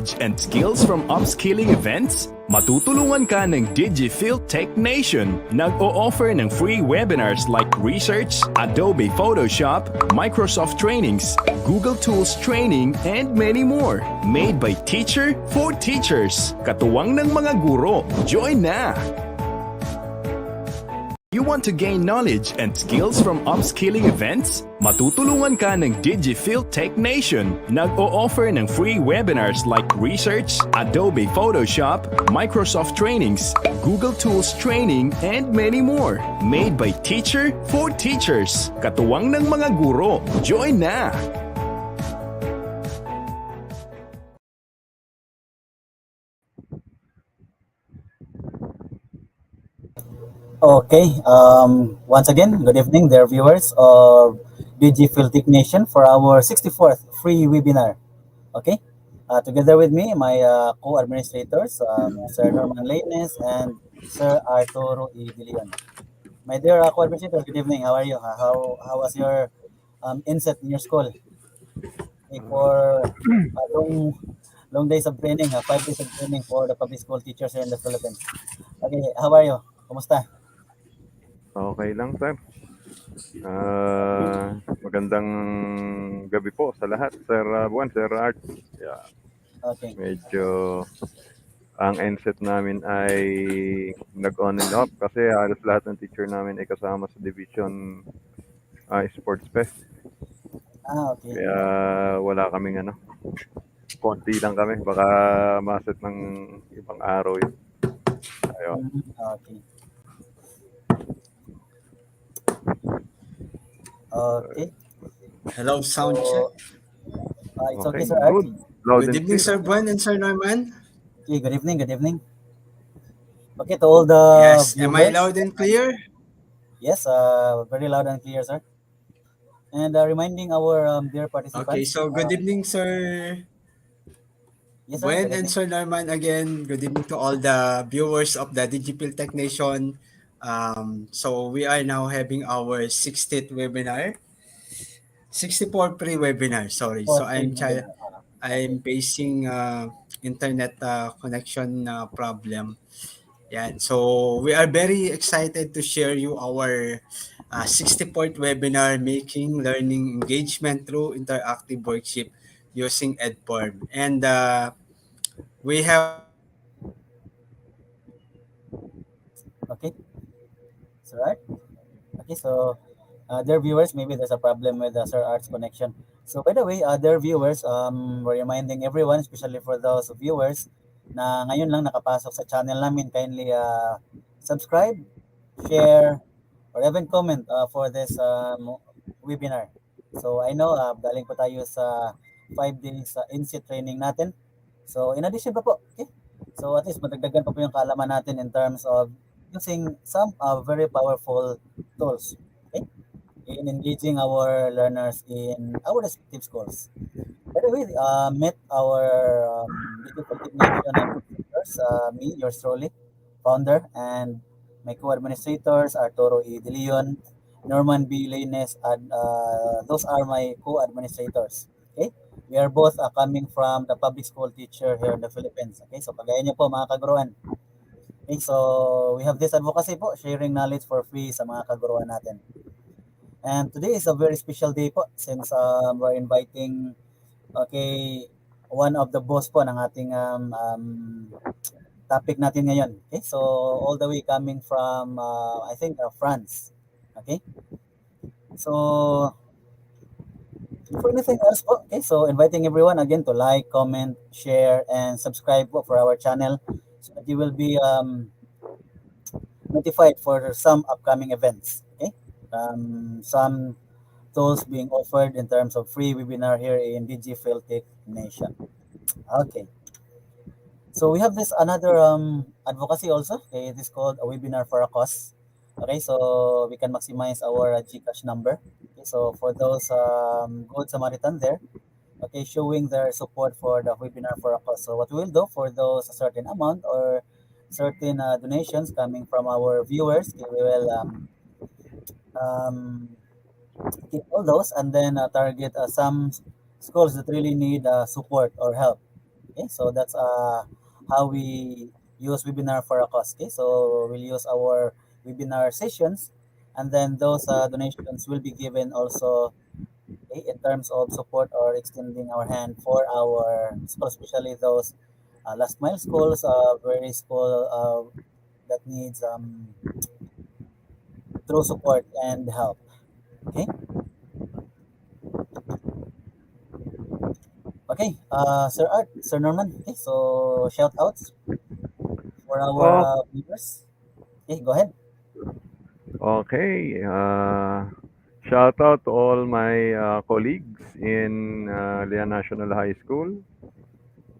knowledge and skills from upskilling events? Matutulungan ka ng DigiField Tech Nation. Nag-o-offer ng free webinars like Research, Adobe Photoshop, Microsoft Trainings, Google Tools Training, and many more. Made by teacher for teachers. Katuwang ng mga guro. Join na! You want to gain knowledge and skills from upskilling events? Matutulungan ka ng DigiField Tech Nation. Nag-o-offer ng free webinars like Research, Adobe Photoshop, Microsoft Trainings, Google Tools Training, and many more. Made by teacher for teachers. Katuwang ng mga guro. Join na! Okay, once again, good evening, dear viewers of DigiField Tech Nation for our 64th free webinar. Okay, together with me, my co-administrators, Sir Norman Laines and Sir Arturo E. De Leon. My dear co-administrators, good evening. How are you? How was your inset in your school? Okay, for long days of training, 5 days of training for the public school teachers here in the Philippines. Okay, how are you? Kumusta? Okay lang, sir. Magandang gabi po sa lahat, Sir Buwan, Sir Art. Yeah. Okay. Medyo ang NSET namin ay nag-on and off kasi halos lahat ng teacher namin ay kasama sa Division Sports Fest. Okay. Kaya wala kaming konti lang kami. Baka maset ng ibang araw yun. Ayun. Okay. Okay. Hello, sound check. It's okay, Okay, Sir Art. good. Loud Good and evening, clear. Sir Buwan and Sir Norman. Okay, good evening, good evening. Okay, to all the Yes, am I viewers. loud and clear? Yes, very loud and clear, sir. And reminding our dear participants. Okay, so good evening, Sir Yes, sir. Buwan Good and evening. Sir Norman again. Good evening to all the viewers of the Digital Tech Nation. So we are now having our 60th webinar. 64 pre-webinar, sorry. So I'm facing internet connection problem. Yan. So we are very excited to share you our 60-point webinar, Making Learning Engagement Through Interactive Worksheet using Edform. And we have Okay. Sir Art. Okay, so dear viewers, maybe there's a problem with Sir Art's connection. So by the way, dear viewers, we're reminding everyone, especially for those viewers na ngayon lang nakapasok sa channel namin, kindly subscribe, share, or even comment for this webinar. So I know galing po tayo sa 5 days in-sit training natin. So in addition pa po, okay? So at least madagdagan pa po yung kaalaman natin in terms of using some very powerful tools, okay, in engaging our learners in our respective schools. By the way, met our Digital Tech Nation administrators, me, yours truly, founder, and my co-administrators, Arturo E. De Leon, Norman B. Laines, and those are my co-administrators. Okay? We are both coming from the public school teacher here in the Philippines. Okay? So, kagaya niyo po mga kaguruan. Okay, so we have this advocacy po, sharing knowledge for free sa mga kaguruan natin. And today is a very special day po since we're inviting one of the boss po ng ating topic natin ngayon. Okay, so all the way coming from I think France. Okay, so before anything else po, okay, so inviting everyone again to like, comment, share, and subscribe po for our channel so that you will be notified for some upcoming events. Okay, some tools being offered in terms of free webinar here in DigiField Tech Nation. Okay. So we have this another advocacy also. Okay, it is called a webinar for a cause. Okay, so we can maximize our GCash number. Okay, so for those good Samaritan there, okay, showing their support for the webinar for a cause. So what we will do for those certain amount or certain donations coming from our viewers, okay, we will keep all those and then target some schools that really need support or help. Okay, so that's how we use webinar for a cost. Okay, so we'll use our webinar sessions, and then those donations will be given also, okay, in terms of support or extending our hand for our school, especially those last mile schools, very school that needs through support and help. Okay, okay, Sir Art, Sir Norman. Okay, so shout outs for our Oh, viewers. Okay, go ahead. okay. Shout out to all my colleagues in Leon National High School.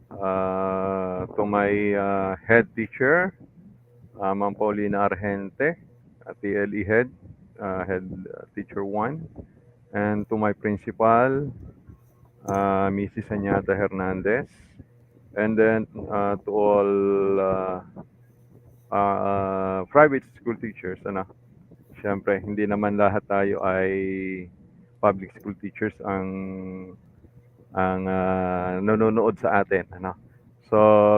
To my head teacher, Ma'am Paulina Argente, TLE head, head teacher 1. And to my principal, Mrs. Anyata Hernandez. And then to all private school teachers, ano, siyempre, hindi naman lahat tayo ay public school teachers ang nanonood sa atin, ano. So,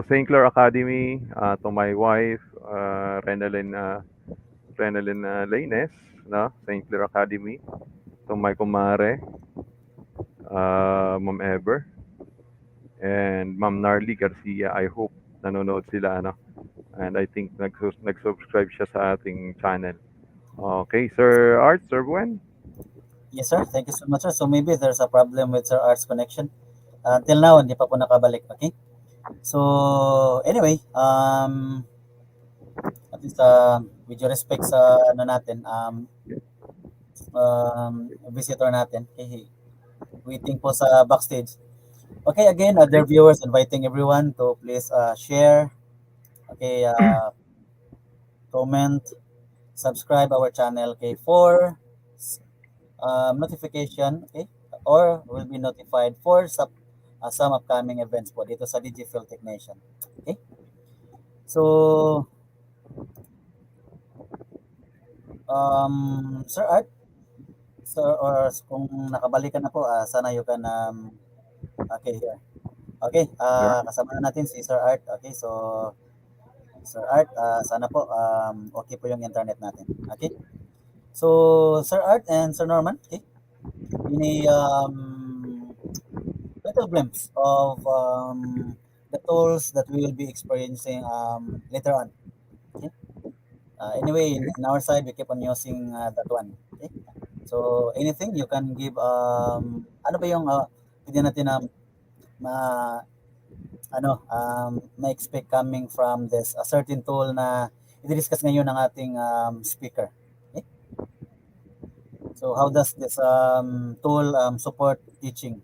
St. Clair Academy, to my wife, Renalyn Laines, no, St. Clair Academy, to my kumare, Ma'am Ever, and Ma'am Narly Garcia. I hope nanonood sila, ano. And I think nag-subscribe siya sa ating channel. Okay, Sir Art, Sir Gwen? Yes, sir. Thank you so much, sir. So maybe there's a problem with Sir Art's connection. Until now, hindi pa po nakabalik. Okay. So anyway, at least with your respect sa ano natin, visitor natin, okay, waiting po sa backstage. Okay, again, other Okay. viewers, inviting everyone to please share, okay, comment, subscribe our channel, okay, for notification, okay, or will be notified for some upcoming events po dito sa Digital Technician. Okay? So, Sir Art, sir, or kung nakabalikan na po, sana you can, okay, here. Okay, Yeah. kasama na natin si Sir Art. Okay, so Sir Art, sana po okay po yung internet natin. Okay? So, Sir Art and Sir Norman, okay? Any little glimpse of the tools that we will be experiencing later on. Okay? Anyway, in our side, we keep on using that one. Okay? So, anything you can give, ano ba yung pwede natin na ma-expect coming from this a certain tool na i-discuss ngayon ng ating speaker. Okay? So, how does this tool support teaching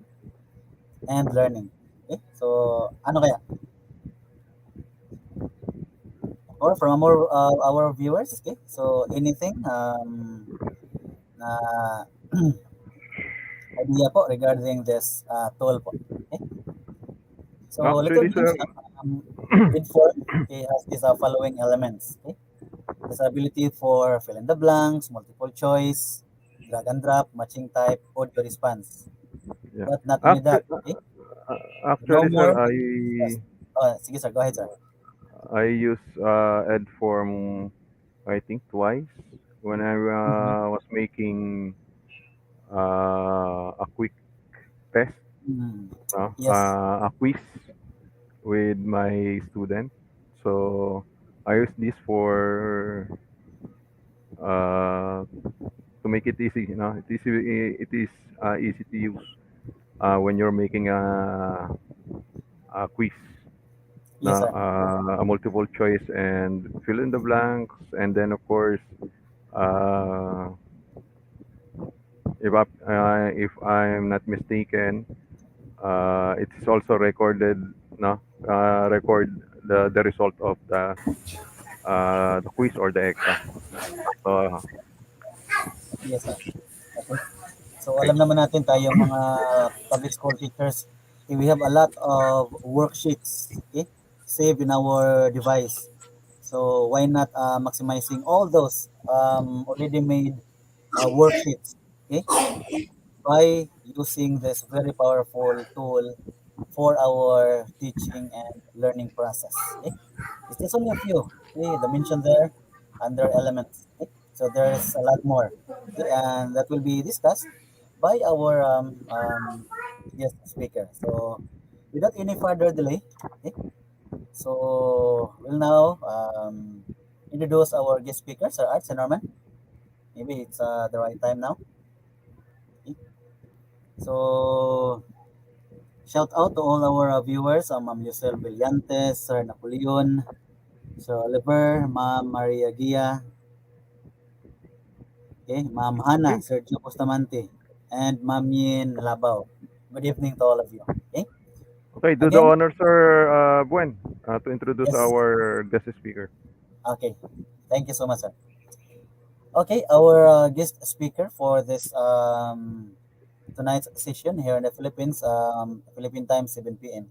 and learning? Okay? So, ano kaya? Or from our viewers, okay? So, anything na idea po regarding this tool po. Okay? So, little Actually, glimpse sir, lang. Edform, okay, has these following elements. Okay? This ability for fill in the blanks, multiple choice, drag and drop, matching type, audio response. yeah. But not only that, Actually, okay? No actually, sir, more. Yes. Oh, sige sir, go ahead sir. I use Edform, I think twice when I Mhm. was making a quick test, Mm. no? Yes, A quiz with my student. So I use this for uh, to make it easy. You know, it is easy to use when you're making a quiz. yes sir. A multiple choice and fill in the blanks, and then of course, uh, if I'm not mistaken, it is also recorded, no, record the result of the quiz or the exam. So Yes sir. Okay. So okay, alam naman natin tayong mga public school teachers, okay, we have a lot of worksheets, okay, saved in our device. So why not maximizing all those already made worksheets, okay, by using this very powerful tool for our teaching and learning process. Okay, it's just only a few. Okay, the mention there under elements. Okay, so there's a lot more. Okay, and that will be discussed by our guest speaker. So without any further delay, okay, so we'll now introduce our guest speaker, Sir Arts and Norman. Maybe it's the right time now. Okay. So shout out to all our viewers, Ma'am Yusel Brillantes, Sir Napoleon, Sir Oliver, Ma'am Maria Gia, okay, Ma'am Hannah, Okay. Sergio Bustamante, and Ma'am Yin Labaw. Good evening to all of you. Okay, Okay, do the again, honor, Sir Buen, to introduce yes, our guest speaker. okay. Thank you so much, sir. Okay, our guest speaker for this tonight's session here in the Philippines, Philippine time 7 p.m.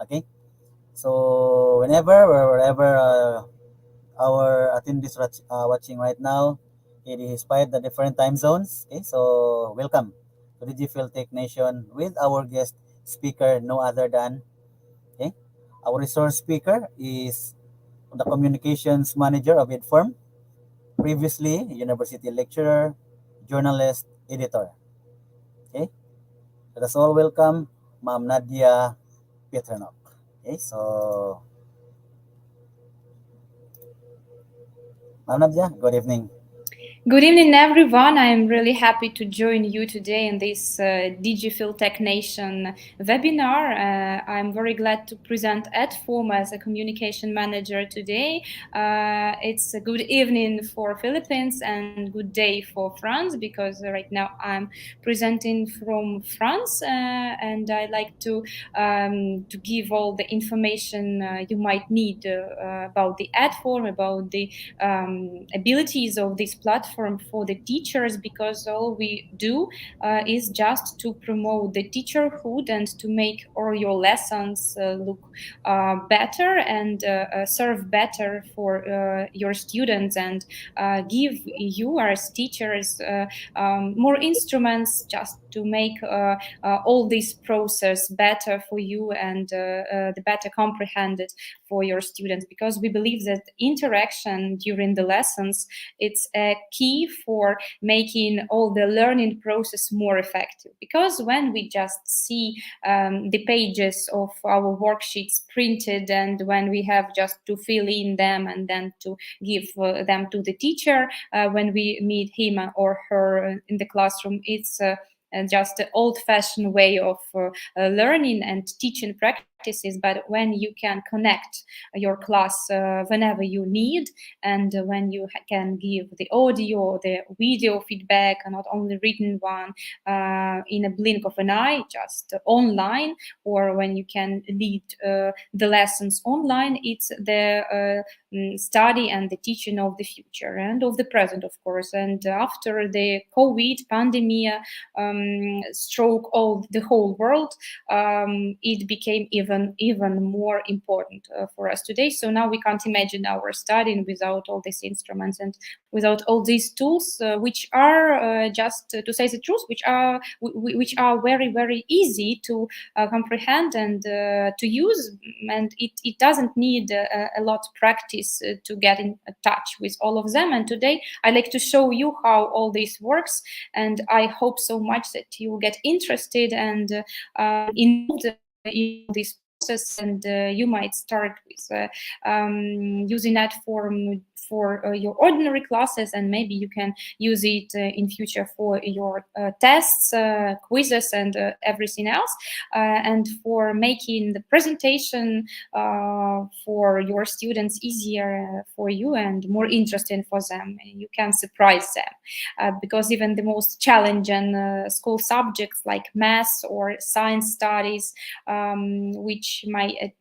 Okay, so whenever or wherever our attendees watching right now, it is despite the different time zones. Okay, so welcome to the GFL Tech Nation with our guest speaker, no other than okay, our resource speaker is the communications manager of Edform, previously university lecturer, journalist, editor. Okay, let us all welcome Ma'am Nadia Petranok. Okay, so Ma'am Nadia, good evening. Good evening, everyone. I'm really happy to join you today in this Digifil Tech Nation webinar. I'm very glad to present Edform as a communication manager today. It's a good evening for Philippines and good day for France because right now I'm presenting from France, and I like to give all the information you might need about the Edform, about the abilities of this platform for the teachers, because all we do is just to promote the teacherhood and to make all your lessons look better and serve better for your students, and give you as teachers more instruments just to make all this process better for you and the better comprehended for your students, because we believe that interaction during the lessons, it's a key for making all the learning process more effective. Because when we just see the pages of our worksheets printed, and when we have just to fill in them and then to give them to the teacher when we meet him or her in the classroom, it's just the old-fashioned way of learning and teaching practices. But when you can connect your class whenever you need, and when you can give the audio or the video feedback, and not only written one, in a blink of an eye, just online, or when you can lead the lessons online, it's the study and the teaching of the future and of the present, of course. And after the COVID pandemic stroke all the whole world, it became even more important for us today. So now we can't imagine our studying without all these instruments and without all these tools, which are just to say the truth, which are very easy to comprehend and to use, and it doesn't need a lot of practice to get in touch with all of them. And today I like to show you how all this works, and I hope so much that you will get interested and involved in this process, and you might start with using that for your ordinary classes, and maybe you can use it in future for your tests, quizzes, and everything else, and for making the presentation for your students easier for you and more interesting for them. You can surprise them, because even the most challenging school subjects like math or science studies, which might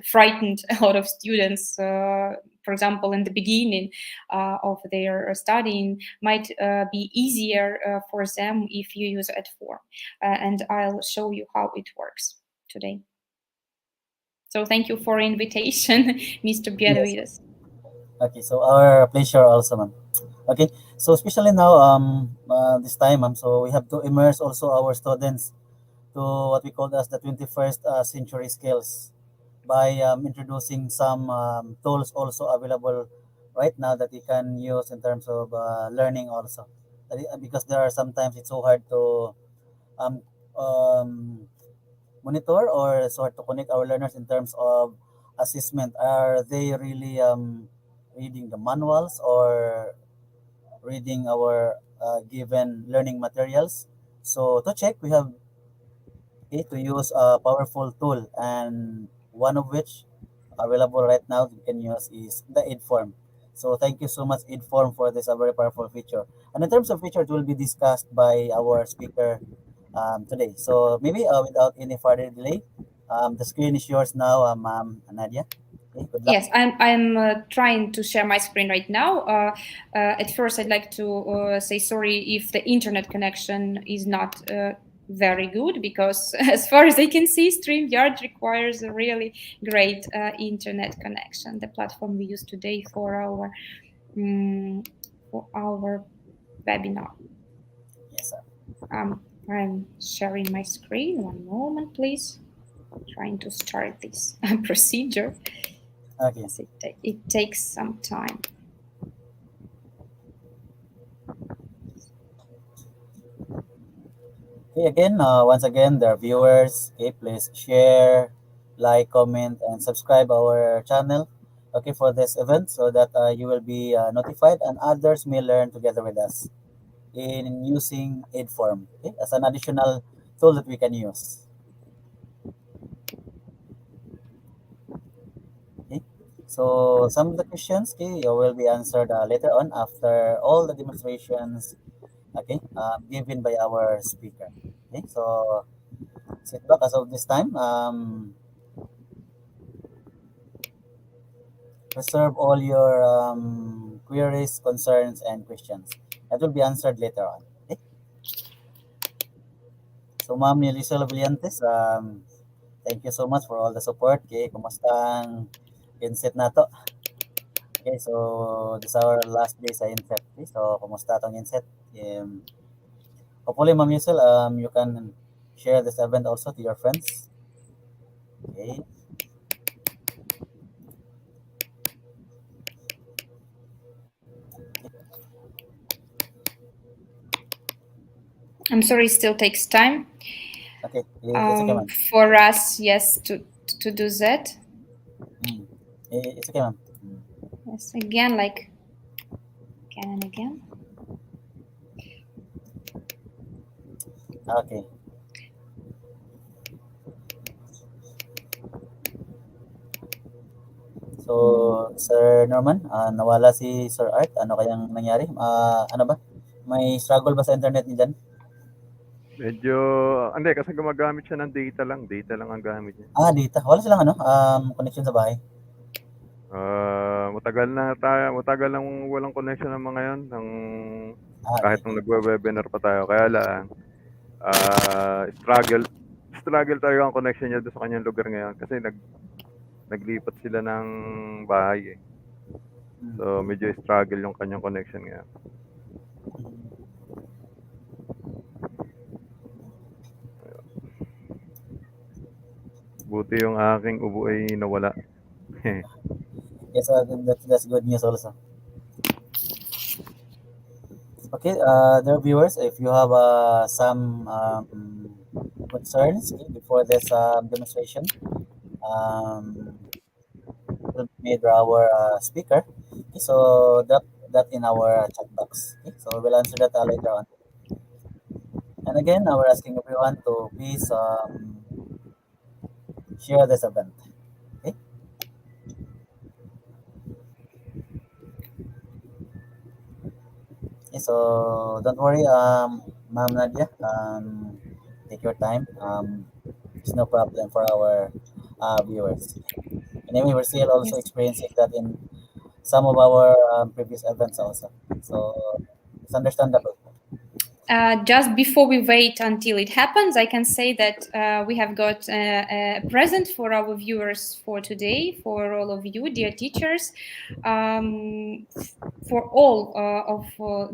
frighten a lot of students, for example, in the beginning of their studying, might be easier for them if you use Edform. And I'll show you how it works today. So thank you for invitation, Mr. Yes. Benavides. Okay, so our pleasure also, ma'am. Okay, so especially now, this time, so we have to immerse also our students to what we call as the 21st century skills by introducing some tools also available right now that you can use in terms of learning also. Because there are sometimes it's so hard to um, um, monitor or sort to connect our learners in terms of assessment. Are they really reading the manuals or reading our given learning materials? So to check, we have to use a powerful tool, and one of which available right now you can use is the Edform. So thank you so much Edform for this a very powerful feature. And in terms of feature, it will be discussed by our speaker today. So maybe without any further delay, the screen is yours now, Nadia. Okay, good luck. Yes, I'm trying to share my screen right now. At first, I'd like to say sorry if the internet connection is not very good, because as far as I can see, StreamYard requires a really great internet connection. The platform we use today um, for our webinar. Yes, sir. I'm sharing my screen. One moment, please. Trying to start this procedure. Okay. So it takes some time. Okay, again, once again, the viewers, okay, please share, like, comment, and subscribe our channel, okay, for this event so that you will be notified and others may learn together with us in using Edform, okay, as an additional tool that we can use. Okay, so some of the questions, okay, will be answered later on after all the demonstrations, okay, given by our speaker. Okay, so sit back as of this time. Reserve all your queries, concerns, and questions. That will be answered later on. Okay? So, Ma'am Yelisa Villantes, thank you so much for all the support. Okay, kumusta ang inset nato? Okay, so this is our last day sa inset. Okay, so kumusta tong inset? Hopefully, Ma'am Yusel, you can share this event also to your friends. Okay. I'm sorry, it still takes time Okay, it's okay, ma'am. for us, yes, to do that. Mm. It's okay, ma'am. Mm. Yes, again, like again and again. Okay. So, Sir Norman, nawala si Sir Art. Ano kayang nangyari? Ano ba? May struggle ba sa internet niya dyan? Medyo, hindi, kasi gumagamit siya ng data lang ang gamit niya. Data. Wala silang connection sa bahay. Matagal nang walang connection ng mga yon, kahit Okay. nung nagwe-webinar pa tayo. Kaya lang, struggle talaga ang connection niya doon sa kanyang lugar ngayon kasi naglipat sila ng bahay eh. So, medyo struggle yung kanyang connection ngayon. Buti yung aking ubo ay nawala. Yes, that's good news also. Okay, dear viewers, if you have some concerns, okay, before this demonstration, will be made by our speaker. Okay, so that in our chat box. Okay, so we'll answer that later on. And again, we're asking everyone to please share this event. Okay. Okay, so don't worry, Ma'am Nadia. Take your time. It's no problem for our viewers. Anyway, we're still also Yes. experiencing that in some of our previous events also. So it's understandable. just before we wait until it happens, I can say that we have got a present for our viewers for today, for all of you, dear teachers, for all of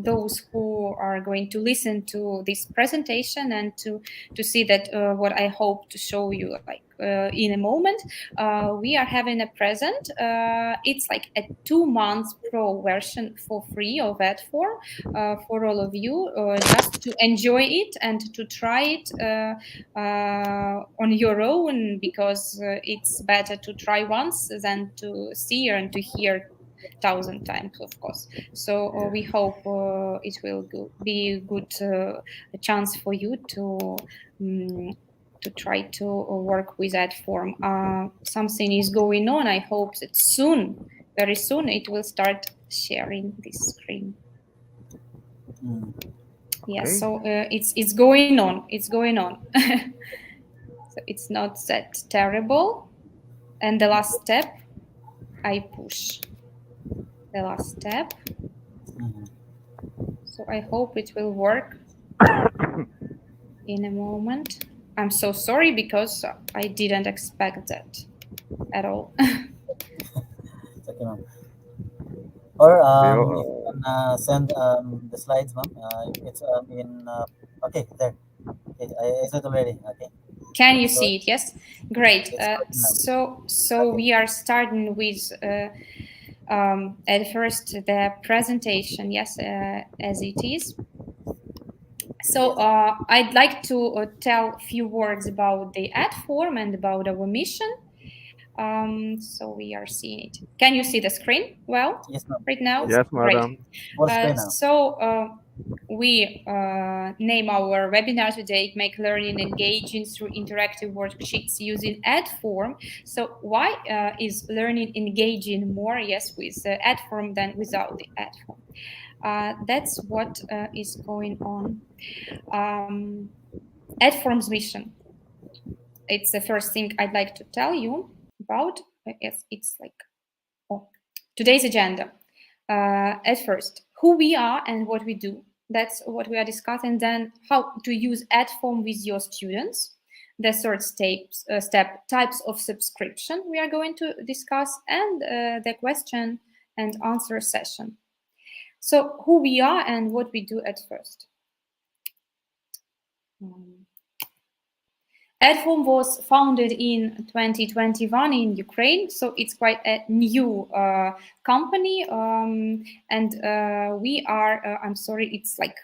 those who are going to listen to this presentation and to see that what I hope to show you like in a moment. We are having a present. It's like a 2 months pro version for free of Edform for all of you, just to enjoy it and to try it on your own, because it's better to try once than to see and to hear 1,000 times, of course. So we hope it will be a good chance for you to try to work with that form. Something is going on. I hope that soon, very soon, it will start sharing this screen. Yes, Okay. so it's going on. It's going on. So it's not that terrible. And the last step, I push the last step. So I hope it will work in a moment. I'm so sorry because I didn't expect that at all. It's okay, ma'am. Or Okay, if you can send the slides, ma'am. It's in okay there. Okay, I said already. Okay. Can you So see it? Yes, great. it's working now. So Okay. we are starting with at first the presentation. Yes, as it is. So I'd like to tell a few words about the Edform and about our mission. So we are seeing it. Can you see the screen well Yes, ma'am. right now? Yes. yes, Great. madam. Full screen now. So we name our webinar today, Make Learning Engaging Through Interactive Worksheets Using Edform. So why is learning engaging more, yes, with Edform than without the Edform? That's what is going on. Edform's mission. It's the first thing I'd like to tell you about. It's like today's agenda. At first, who we are and what we do. That's what we are discussing. Then how to use Edform with your students. The third step, types of subscription we are going to discuss, and the question and answer session. So who we are and what we do at first. Edform was founded in 2021 in Ukraine, so it's quite a new company. And we are, I'm sorry, it's like,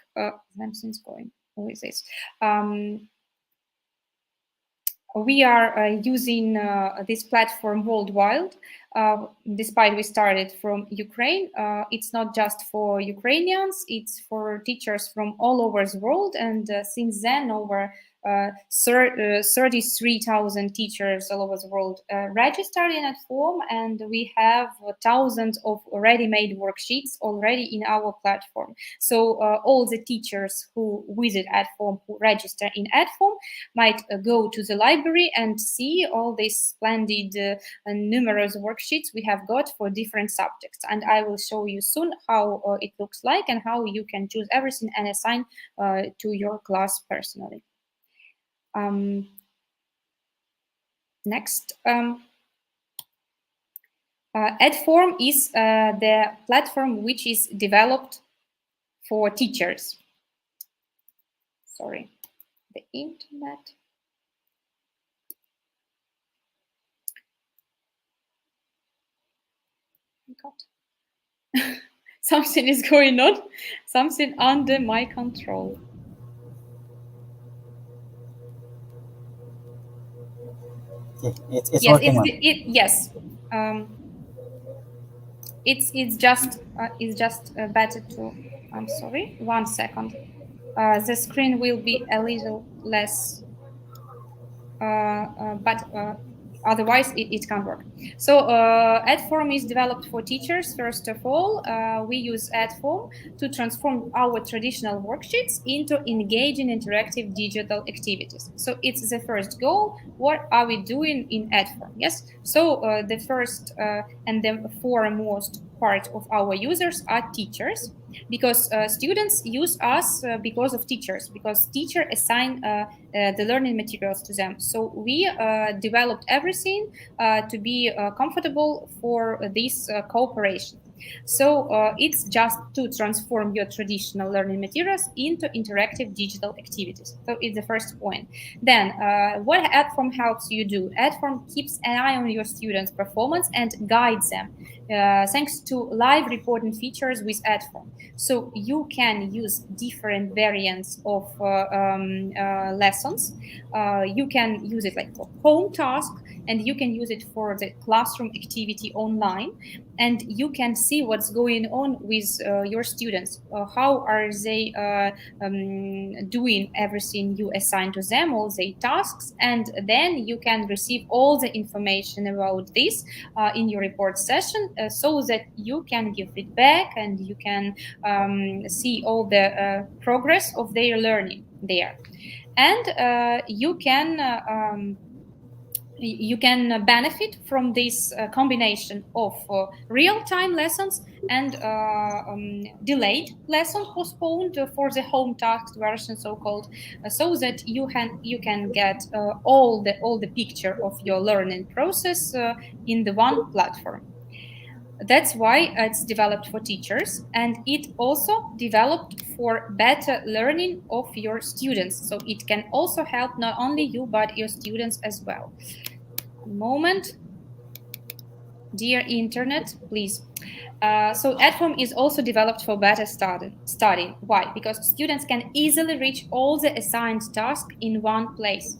something's going, who is this? We are using this platform worldwide. Despite we started from Ukraine, it's not just for Ukrainians, it's for teachers from all over the world. And since then, over 33,000 teachers all over the world registered in Edform, and we have thousands of ready-made worksheets already in our platform. So all the teachers who visit Edform, who register in Edform, might go to the library and see all these splendid and numerous worksheets we have got for different subjects. And I will show you soon how it looks like and how you can choose everything and assign to your class personally. Next, Edform is the platform which is developed for teachers. Sorry, the internet. God. Something is going on. Something under my control. Okay, it's Yes, working. yes. It's just better to. I'm sorry. 1 second. The screen will be a little less, but otherwise it can't work. So Edform is developed for teachers. First of all, we use Edform to transform our traditional worksheets into engaging interactive digital activities. So it's the first goal. What are we doing in Edform? Yes. So the first and the foremost part of our users are teachers, because students use us because of teachers, because teacher assign the learning materials to them. So we developed everything to be comfortable for this cooperation. So it's just to transform your traditional learning materials into interactive digital activities. So it's the first point. Then what Edform helps you do? Edform keeps an eye on your students' performance and guides them. Thanks to live reporting features with Edform. So you can use different variants of lessons. You can use it like for home task, and you can use it for the classroom activity online, and you can see what's going on with your students. How are they doing everything you assign to them, all the tasks, and then you can receive all the information about this in your report session, so that you can give feedback and you can see all the progress of their learning there. And you can benefit from this combination of real-time lessons and delayed lessons, postponed for the home task version, so-called, so that you can get all the picture of your learning process in the one platform. That's why it's developed for teachers, and it also developed for better learning of your students. So it can also help not only you but your students as well. One moment. Dear internet, please. So Edform is also developed for better studying. Why? Because students can easily reach all the assigned tasks in one place.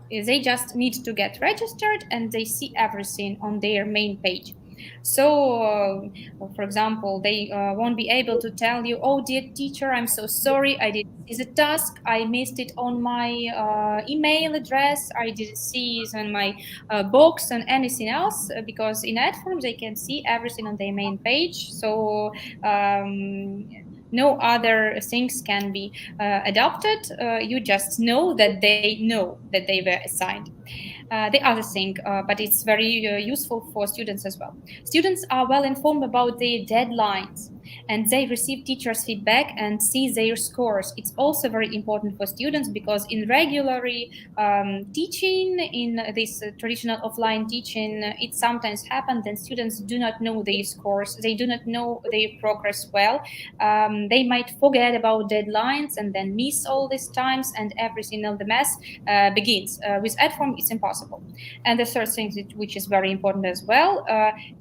They just need to get registered and they see everything on their main page. So, for example, they won't be able to tell you, "Oh, dear teacher, I'm so sorry, I didn't see the task. I missed it on my email address. I didn't see it on my box and anything else," because in Edform they can see everything on their main page. So no other things can be adopted. You just know that they were assigned. The other thing, but it's very useful for students as well. Students are well informed about their deadlines, and they receive teachers' feedback and see their scores. It's also very important for students, because in regularly teaching, in this traditional offline teaching, it sometimes happens that students do not know their scores, they do not know their progress well. They might forget about deadlines and then miss all these times, and everything of the mess begins. With Edform, it's impossible. And the third thing, which is very important as well,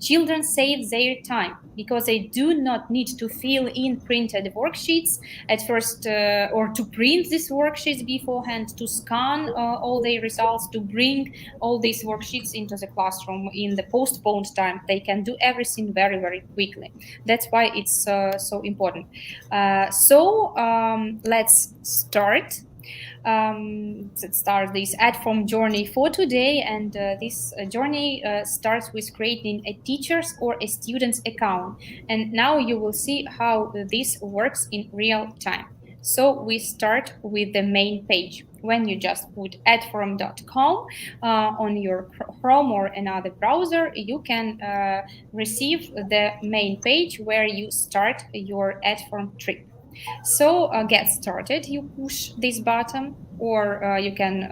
children save their time, because they do not need to fill in printed worksheets at first, or to print these worksheets beforehand, to scan all their results, to bring all these worksheets into the classroom in the postponed time. They can do everything very, very quickly. That's why it's so important. Let's start. Let's start this Edform journey for today, and this journey starts with creating a teacher's or a student's account, and now you will see how this works in real time. So we start with the main page. When you just put edform.com on your Chrome or another browser, you can receive the main page where you start your Edform trip. So get started, you push this button, or you can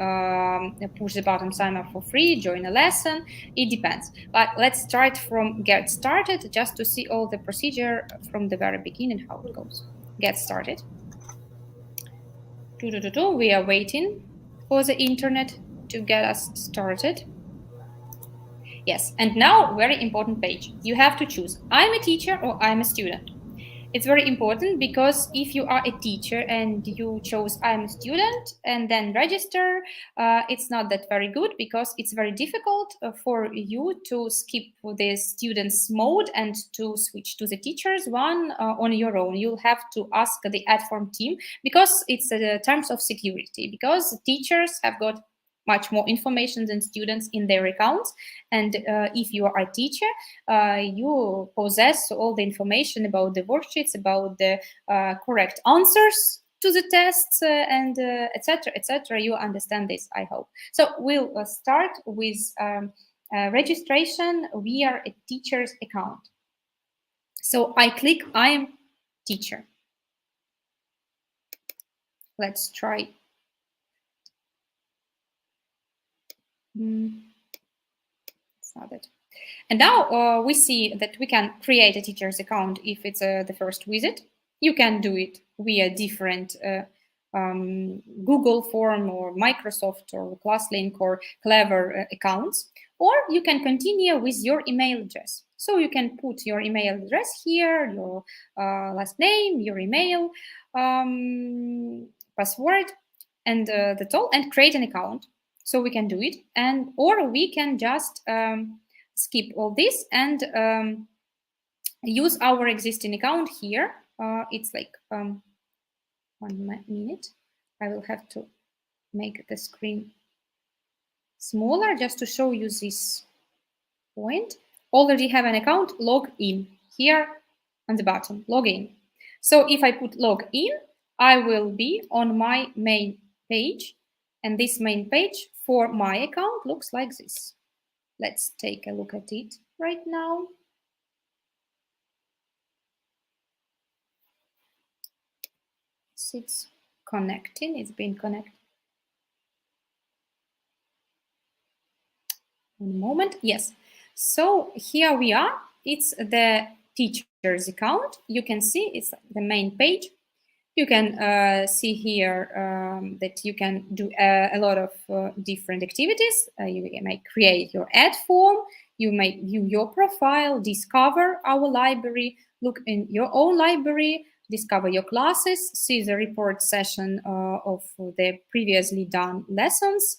push the button sign up for free, join a lesson, it depends. But let's start from get started, just to see all the procedure from the very beginning, how it goes. Get started. We are waiting for the internet to get us started. Yes, and now very important page. You have to choose, I'm a teacher or I'm a student. It's very important, because if you are a teacher and you chose I'm a student and then register, it's not that very good, because it's very difficult for you to skip the students mode and to switch to the teachers one on your own. You'll have to ask the Edform team, because it's terms of security, because teachers have got much more information than students in their accounts. And if you are a teacher, you possess all the information about the worksheets, about the correct answers to the tests, and etc., etc. You understand this, I hope. So we'll start with registration via a teacher's account. So I click I am teacher. Let's try. It's not it. And now we see that we can create a teacher's account if it's the first visit. You can do it via different Google form or Microsoft or ClassLink or Clever accounts, or you can continue with your email address. So you can put your email address here, your last name, your email, password, and that's all, and create an account. So we can do it, and or we can just skip all this and use our existing account here. It's like 1 minute. I will have to make the screen smaller just to show you this point. Already have an account, log in here on the bottom, log in. So if I put log in, I will be on my main page, and this main page for my account looks like this. Let's take a look at it right now. It's connecting, it's been connected. One moment, yes. So here we are, it's the teacher's account. You can see it's the main page. You can see here that you can do a lot of different activities. You may create your Edform, you may view your profile, discover our library, look in your own library, discover your classes, see the report session of the previously done lessons,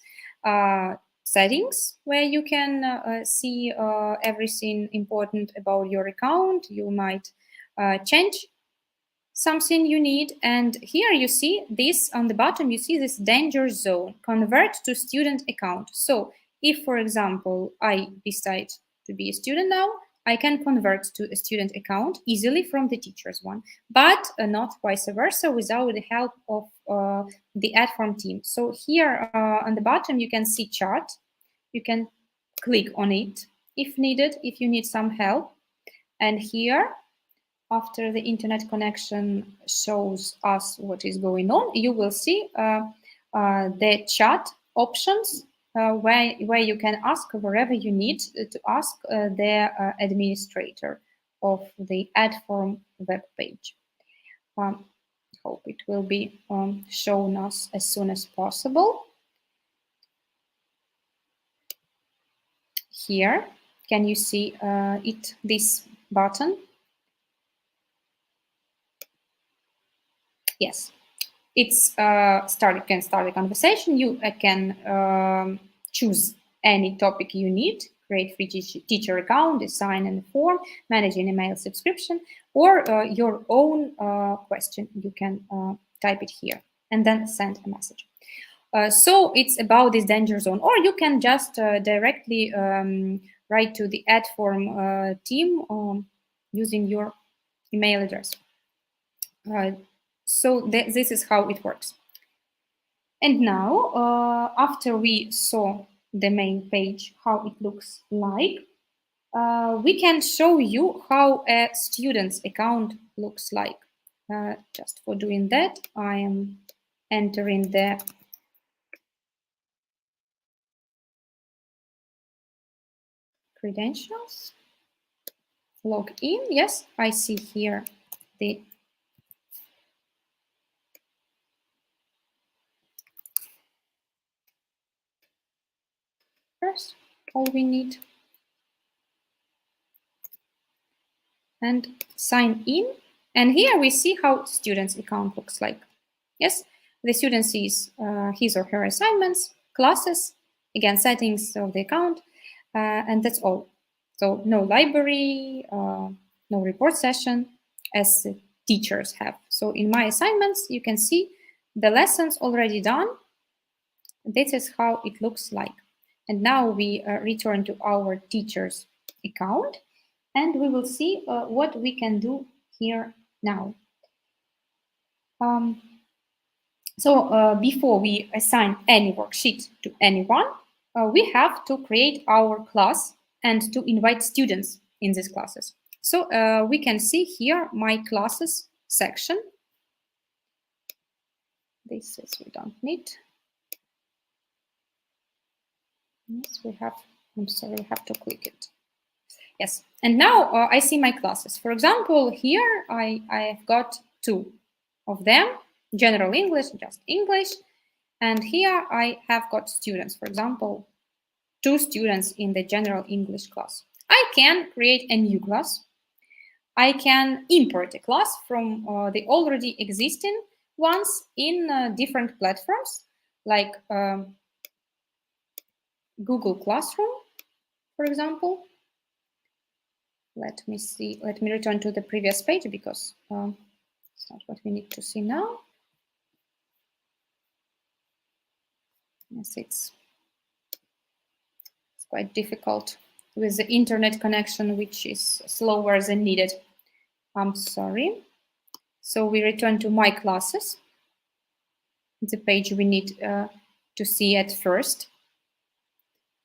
settings, where you can see everything important about your account. You might change something you need, and here you see this on the bottom, you see this danger zone, convert to student account. So if, for example, I decide to be a student now, I can convert to a student account easily from the teacher's one, but not vice versa without the help of the Edform team. So here on the bottom, you can see chat. You can click on it if needed, if you need some help. And here, after the internet connection shows us what is going on, you will see the chat options where you can ask wherever you need to ask the administrator of the Edform web page. Hope it will be shown us as soon as possible. Here, can you see this button? Yes, it's you can start a conversation. You can choose any topic you need, create free teacher account, design and form, manage an email subscription, or your own question. You can type it here and then send a message. So it's about this danger zone, or you can just directly write to the Edform team using your email address. So this is how it works. And now, after we saw the main page, how it looks like, we can show you how a student's account looks like. Just for doing that, I am entering the credentials, log in. Yes, I see here the first, all we need, and sign in. And here we see how student's account looks like. Yes, the student sees his or her assignments, classes, again, settings of the account, and that's all. So no library, no report session, as teachers have. So in my assignments, you can see the lessons already done, This is how it looks like. And now we return to our teacher's account, and we will see what we can do here now. So before we assign any worksheet to anyone, we have to create our class and to invite students in these classes. So we can see here my classes section. This is we don't need. Yes, we have. I'm sorry, I have to click it. Yes, and now I see my classes. For example, here I've got 2 of them, general English, just English. And here I have got students, for example, 2 students in the general English class. I can create a new class. I can import a class from the already existing ones in different platforms, like Google Classroom, for example. Let me see. Let me return to the previous page because it's not what we need to see now. Yes, it's quite difficult with the internet connection, which is slower than needed. I'm sorry. So we return to my classes, the page we need to see at first.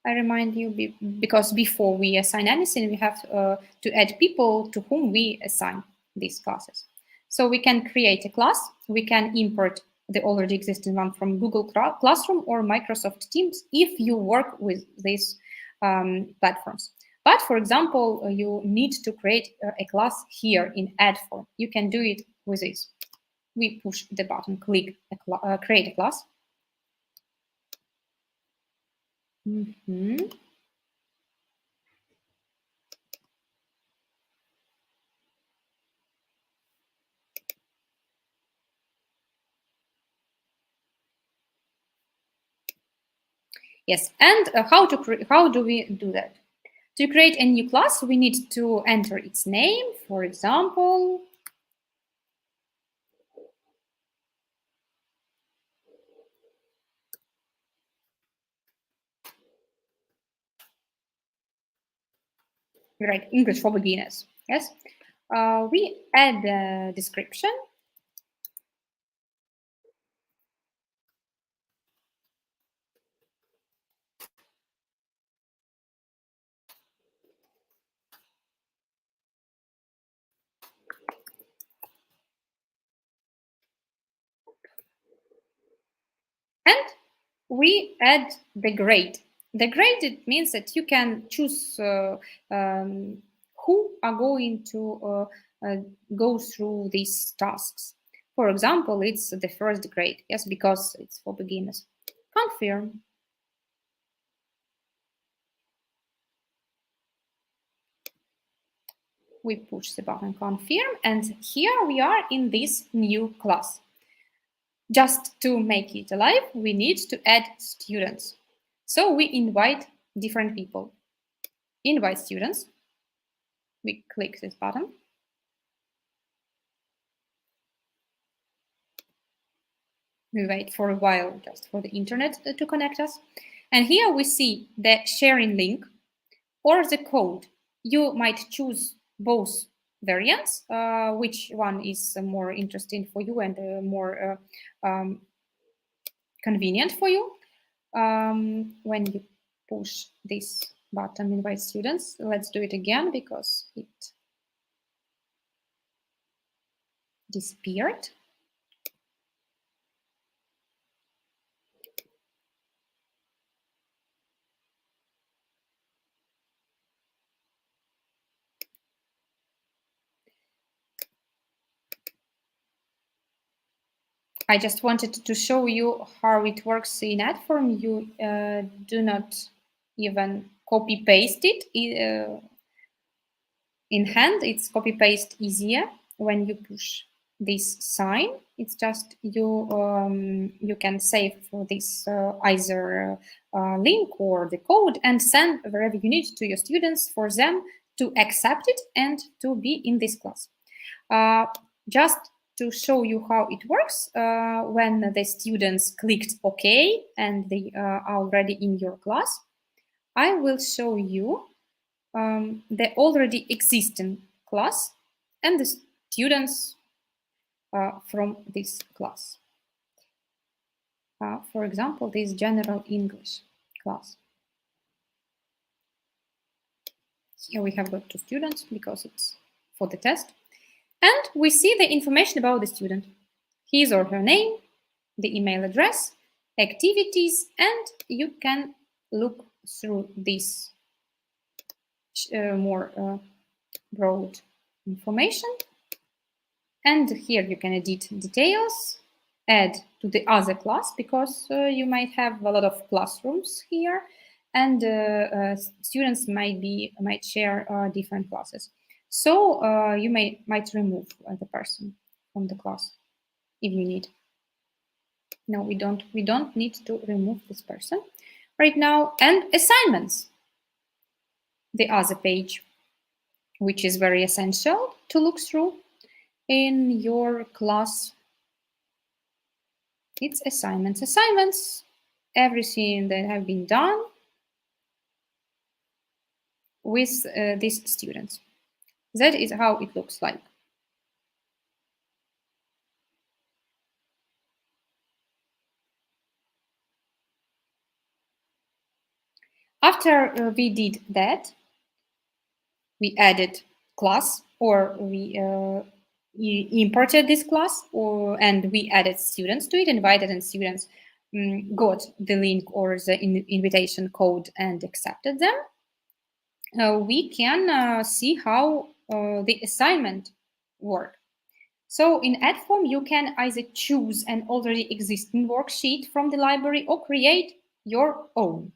I remind you, because before we assign anything, we have to add people to whom we assign these classes. So we can create a class, we can import the already existing one from Google Classroom or Microsoft Teams if you work with these platforms. But for example, you need to create a class here in Edform. You can do it with this. We push the button, click create a class. Yes, and how do we do that? To create a new class, we need to enter its name, for example. We write English for beginners. Yes. We add a description. And we add the grade. The grade, it means that you can choose who are going to go through these tasks. For example, it's the first grade, yes, because it's for beginners. Confirm. We push the button confirm, and here we are in this new class. Just to make it alive, we need to add students. So we invite different people. Invite students. We click this button. We wait for a while just for the internet to connect us. And here we see the sharing link or the code. You might choose both variants, which one is more interesting for you and more convenient for you. When you push this button, invite students, let's do it again because it disappeared. I just wanted to show you how it works in Edform. You do not even copy paste it in hand. It's copy paste easier when you push this sign. It's just you can save for this either link or the code and send wherever you need to your students for them to accept it and to be in this class. Just to show you how it works when the students clicked OK and they are already in your class. I will show you the already existing class and the students from this class. For example, this general English class. Here we have got 2 students because it's for the test. And we see the information about the student, his or her name, the email address, activities, and you can look through this more broad information. And here you can edit details, add to the other class, because you might have a lot of classrooms here, and students might share different classes. So you might remove the person from the class if you need. No, we don't need to remove this person right now. And assignments, the other page, which is very essential to look through in your class. It's assignments. Assignments, everything that have been done with these students. That is how it looks like. After we did that, we added class, or we imported this class, and we added students to it, invited, and students got the link or the invitation code and accepted them. We can see how the assignment works. So in Edform, you can either choose an already existing worksheet from the library or create your own.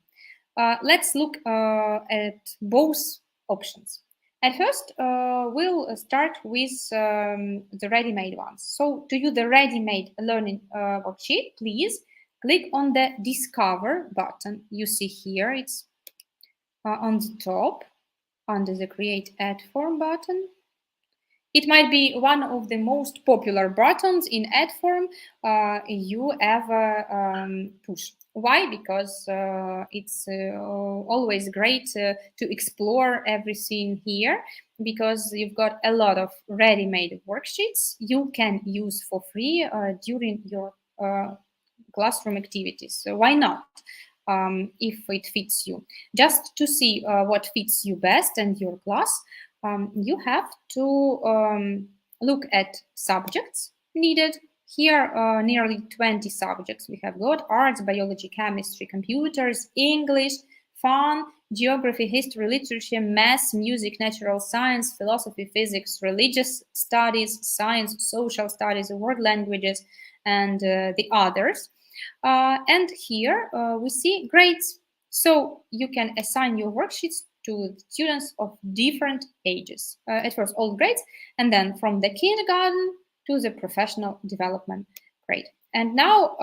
Let's look at both options. At first, we'll start with the ready-made ones. So to use the ready-made learning worksheet, please click on the Discover button. You see here, it's on the top under the Create Edform button. It might be one of the most popular buttons in Edform you ever push. Why? Because it's always great to explore everything here, because you've got a lot of ready-made worksheets you can use for free during your classroom activities. So why not? If it fits you. Just to see what fits you best and your class, you have to look at subjects needed. Here, nearly 20 subjects we have got: arts, biology, chemistry, computers, English, fun, geography, history, literature, math, music, natural science, philosophy, physics, religious studies, science, social studies, world languages, and the others. And here we see grades. So you can assign your worksheets to students of different ages. At first, all grades, and then from the kindergarten to the professional development grade. And now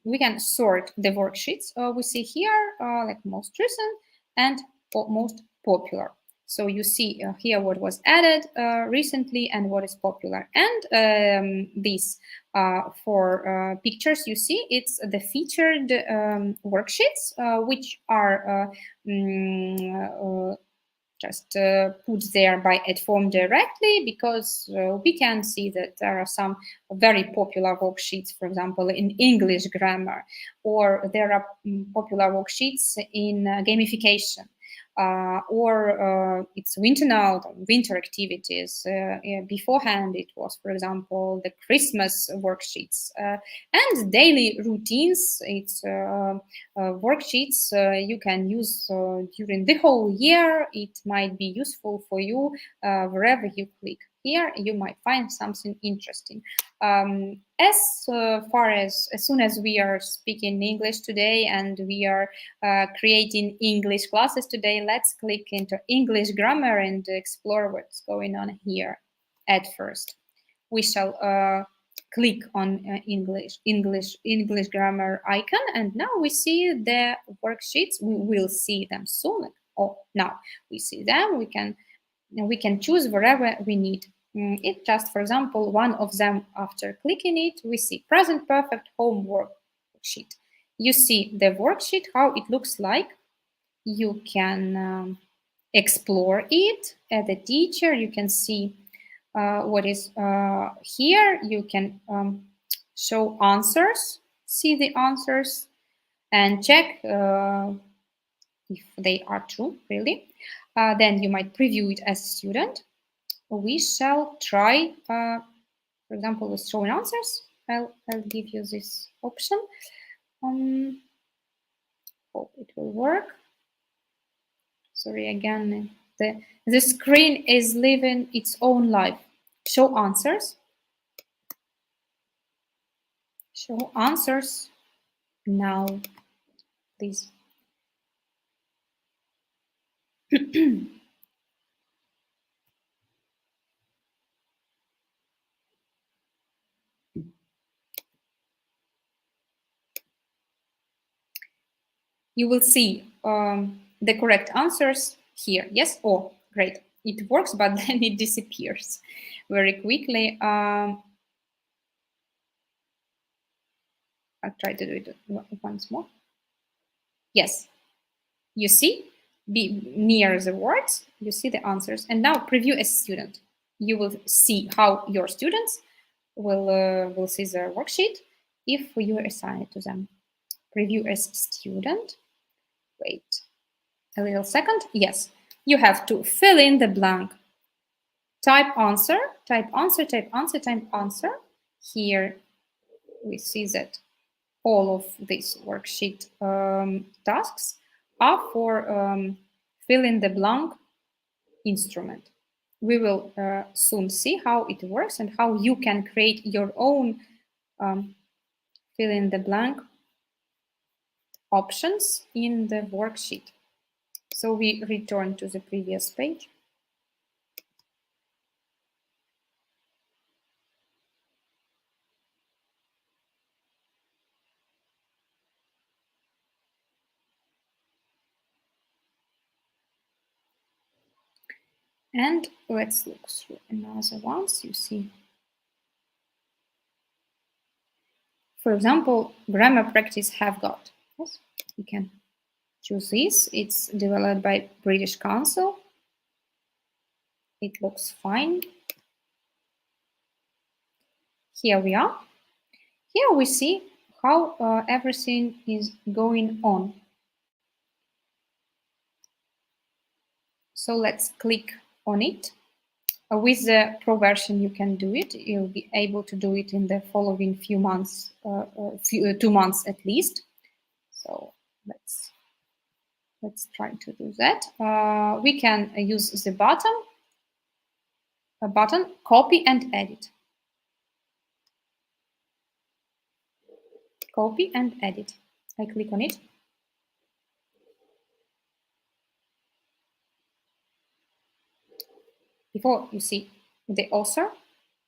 we can sort the worksheets. We see here like most recent and most popular. So you see here what was added recently and what is popular. And these for pictures, you see it's the featured worksheets, which are just put there by Edform directly, because we can see that there are some very popular worksheets, for example, in English grammar, or there are popular worksheets in gamification. Or it's winter now, winter activities. Beforehand, it was, for example, the Christmas worksheets and daily routines. It's worksheets you can use during the whole year. It might be useful for you wherever you click. Here, you might find something interesting. As soon as we are speaking English today and we are creating English classes today, let's click into English grammar and explore what's going on here. At first, we shall click on English grammar icon, and now we see the worksheets. We will see them soon. Oh, now we see them. We can choose wherever we need It just, for example, one of them, after clicking it, we see present perfect homework worksheet. You see the worksheet, how it looks like. You can explore it as a teacher. You can see what is here. You can show answers, see the answers, and check if they are true, really. Then you might preview it as a student. We shall try, for example, with showing answers. I'll give you this option. Hope it will work. Sorry, again, the screen is living its own life. Show answers. Show answers now, please. You will see the correct answers here. Yes? Oh, great. It works, but then it disappears very quickly. I'll try to do it once more. Yes. You see, be near the words, you see the answers. And now preview as student. You will see how your students will see the worksheet if you assign it to them. Preview as student. Wait a little second. Yes, you have to fill in the blank. Type answer, type answer, type answer, type answer. Here we see that all of these worksheet tasks are for fill in the blank instrument. We will soon see how it works and how you can create your own fill in the blank options in the worksheet. So we return to the previous page. And let's look through another ones. You see, for example, grammar practice have got. Yes, you can choose this. It's developed by British Council. It looks fine. Here we are. Here we see how everything is going on. So let's click on it. With the Pro version, you can do it. You'll be able to do it in the following few months, 2 months at least. So let's try to do that. We can use the button, copy and edit. Copy and edit. I click on it. Before you see the author,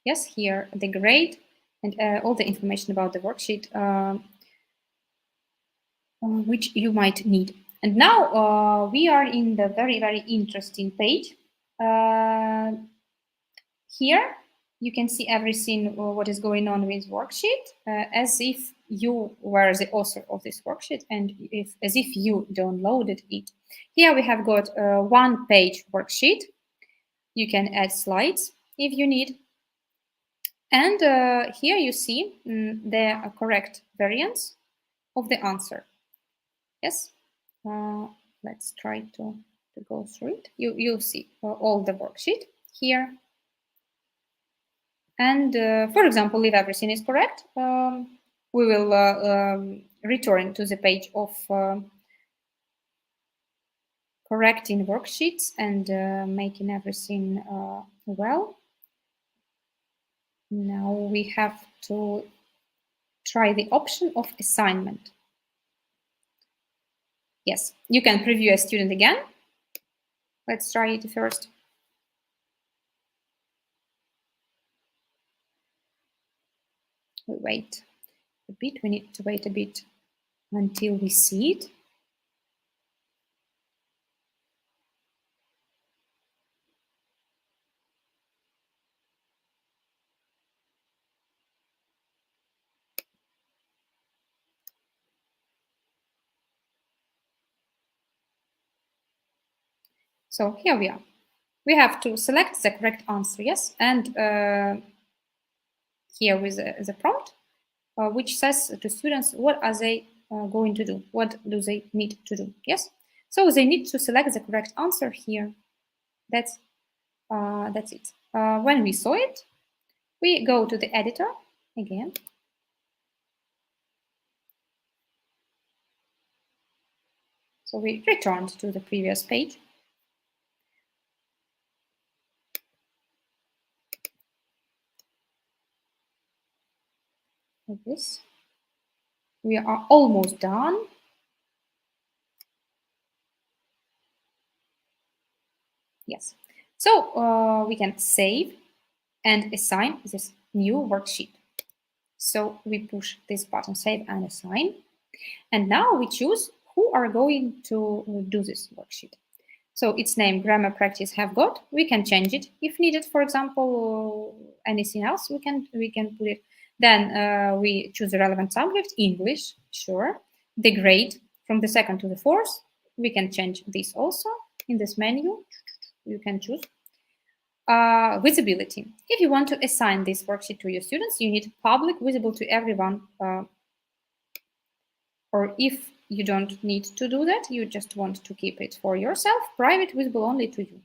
yes, here the grade and all the information about the worksheet which you might need. And now we are in the very, very interesting page. Here you can see everything what is going on with worksheet as if you were the author of this worksheet and as if you downloaded it. Here we have got a one-page worksheet. You can add slides if you need. And here you see the correct variants of the answer. Yes, let's try to go through it. You'll see all the worksheet here. And for example, if everything is correct, we will return to the page of correcting worksheets and making everything well. Now we have to try the option of assignment. Yes, you can preview a student again. Let's try it first. We wait a bit. We need to wait a bit until we see it. So here we are. We have to select the correct answer, yes, and here with the prompt, which says to students what are they going to do, what do they need to do, yes. So they need to select the correct answer here. That's it. When we saw it, we go to the editor again. So we returned to the previous page. Like this. We are almost done. Yes. So we can save and assign this new worksheet. So we push this button, save and assign. And now we choose who are going to do this worksheet. So its name, grammar practice have got. We can change it if needed. For example, anything else, we can put it. Then we choose the relevant subject, English, sure. The grade from the second to the fourth. We can change this also in this menu. You can choose. Visibility. If you want to assign this worksheet to your students, you need public, visible to everyone. Or if you don't need to do that, you just want to keep it for yourself, private, visible only to you.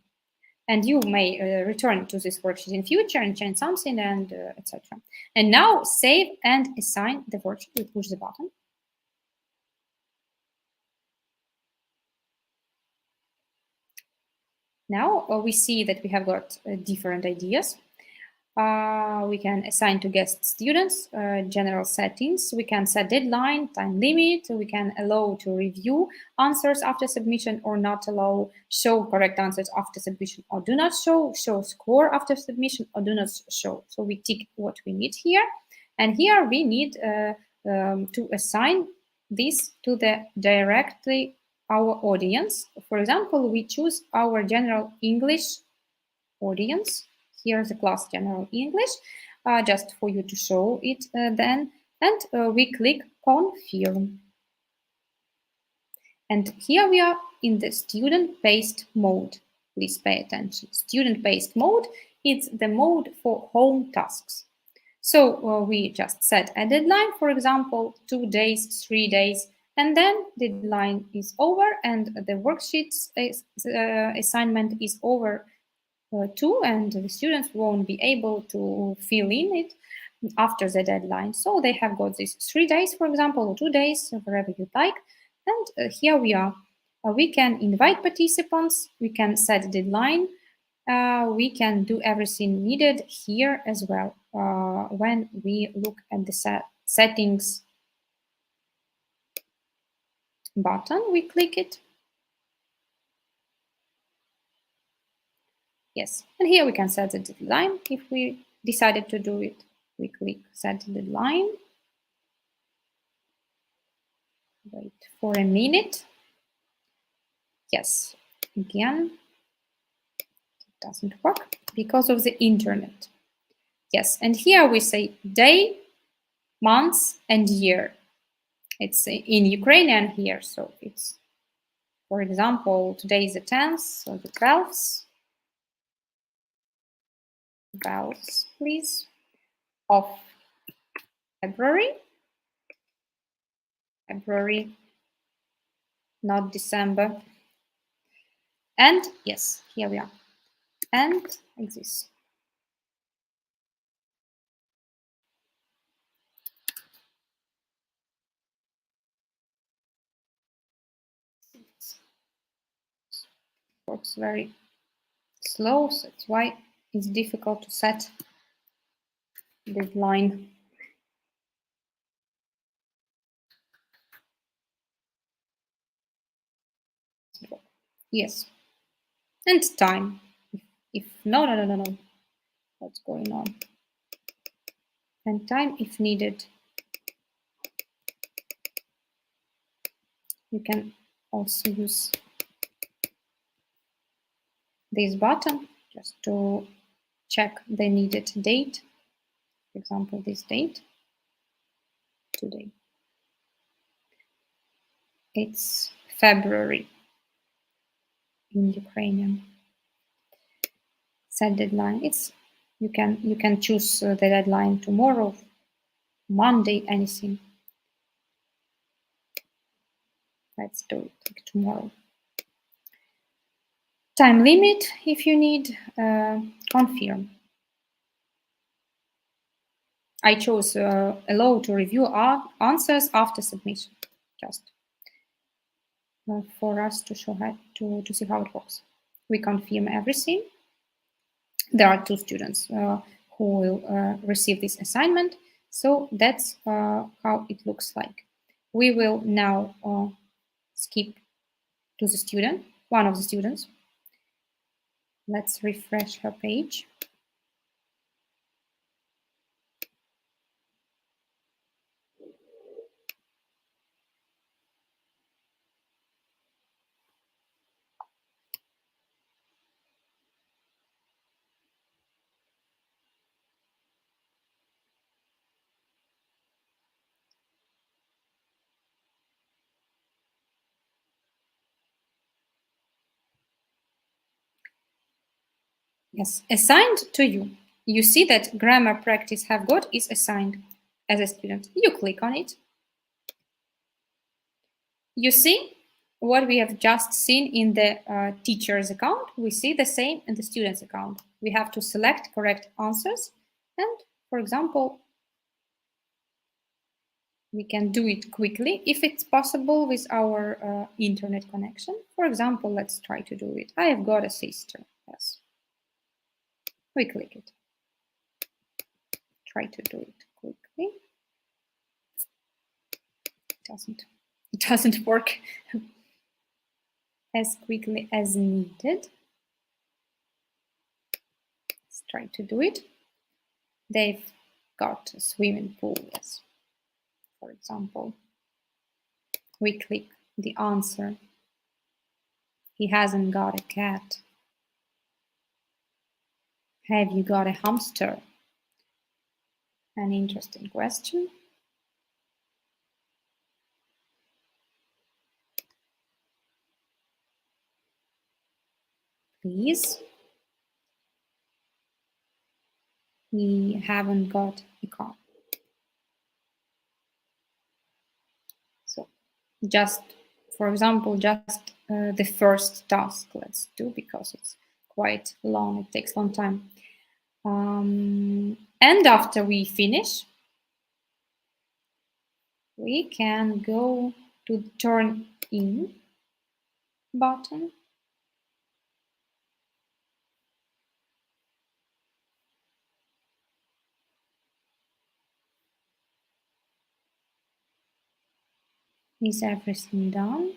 And you may return to this worksheet in future and change something and etc. And now save and assign the worksheet. We push the button. Now we see that we have got different ideas. We can assign to guest students general settings. We can set deadline, time limit. We can allow to review answers after submission or not allow, show correct answers after submission or do not show, show score after submission or do not show. So we tick what we need here. And here we need to assign this to the directly our audience. For example, we choose our general English audience. Here's the class general English, just for you to show it then. And we click confirm. And here we are in the student-based mode. Please pay attention. Student-based mode is the mode for home tasks. So we just set a deadline, for example, 2 days, 3 days, and then the deadline is over and the worksheets assignment is over too, and the students won't be able to fill in it after the deadline. So they have got these 3 days, for example, or 2 days, wherever you like. And here we are. We can invite participants. We can set deadline. We can do everything needed here as well. When we look at the settings button, we click it. Yes, and here we can set the deadline. If we decided to do it, we click set deadline. Wait for a minute. Yes, again, it doesn't work because of the internet. Yes, and here we say day, months, and year. It's in Ukrainian here, so it's, for example, today is the 10th, so the 12th. 12th, please, of February. February, not December. And yes, here we are. And like this. Works very slow, so that's why it's difficult to set deadline. Yes, and time. If no, what's going on? And time if needed. You can also use this button just to check the needed date. For example, this date, today. It's February. in Ukrainian. Set deadline. You can choose the deadline tomorrow, Monday, anything. Let's do it like tomorrow. Time limit if you need. Confirm. I chose allow to review our answers after submission, just for us to show how to see how it works. We confirm everything. There are 2 students who will receive this assignment, so that's how it looks like. We will now skip to the student, one of the students. Let's refresh her page. Yes, assigned to you. You see that grammar practice have got is assigned as a student. You click on it. You see what we have just seen in the teacher's account. We see the same in the student's account. We have to select correct answers. And for example, we can do it quickly if it's possible with our internet connection. For example, let's try to do it. I have got a sister. Yes. We click it. Try to do it quickly. It doesn't work as quickly as needed. Let's try to do it. They've got a swimming pool, yes. For example, we click the answer. He hasn't got a cat. Have you got a hamster? An interesting question. Please. We haven't got a car. So just, for example, just the first task let's do because it's quite long. It takes a long time. And after we finish, we can go to the turn in button. Is everything done?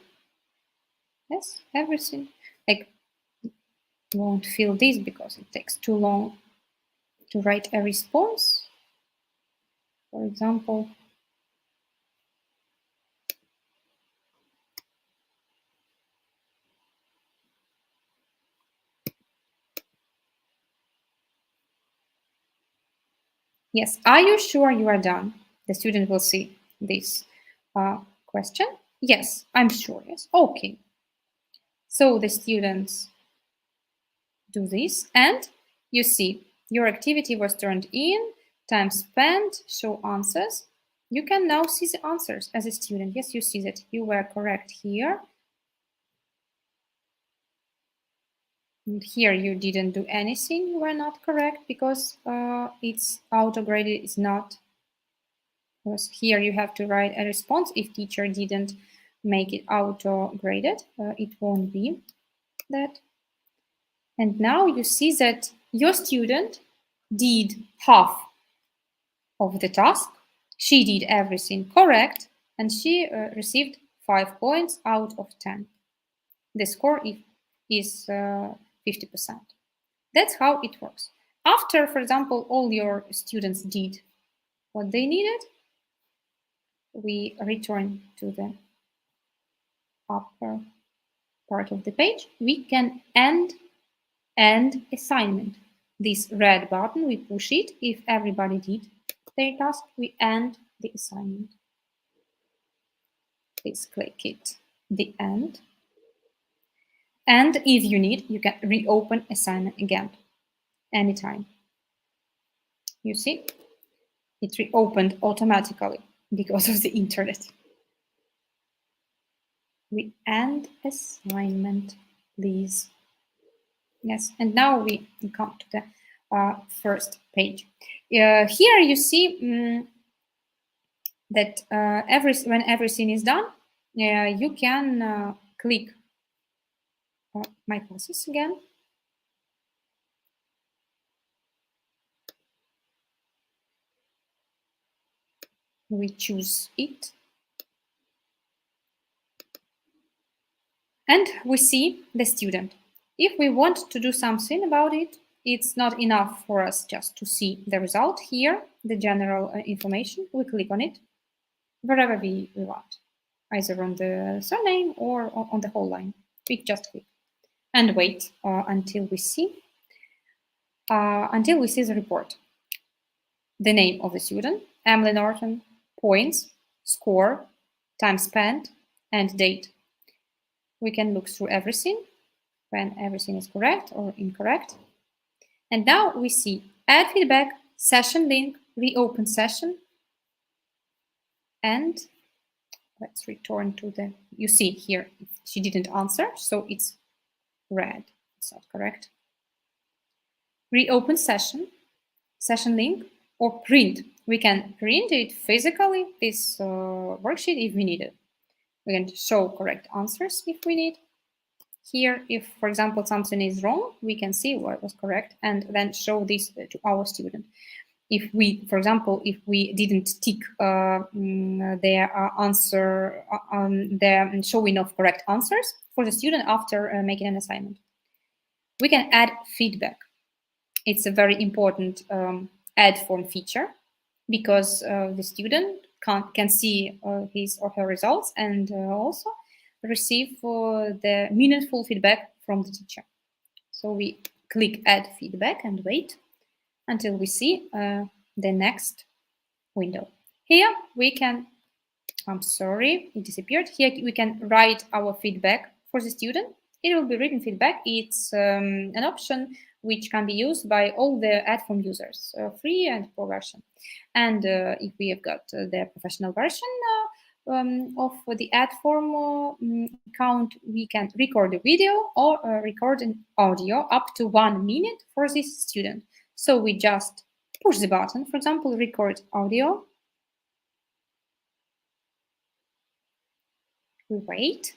Yes, everything. Like, won't fill this because it takes too long to write a response. For example, yes, are you sure you are done? The student will see this question. Yes, I'm sure. Yes, okay. So the students do this and you see your activity was turned in, time spent, show answers. You can now see the answers as a student. Yes, you see that you were correct here. And here you didn't do anything, you were not correct because it's auto-graded, it's not. Because here you have to write a response. If teacher didn't make it auto-graded, it won't be that. And now you see that your student did half of the task. She did everything correct and she received 5 points out of 10. The score is 50%. That's how it works. After, for example, all your students did what they needed, we return to the upper part of the page. We can end assignment. This red button, we push it. If everybody did their task, we end the assignment. Please click it, the end. And if you need, you can reopen assignment again, anytime. You see, it reopened automatically because of the internet. We end assignment, please. Yes, and now we come to the first page. Here you see that when everything is done, you can click my classes again. We choose it. And we see the student. If we want to do something about it, it's not enough for us just to see the result here, the general information. We click on it wherever we want, either on the surname or on the whole line. We just click and wait until we see the report. The name of the student, Emily Norton, points, score, time spent, and date. We can look through everything when everything is correct or incorrect. And now we see add feedback, session link, reopen session. And let's return to the, you see here, she didn't answer, so it's red. It's not correct. Reopen session, session link, or print. We can print it physically, this worksheet, if we need it. We can show correct answers if we need. Here, if, for example, something is wrong, we can see what was correct and then show this to our student. If we, for example, if we didn't tick their answer, their showing of correct answers for the student after making an assignment. We can add feedback. It's a very important Edform feature because the student can see his or her results and also receive the meaningful feedback from the teacher. So we click add feedback and wait until we see the next window. Here we can, I'm sorry, it disappeared. Here we can write our feedback for the student. It will be written feedback. It's an option which can be used by all the Edform users, free and pro version. And if we have got the professional version of the Edform account, we can record a video or record an audio up to 1 minute for this student. So we just push the button, for example, record audio. We wait.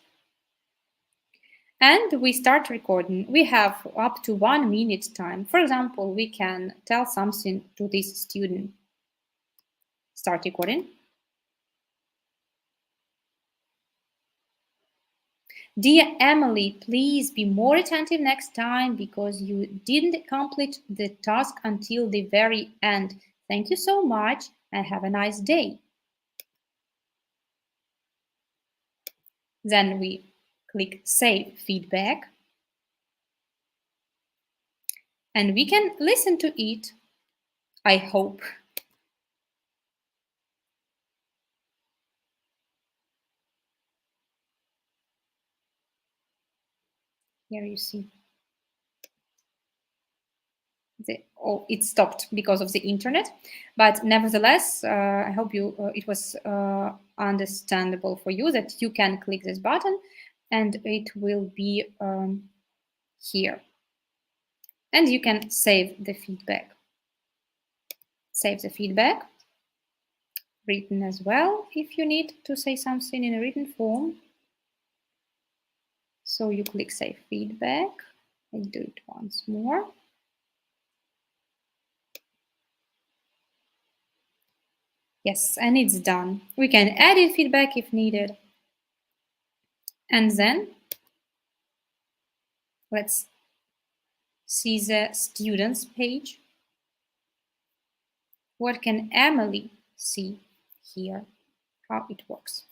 And we start recording. We have up to 1 minute time. For example, we can tell something to this student. Start recording. Dear Emily, please be more attentive next time because you didn't complete the task until the very end. Thank you so much and have a nice day. Then we click Save Feedback. And we can listen to it, I hope. Here you see. It stopped because of the internet, but nevertheless, I hope it was understandable for you that you can click this button and it will be here. And you can save the feedback. Save the feedback, written as well, if you need to say something in a written form. So you click Save Feedback. I'll do it once more. Yes, and it's done. We can edit feedback if needed. And then let's see the students page. What can Emily see here? How it works.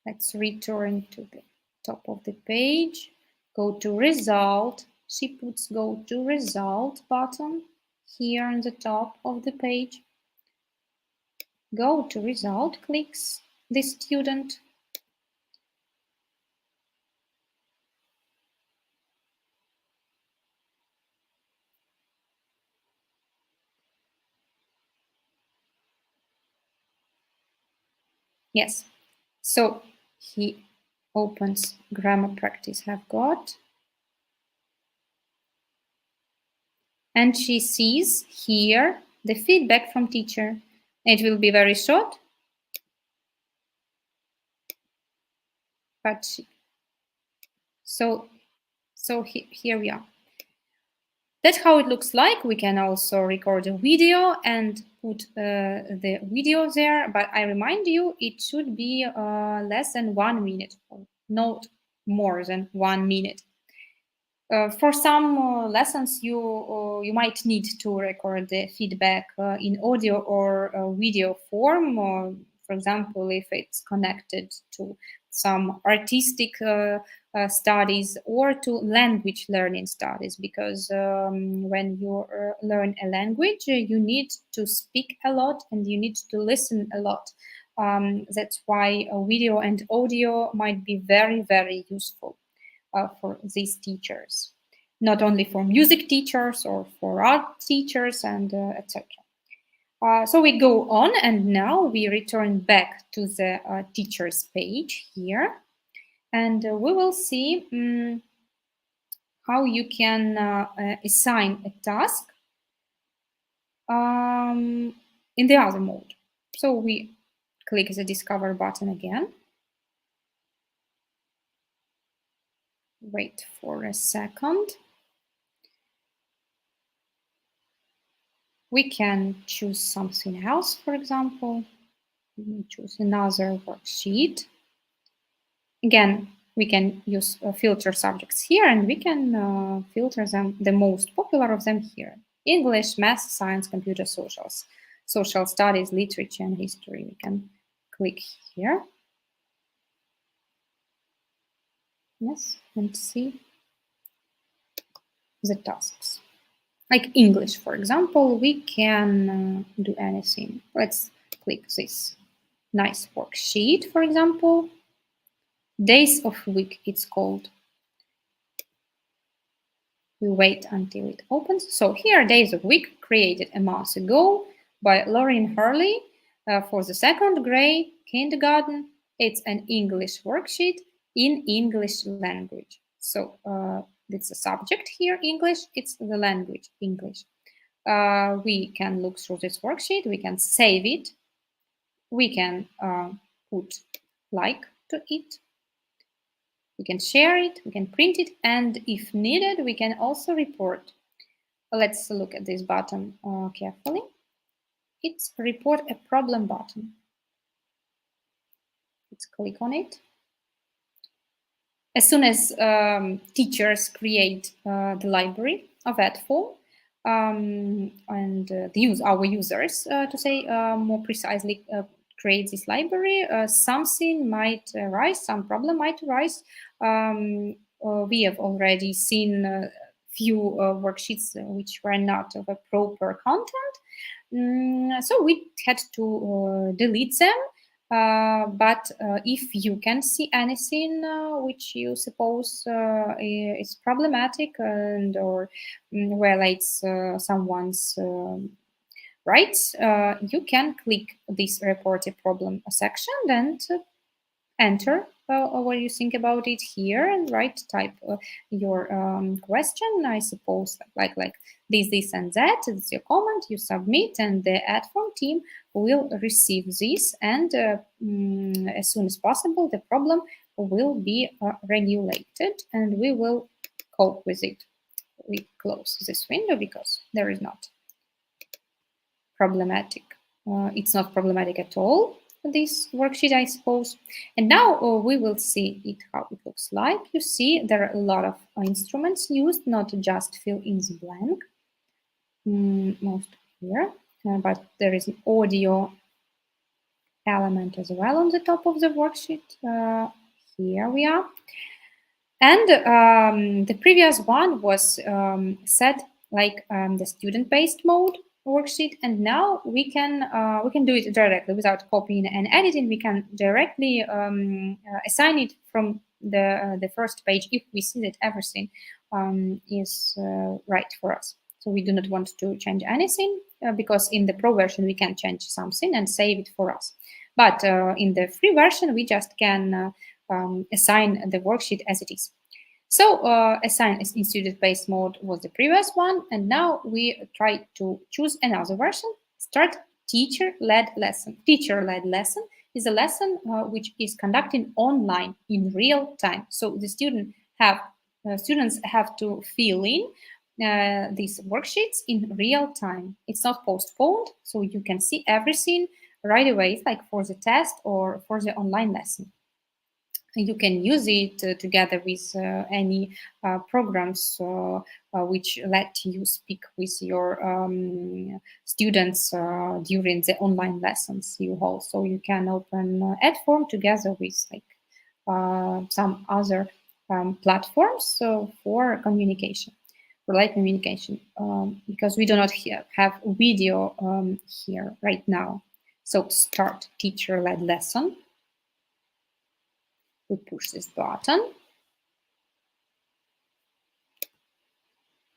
Let's return to the top of the page. Go to Result. She puts Go to Result button here on the top of the page. Go to Result, clicks the student. Yes. So he opens grammar practice have got. And she sees here the feedback from teacher. It will be very short, but here we are. That's how it looks like. We can also record a video and put the video there, but I remind you it should be less than 1 minute, not more than 1 minute. For some lessons, you might need to record the feedback in audio or video form. For example, if it's connected to some artistic studies or to language learning studies, because when you learn a language, you need to speak a lot and you need to listen a lot. That's why video and audio might be very, very useful for these teachers, not only for music teachers or for art teachers and etc. So we go on, and now we return back to the teachers page here, and we will see how you can assign a task in the other mode. So we click the Discover button again. Wait for a second. We can choose something else, for example. We choose another worksheet. Again, we can use filter subjects here, and we can filter them, the most popular of them here. English, math, science, computer, socials, social studies, literature, and history. We can click here. Yes, and see the tasks. Like English, for example, we can do anything. Let's click this nice worksheet, for example. Days of week, it's called. We wait until it opens. So here, Days of Week, created a month ago by Lauren Hurley for the second grade kindergarten. It's an English worksheet in English language. So it's the subject here, English. It's the language, English. We can look through this worksheet. We can save it. We can put like to it. We can share it, we can print it, and if needed, we can also report. Let's look at this button carefully. It's report a problem button. Let's click on it. As soon as teachers create the library of Edform, and our users, to say more precisely, create this library, something might arise, some problem might arise. We have already seen few worksheets which were not of a proper content. So we had to delete them. But if you can see anything which you suppose is problematic and or violates someone's rights, you can click this report a problem section and enter what you think about it here and type your question. I suppose like this and that. It's your comment, you submit, and the Edform team will receive this, and as soon as possible the problem will be regulated and we will cope with it. We close this window because there is not problematic. It's not problematic at all, this worksheet, I suppose. And now we will see it, how it looks like. You see there are a lot of instruments used, not just fill in the blank. Most here, but there is an audio element as well on the top of the worksheet. Here we are. And the previous one was set like the student-based mode worksheet, and now we can do it directly without copying and editing. We can directly assign it from the first page if we see that everything is right for us. So we do not want to change anything because in the Pro version we can change something and save it for us. But in the free version, we just can assign the worksheet as it is. So assign in student-based mode was the previous one, and now we try to choose another version. Start teacher-led lesson. Teacher-led lesson is a lesson which is conducted online in real time. So the students have to fill in these worksheets in real time. It's not postponed, so you can see everything right away, like for the test or for the online lesson. You can use it together with any programs which let you speak with your students during the online lessons you hold. So you can open Edform together with some other platforms for communication, for live communication, because we do not have video here right now. So start teacher-led lesson. We push this button.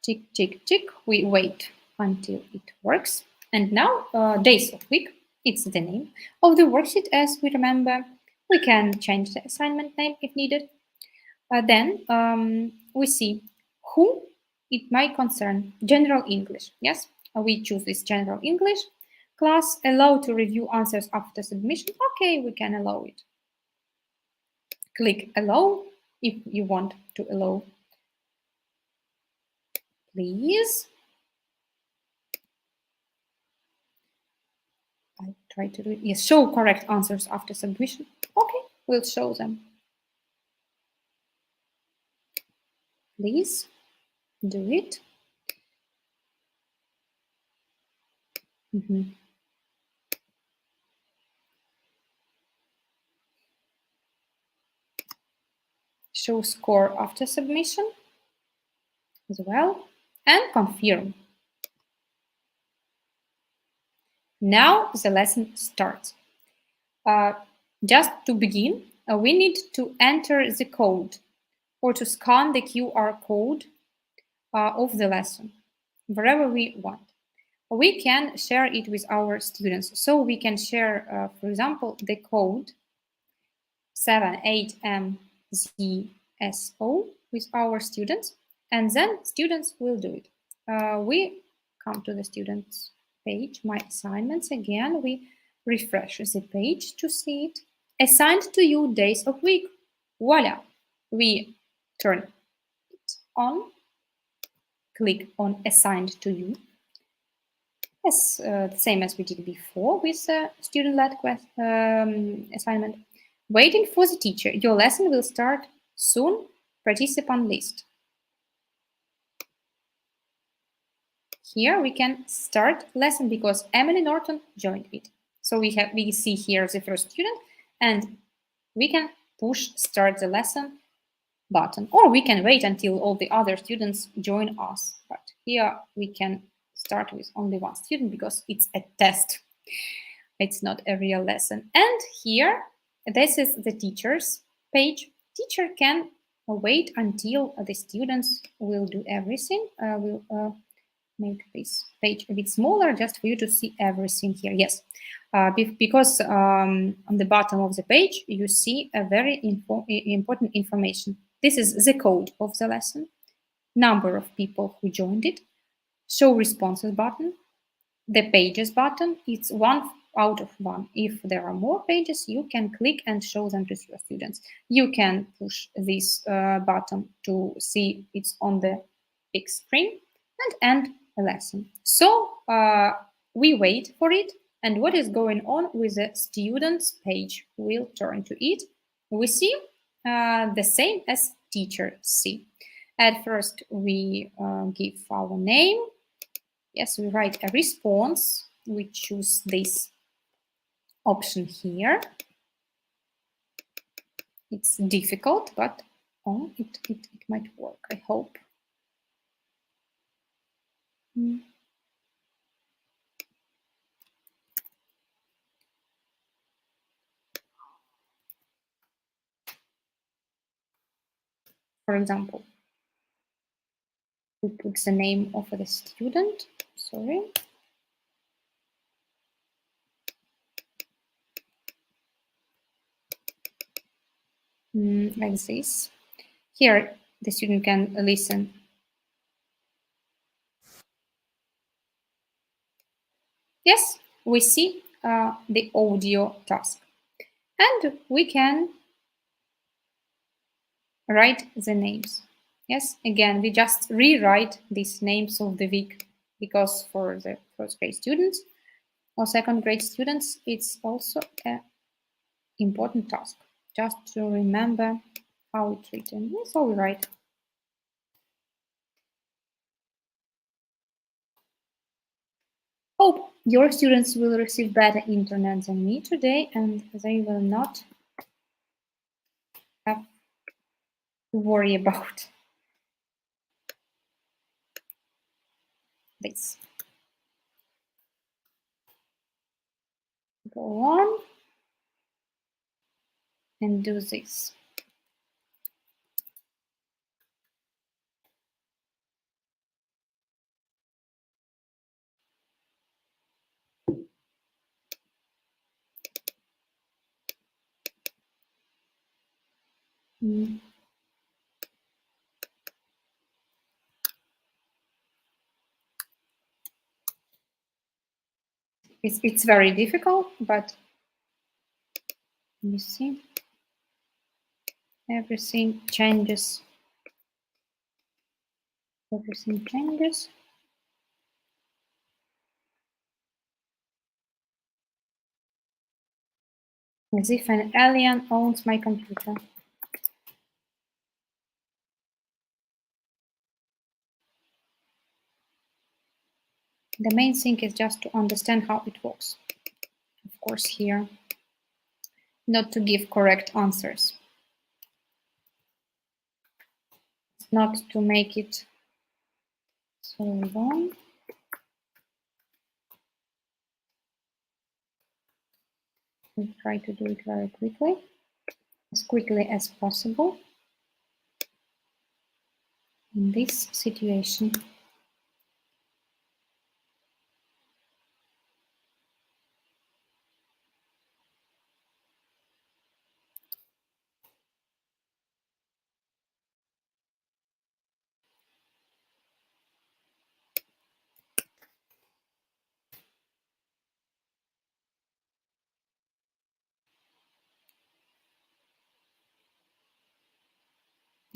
Tick, tick, tick. We wait until it works. And now, days of week, it's the name of the worksheet as we remember. We can change the assignment name if needed. Then we see who it might concern. General English. Yes, we choose this general English. Class allow to review answers after submission. Okay, we can allow it. Click allow if you want to allow. Please. I try to do it. Yes, show correct answers after submission. Okay, we'll show them. Please do it. Show score after submission as well, and confirm. Now the lesson starts. Just to begin, we need to enter the code or to scan the QR code of the lesson wherever we want. We can share it with our students. So we can share, for example, the code 78MZSO with our students, and then students will do it. We come to the students page, my assignments again. We refresh the page to see it. Assigned to you days of week. Voila! We turn it on, click on assigned to you. Yes, the same as we did before with student-led assignment. Waiting for the teacher. Your lesson will start soon. Participant list. Here we can start lesson because Emily Norton joined it. So we see here the first student, and we can push start the lesson button, or we can wait until all the other students join us. But here we can start with only one student because it's a test. It's not a real lesson. And here, this is the teacher's page. Teacher can wait until the students will do everything. We'll make this page a bit smaller just for you to see everything here. Yes, because on the bottom of the page, you see a very important information. This is the code of the lesson, number of people who joined it, show responses button, the pages button. It's 1 out of 1. If there are more pages, you can click and show them to your students. You can push this button to see it's on the big screen and end a lesson. So we wait for it, and what is going on with the students page? We'll turn to it. We see the same as teacher see. At first, we give our name. Yes, we write a response. We choose this option here. It's difficult, but it might work, I hope. For example, we put the name of the student. Sorry. like this. Here, the student can listen. Yes, we see the audio task. And we can write the names. Yes, again, we just rewrite these names of the week because for the first grade students or second grade students, it's also an important task just to remember how it's written. Yes, all right. Hope your students will receive better internet than me today and they will not have to worry about this. Go on and do this. Mm. It's very difficult, but you see, everything changes. Everything changes. As if an alien owns my computer. The main thing is just to understand how it works. Of course, here, not to give correct answers. Not to make it so long. We'll try to do it very quickly as possible in this situation.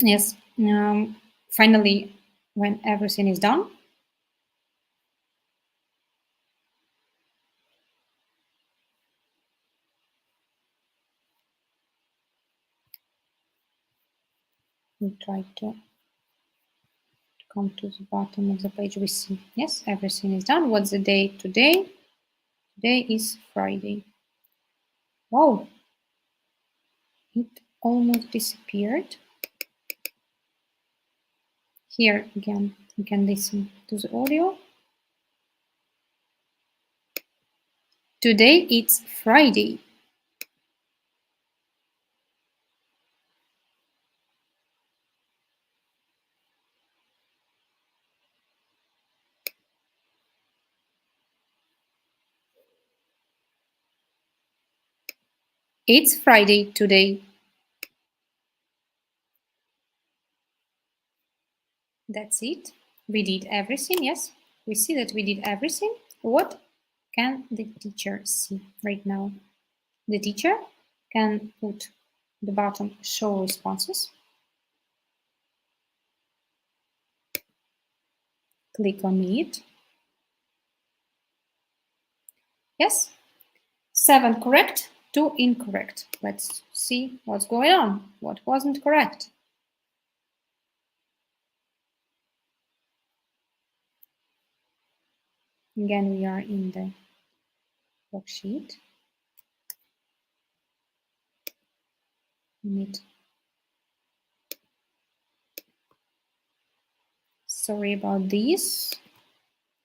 Yes, finally, when everything is done, we try to come to the bottom of the page. We see, yes, everything is done. What's the date today? Today is Friday. Wow, it almost disappeared. Here again, you can listen to the audio. Today it's Friday. It's Friday today. That's it. We did everything, yes. We see that we did everything. What can the teacher see right now? The teacher can put the button show responses. Click on it. Yes, 7 correct, 2 incorrect. Let's see what's going on. What wasn't correct? Again, we are in the worksheet. Sorry about these.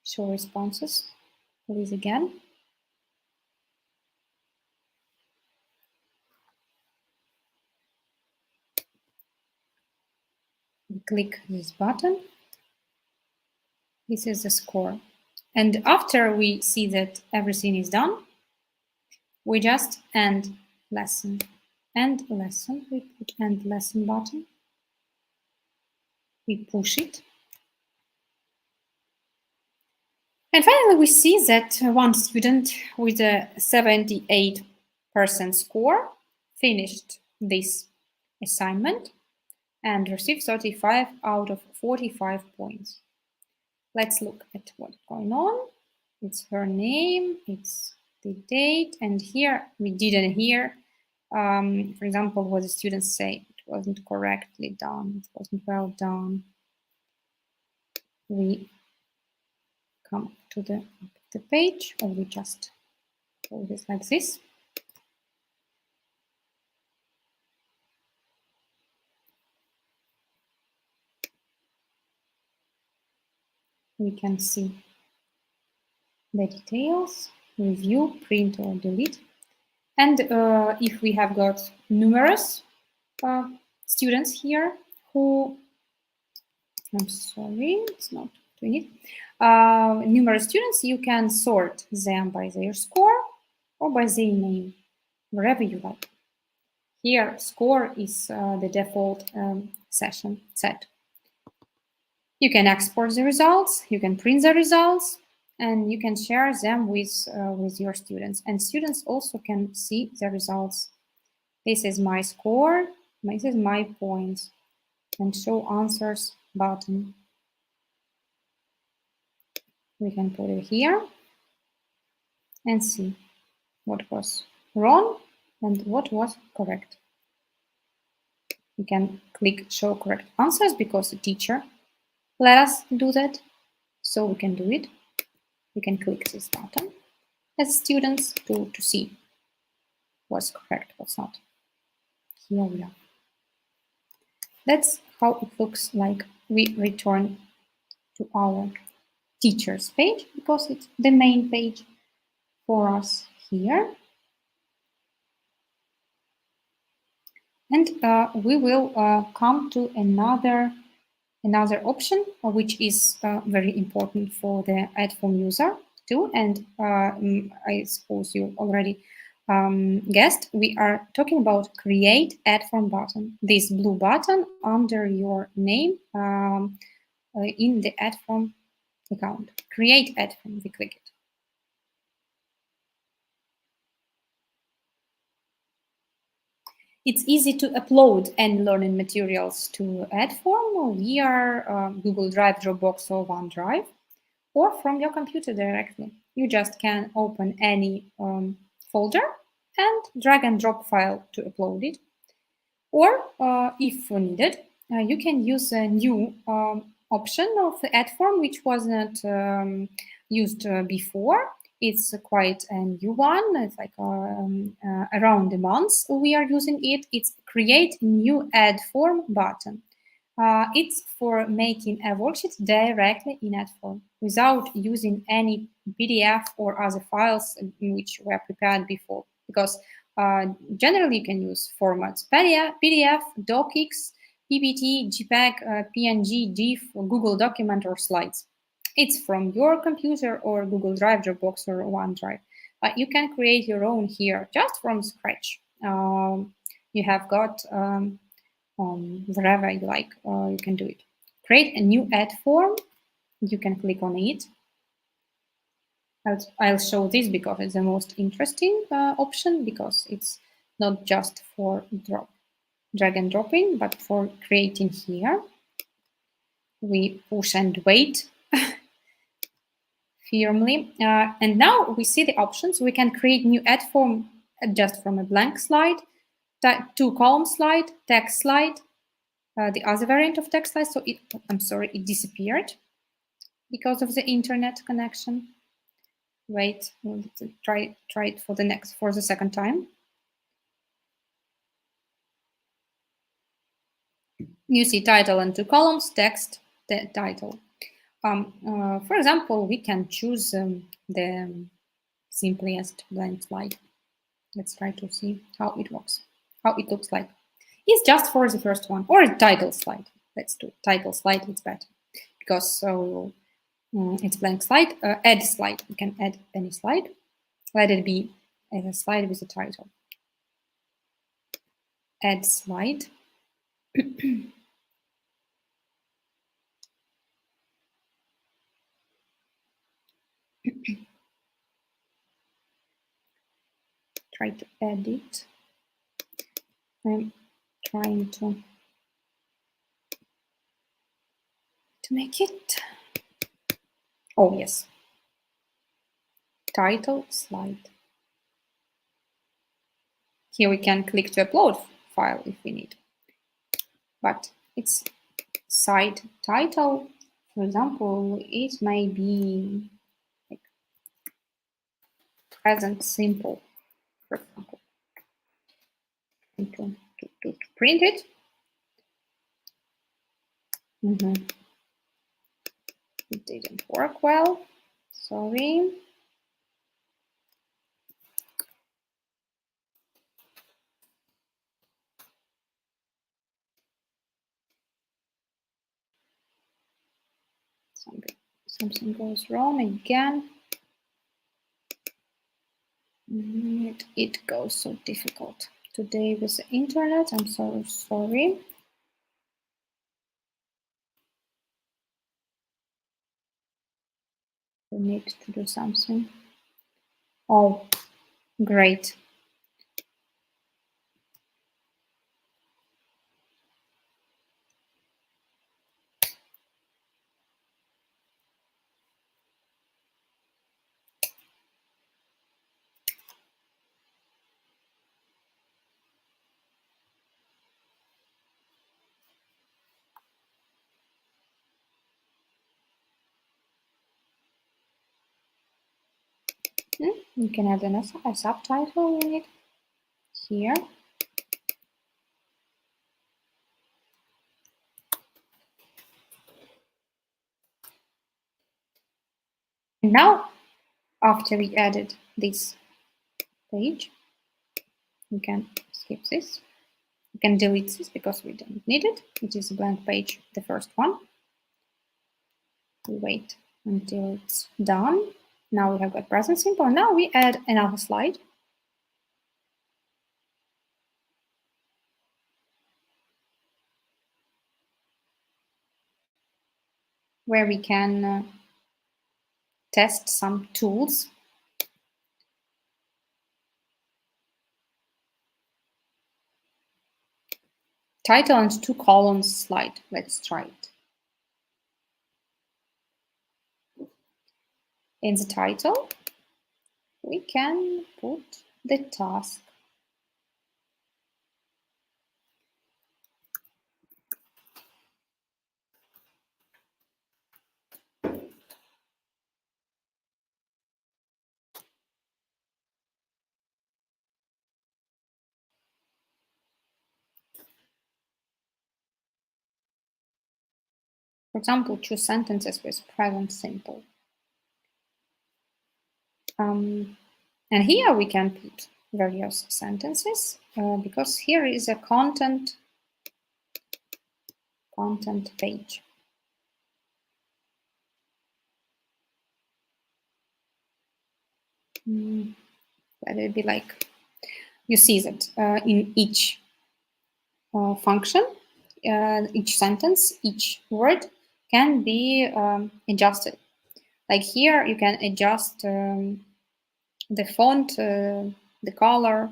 Show responses. Please again. Click this button. This is the score. And after we see that everything is done, we just end lesson. end lesson. We put end lesson button. We push it. And finally, we see that one student with a 78% score finished this assignment and received 35 out of 45 points. Let's look at what's going on. It's her name, it's the date, and here we didn't hear, for example, what the students say. It wasn't correctly done, it wasn't well done. We come to the page, or we just hold this like this. We can see the details, review, print or delete. And if we have got numerous students here who, I'm sorry, it's not doing it. Numerous students, you can sort them by their score or by their name, wherever you like. Here, score is the default session set. You can export the results, you can print the results, and you can share them with your students. And students also can see the results. This is my score, this is my points, and show answers button. We can put it here and see what was wrong and what was correct. We can click show correct answers because the teacher let us do that, so we can do it. We can click this button as students to see what's correct, what's not. Here we are. That's how it looks like. We return to our teachers page because it's the main page for us here. And we will come to another option, which is very important for the Edform user too. And I suppose you already guessed, we are talking about create Edform button. This blue button under your name in the Edform account. Create Edform, we click it. It's easy to upload any learning materials to Edform via Google Drive, Dropbox, or OneDrive, or from your computer directly. You just can open any folder and drag and drop file to upload it. Or if needed, you can use a new option of the Edform, which was not used before. It's quite a new one. It's like around a month we are using it. It's create new Edform button. It's for making a worksheet directly in Edform without using any PDF or other files which were prepared before. Because generally you can use formats PDF, DocX, PPT, JPEG, PNG, GIF, Google document, or slides. It's from your computer or Google Drive, Dropbox, or OneDrive. But you can create your own here just from scratch. You have got wherever you like, you can do it. Create a new Edform. You can click on it. I'll show this because it's the most interesting option, because it's not just for drag and dropping, but for creating here. We push and wait firmly. And now we see the options. We can create new Edform just from a blank slide, two-column slide, text slide, the other variant of text slide. So I'm sorry, it disappeared because of the internet connection. Wait, we'll try it for the second time. You see title and two columns, text, the title. For example, we can choose the simplest blank slide. Let's try to see how it works, how it looks like. It's just for the first one, or a title slide. Let's do title slide, it's better. Because it's blank slide, add slide. You can add any slide. Let it be a slide with a title. add slide. Try to edit. I'm trying to make it. Oh yes. Title slide. Here we can click to upload file if we need. But it's site title. For example, it may be like present simple, for example. To print it. It didn't work well. Sorry. Something goes wrong again. It goes so difficult today with the internet. I'm so sorry. We need to do something. Oh, great. You can add a subtitle in it here. And now, after we added this page, we can skip this. We can delete this because we don't need it. It is a blank page, the first one. We wait until it's done. Now we have got present simple. Now we add another slide. Where we can test some tools. Title and 2 columns slide. Let's try it. In the title, we can put the task. For example, choose sentences with present simple. And here we can put various sentences because here is a content page. Let it be like, you see that in each function, each sentence, each word can be adjusted. Like here, you can adjust the font, the color,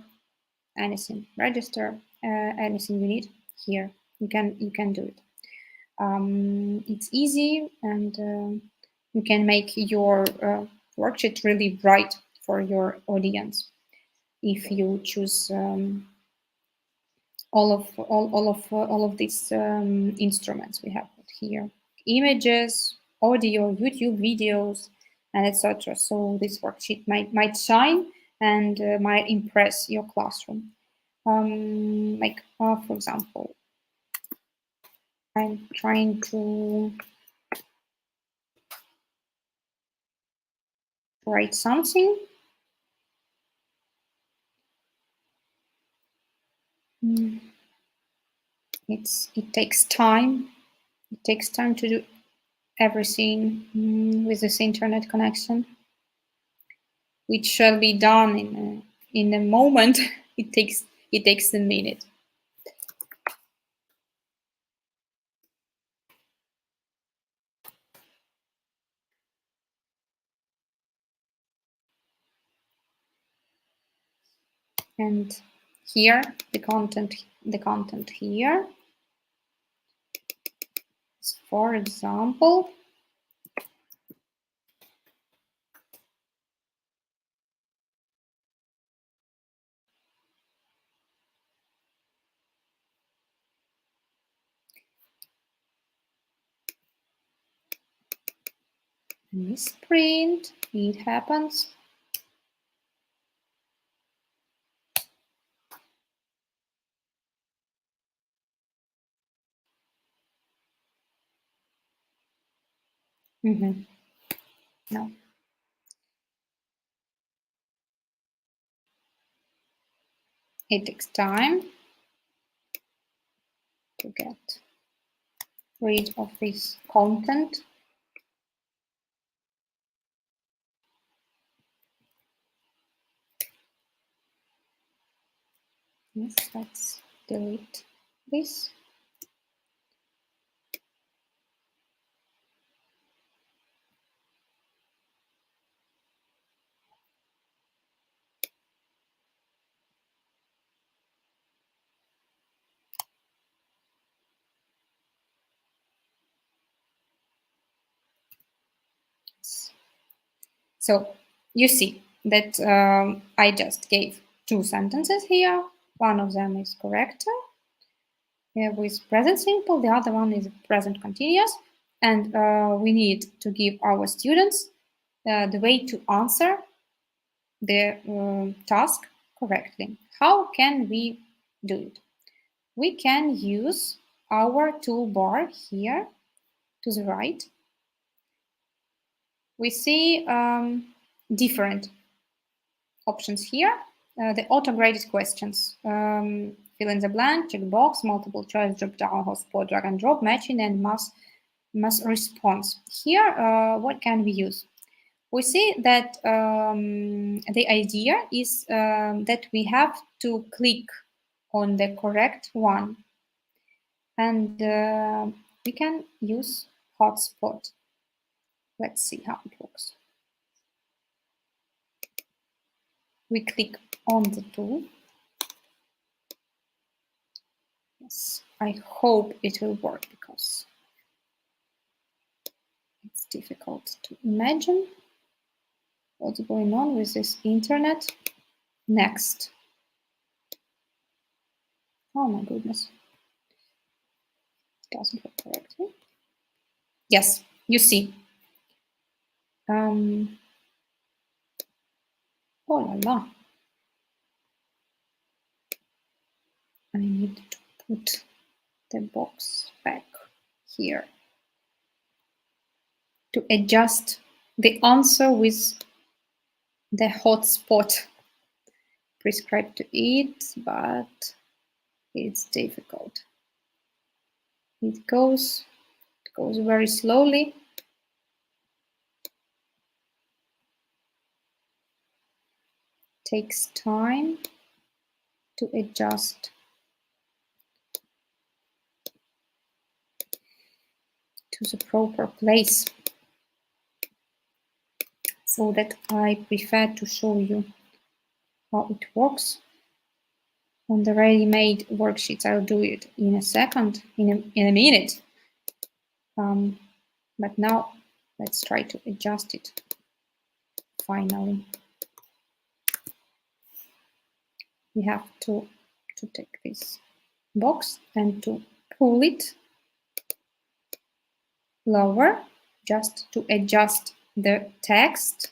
anything, register, anything you need here. You can do it. It's easy, and you can make your worksheet really bright for your audience if you choose all of these instruments we have here: images, audio, YouTube videos, and etc. So this worksheet might shine and might impress your classroom. Like for example, I'm trying to write something. It takes time. It takes time to do everything with this internet connection, which shall be done in a moment. It takes a minute. and here the content here. For example, misprint, it happens. No. It takes time to get rid of this content. Yes, let's delete this. So you see that I just gave 2 sentences here. One of them is correct with present simple, the other one is present continuous, and we need to give our students the way to answer the task correctly. How can we do it? We can use our toolbar here to the right. We see different options here. The auto-graded questions, fill in the blank, checkbox, multiple choice, drop down, hotspot, drag and drop, matching, and mass response. Here, what can we use? We see that the idea is that we have to click on the correct one, and we can use hotspot. Let's see how it works. We click on the tool. Yes, I hope it will work because it's difficult to imagine what's going on with this internet. Next. Oh my goodness. It doesn't work correctly. Yes, you see. Oh la la. I need to put the box back here to adjust the answer with the hotspot prescribed to it, but it's difficult. It goes very slowly. Takes time to adjust to the proper place, so that I prefer to show you how it works on the ready-made worksheets. I'll do it in a second, in a minute. But now let's try to adjust it finally. We have to take this box and to pull it lower, just to adjust the text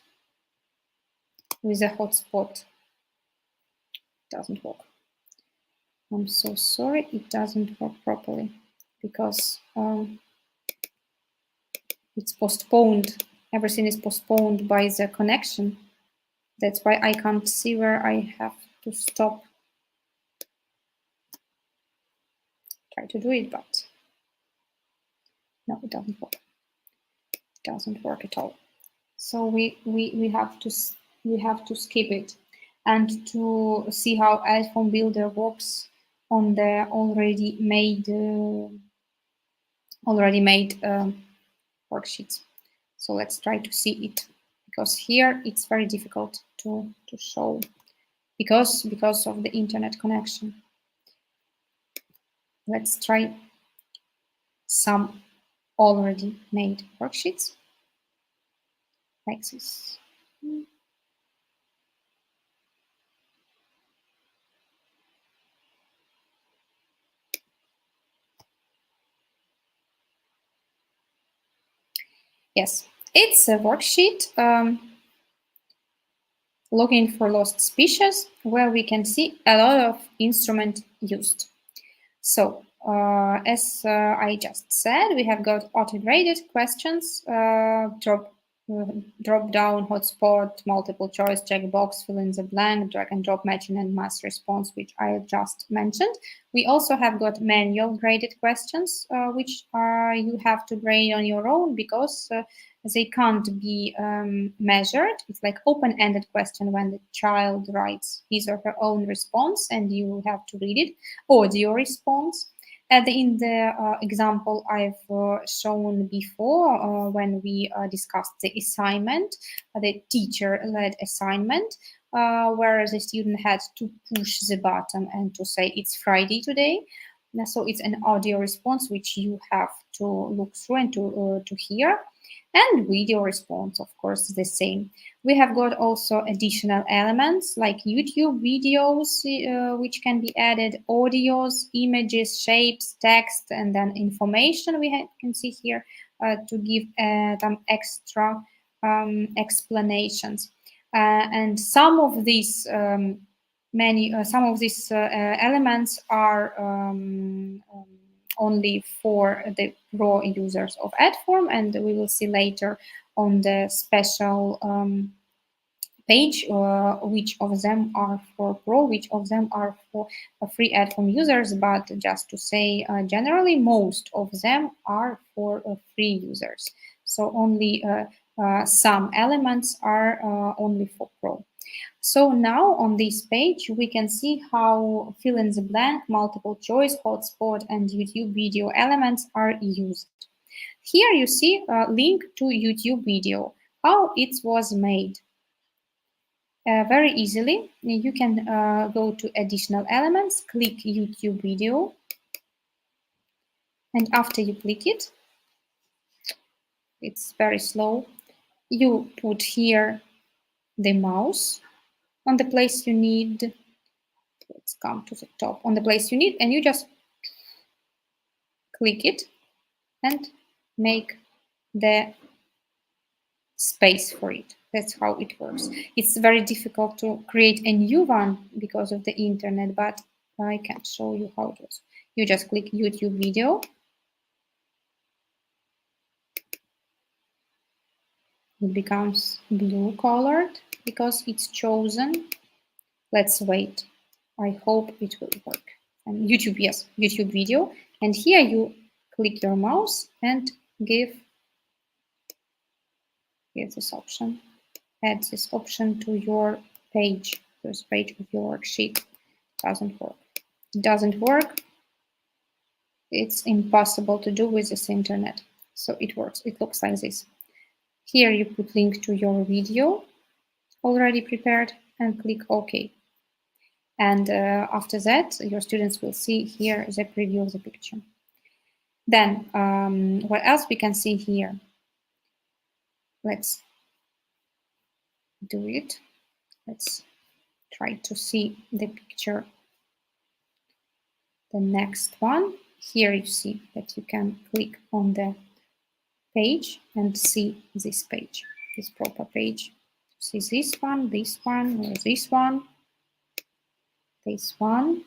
with a hotspot. Doesn't work. I'm so sorry, it doesn't work properly because it's postponed. Everything is postponed by the connection. That's why I can't see where I have to stop. Try to do it, but no, it doesn't work. It doesn't work at all. So we have to skip it, and to see how Edform Builder works on the already made worksheets. So let's try to see it, because here it's very difficult to show because of the internet connection. Let's try some already made worksheets like this. Yes, it's a worksheet looking for lost species, where we can see a lot of instruments used. So, as I just said, we have got auto-graded questions, drop down, hotspot, multiple choice, checkbox, fill in the blank, drag and drop matching and mass response, which I just mentioned. We also have got manual graded questions, which you have to grade on your own because they can't be measured. It's like open-ended question when the child writes his or her own response and you have to read it. Audio response. In the example I've shown before, when we discussed the assignment, the teacher-led assignment, where the student had to push the button and to say it's Friday today. So it's an audio response which you have to look through and to hear. And video response, of course, the same. We have got also additional elements like YouTube videos, which can be added, audios, images, shapes, text, and then information we can see here to give some extra explanations. And some of these elements are only for the Pro users of Edform, and we will see later on the special page which of them are for Pro, which of them are for free Edform users. But just to say, generally, most of them are for free users. So only some elements are only for Pro. So now on this page, we can see how fill in the blank, multiple choice, hotspot, and YouTube video elements are used. Here you see a link to YouTube video, how it was made. Very easily, you can go to additional elements, click YouTube video, and after you click it, it's very slow, you put here the mouse on the place you need. Let's come to the top on the place you need, and you just click it and make the space for it. That's how it works. It's very difficult to create a new one because of the internet, but I can show you how it works. You just click YouTube video. It becomes blue colored because it's chosen. Let's wait. I hope it will work. And YouTube, yes, YouTube video. And here you click your mouse and give this option. Add this option to your page, this page of your worksheet. Doesn't work. It doesn't work. It's impossible to do with this internet. So it works. It looks like this. Here you put link to your video already prepared and click OK. And after that, your students will see here the preview of the picture. Then, what else we can see here? Let's do it. Let's try to see the picture. The next one. Here you see that you can click on the page and see this page, this proper page. See this one, or this one, this one.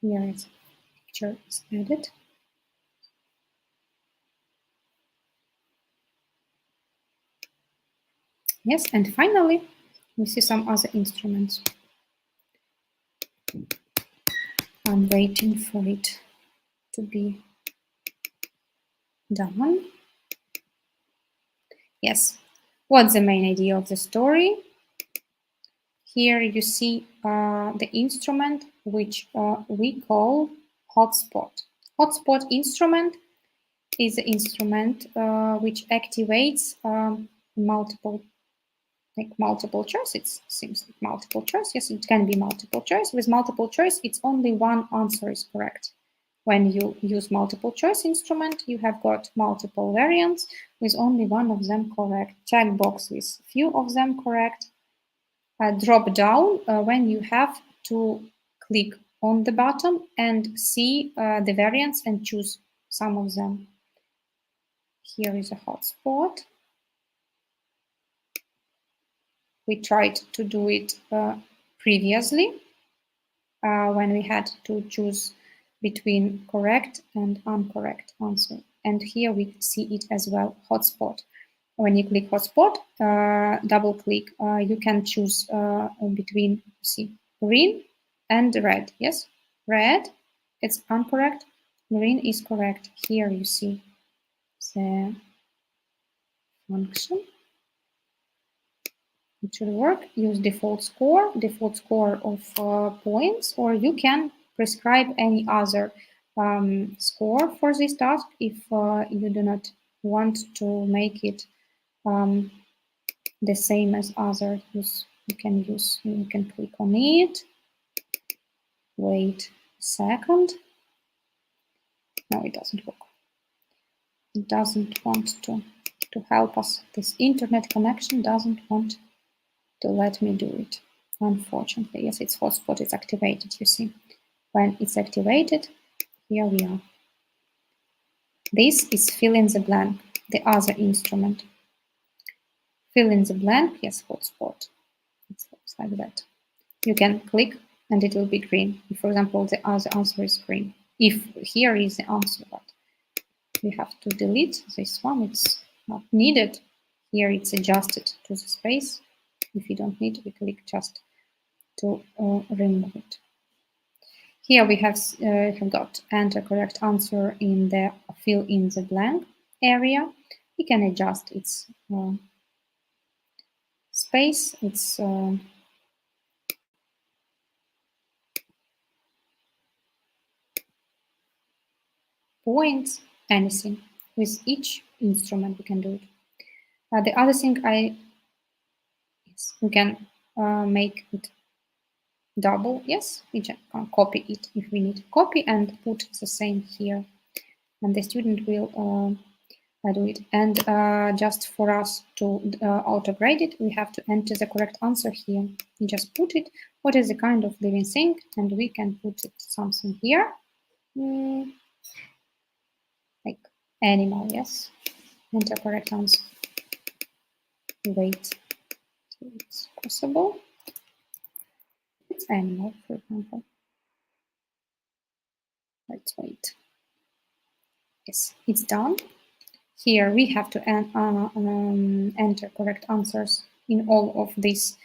Here is picture is added. Yes, and finally, we see some other instruments. I'm waiting for it to be done. Yes, what's the main idea of the story? Here you see the instrument which we call hotspot. Hotspot instrument is the instrument which activates multiple choice. It seems like multiple choice. Yes, it can be multiple choice. With multiple choice, it's only one answer is correct. When you use multiple choice instrument, you have got multiple variants with only one of them correct. Checkbox with few of them correct. Drop down when you have to click on the button and see the variants and choose some of them. Here is a hotspot. We tried to do it previously when we had to choose between correct and incorrect answer. And here we see it as well, hotspot. When you click hotspot, double click, you can choose between, see, green and red. Yes, red, it's incorrect. Green is correct. Here you see the function. It should work. Use default score of points, or you can prescribe any other score for this task if you do not want to make it the same as others. You can click on it. Wait a second. No, it doesn't work. It doesn't want to help us. This internet connection doesn't want to let me do it, unfortunately. Yes, it's hotspot is activated, you see. When it's activated, here we are. This is fill in the blank, the other instrument. Fill in the blank, yes, hotspot. It looks like that. You can click and it will be green. If, for example, the other answer is green. If here is the answer, but we have to delete this one, it's not needed. Here it's adjusted to the space. If you don't need, we click just to remove it. Here we have got enter correct answer in the fill in the blank area. We can adjust its space, its points, anything. With each instrument we can do it. The other thing we can make it double. Yes, we can copy it if we need to copy and put the same here. And the student will do it. And just for us to auto-grade it, we have to enter the correct answer here. You just put it, what is the kind of living thing, and we can put it something here. Like animal, yes. Enter correct answer. Wait, it's possible. It's animal, for example. Let's wait. Yes, it's done. Here we have to enter correct answers in all of these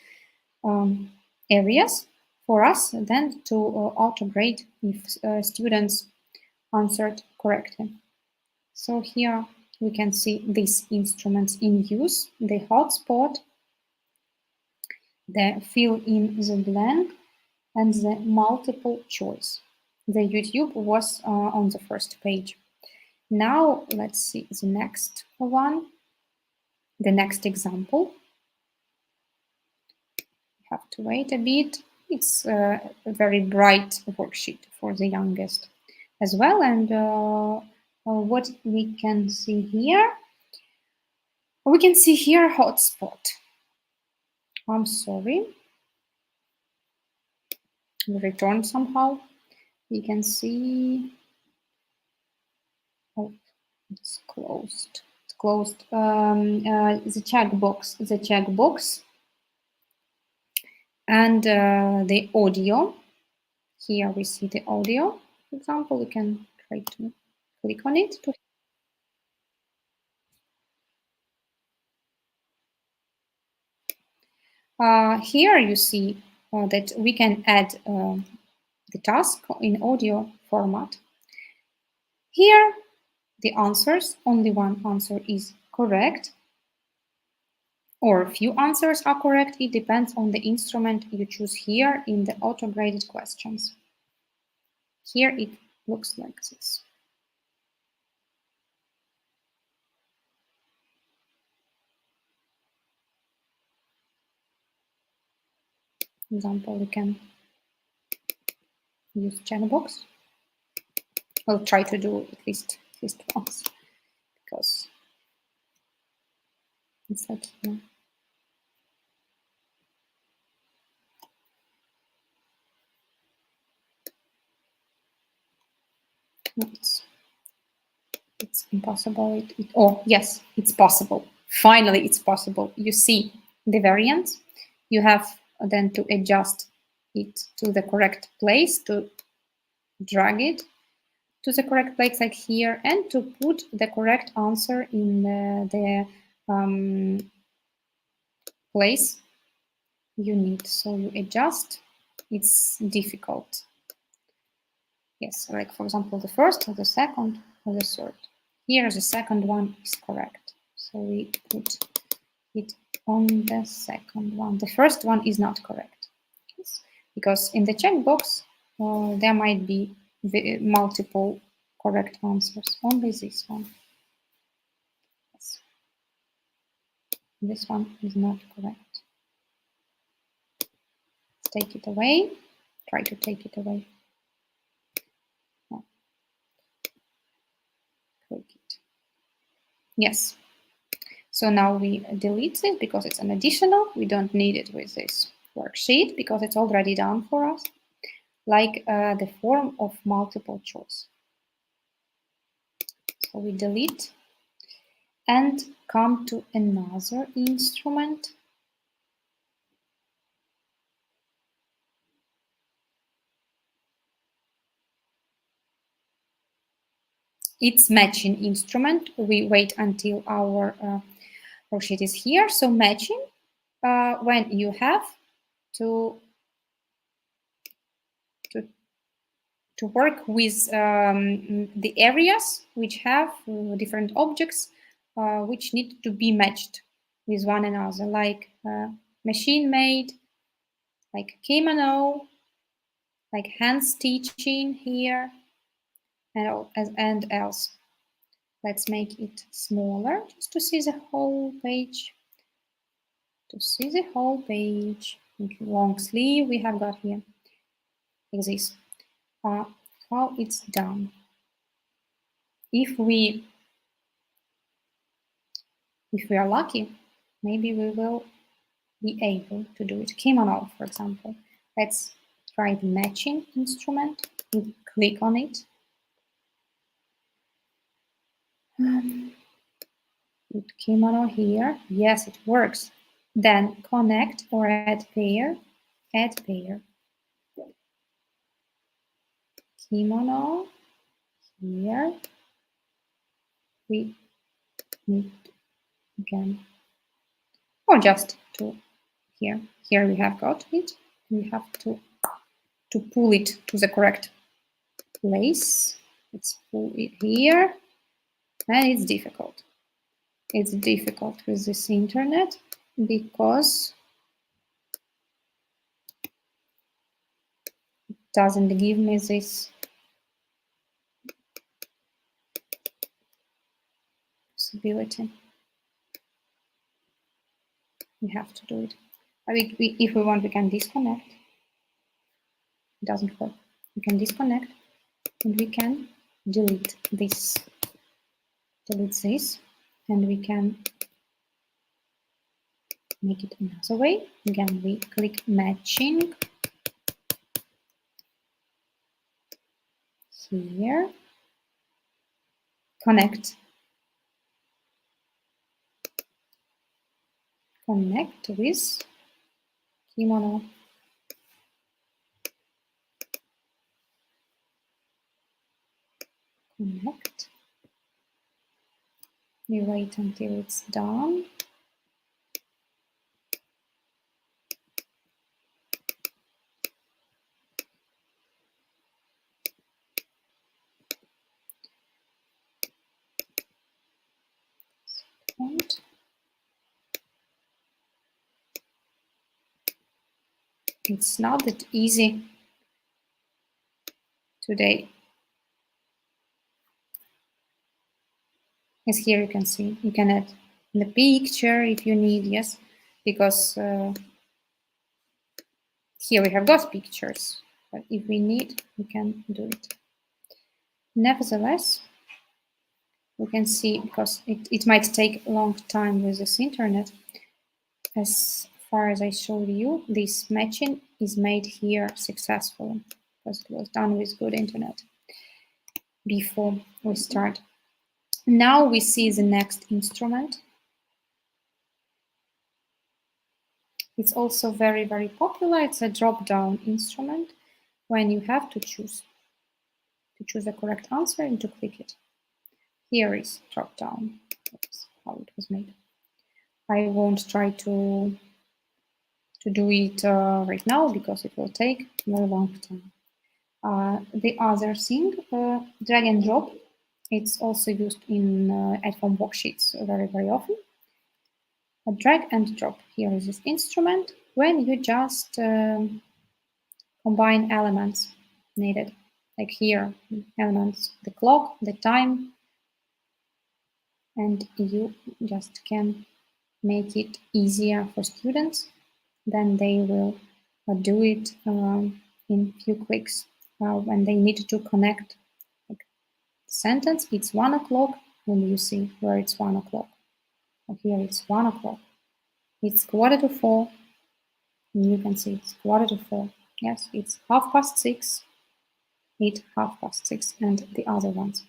areas for us, then to auto-grade if students answered correctly. So here we can see these instruments in use, the hotspot, the fill in the blank, and the multiple choice. The YouTube was on the first page. Now let's see the next one, the next example. You have to wait a bit. It's a very bright worksheet for the youngest as well. And what we can see here, we can see here hotspot. I'm sorry. Return somehow. We can see. Oh, it's closed. It's closed. The checkbox, and the audio. Here we see the audio. For example, we can try to click on it. Here you see that we can add the task in audio format. Here, the answers, only one answer is correct, or few answers are correct. It depends on the instrument you choose here in the auto-graded questions. Here it looks like this. For example, we can use checkbox. I'll try to do at least once, because it's like here. No, it's impossible. Oh yes, it's possible. Finally, it's possible. You see the variance. You have then to adjust it to the correct place, to drag it to the correct place like here, and to put the correct answer in the place you need. So you adjust. It's difficult. Yes, like for example, the first or the second or the third. Here the second one is correct. So we put it on the second one. The first one is not correct. Yes. Because in the checkbox, there might be multiple correct answers. Only this one. Yes. This one is not correct. Let's take it away. Try to take it away. No. Click it. Yes. So now we delete it because it's an additional. We don't need it with this worksheet because it's already done for us, like the form of multiple choice. So we delete and come to another instrument. It's matching instrument. We wait until our worksheet is here. So matching, when you have to work with the areas which have different objects which need to be matched with one another, like machine made, like kimono, like hand stitching here, and else. Let's make it smaller just to see the whole page. To see the whole page. Long sleeve we have got here, like this. How it's done. If we are lucky, maybe we will be able to do it. Kimono, for example. Let's try the matching instrument. We click on it. Put kimono here. Yes, it works. Then connect or add pair. Add pair. Kimono here. We need again, or just to here. Here we have got it. We have to pull it to the correct place. Let's pull it here, and it's difficult. It's difficult with this internet because it doesn't give me this possibility. We have to do it. If we want, we can disconnect. It doesn't work. We can disconnect and we can delete this. Delete this, and we can make it another way. Again, we click matching here. Connect. Connect with kimono. Connect. We wait until it's done. And it's not that easy today. As here you can see, you can add the picture if you need, yes, because Here we have those pictures, but if we need, we can do it. Nevertheless, we can see, because it might take a long time with this internet, as far as I showed you, this matching is made here successfully because it was done with good internet before we start. Now we see the next instrument. It's also very, very popular. It's a drop-down instrument when you have to choose the correct answer and to click it. Here is drop-down. That's how it was made. I won't try to do it right now because it will take a very long time. The other thing, drag and drop, it's also used in Edform worksheets very, very often. A drag and drop. Here is this instrument when you just combine elements needed. Like here, elements, the clock, the time, and you just can make it easier for students. Then they will do it in few clicks. When they need to connect like sentence, it's 1 o'clock, when you see where it's 1 o'clock. Here it's 1 o'clock. It's 4:45, and you can see it's 4:45. Yes, it's 6:30, it's 6:30, and the other ones.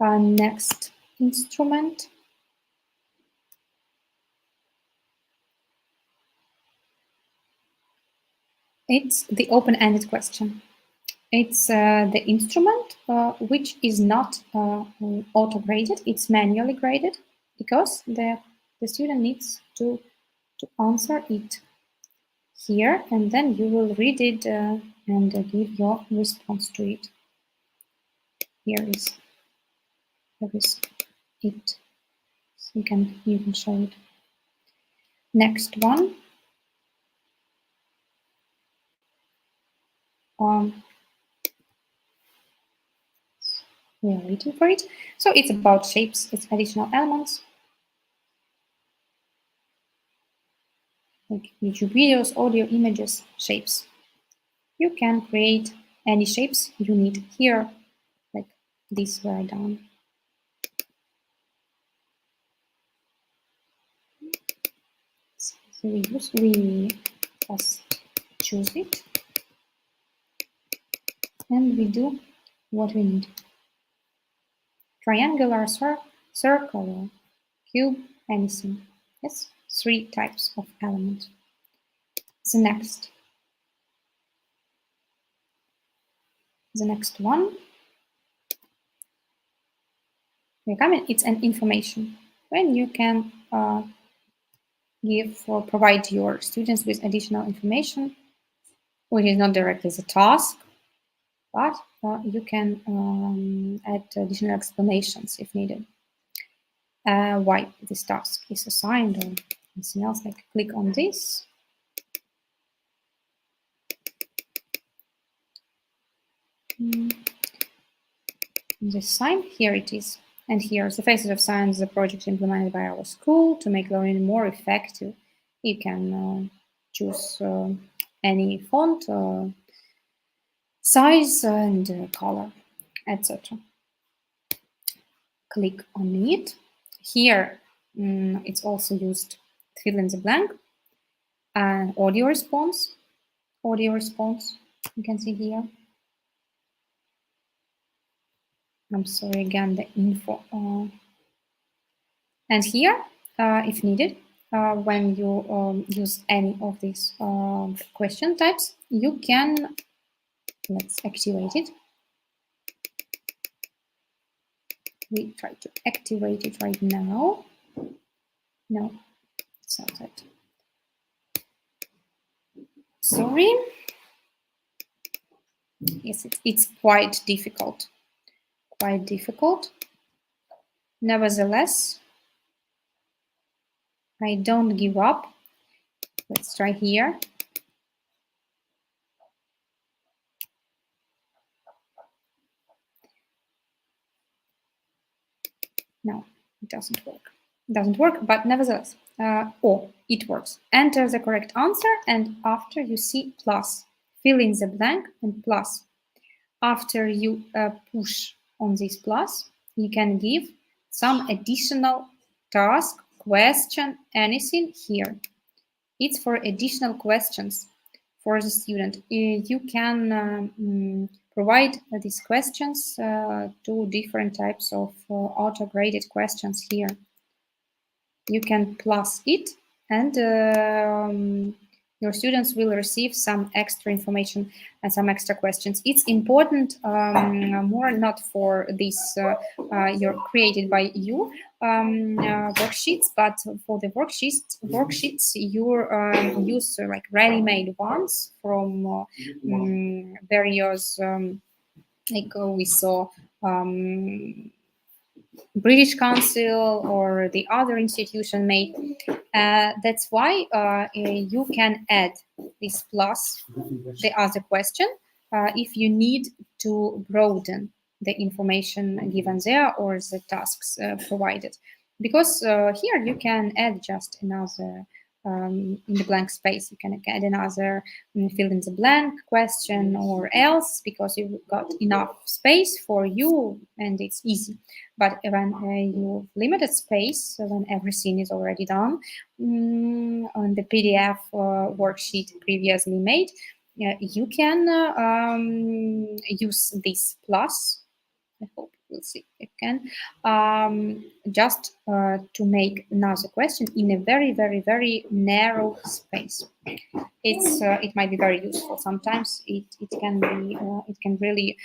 Next instrument. It's the open-ended question. It's the instrument which is not auto-graded, it's manually graded because the student needs to answer it here, and then you will read it and give your response to it. Here is it. So you can show it. Next one. We are waiting for it. So it's about shapes, it's additional elements. Like YouTube videos, audio, images, shapes. You can create any shapes you need here, like these were done. So we just choose it, and we do what we need. Triangular, circle, cube, anything. Yes, 3 types of element. The next one. It's an information when you can give or provide your students with additional information, which is not directly the task, but you can add additional explanations if needed. Why this task is assigned or anything else, like click on this. This sign, here it is. And here's the Faces of Science, the project implemented by our school to make learning more effective. You can choose any font, size, and color, etc. Click on it. Here, it's also used to fill in the blank. And audio response, you can see here. I'm sorry, again, the info. And here, if needed, when you use any of these question types, you can, let's activate it. We try to activate it right now. No, it's not that. Sorry. Yes, it's quite difficult. Nevertheless, I don't give up. Let's try here. No, it doesn't work. But nevertheless, or it works. Enter the correct answer, and after you see plus. Fill in the blank and plus. After you push on this plus, you can give some additional task, question, anything here. It's for additional questions for the student. You can provide these questions to different types of auto-graded questions here. You can plus it, and your students will receive some extra information and some extra questions. It's important more not for this you're created by you worksheets, but for the worksheets you use like ready-made ones from various like we saw British Council or the other institution made. That's why you can add this plus the other question if you need to broaden the information given there or the tasks provided. Because here you can add just another in the blank space, you can add another fill in the blank question or else, because you've got enough space for you and it's easy. But when you limited space, so when everything is already done on the PDF worksheet previously made, you can use this plus. I hope we'll see. You can just to make another question in a very, very, very narrow space. It might be very useful. Sometimes it can be it can really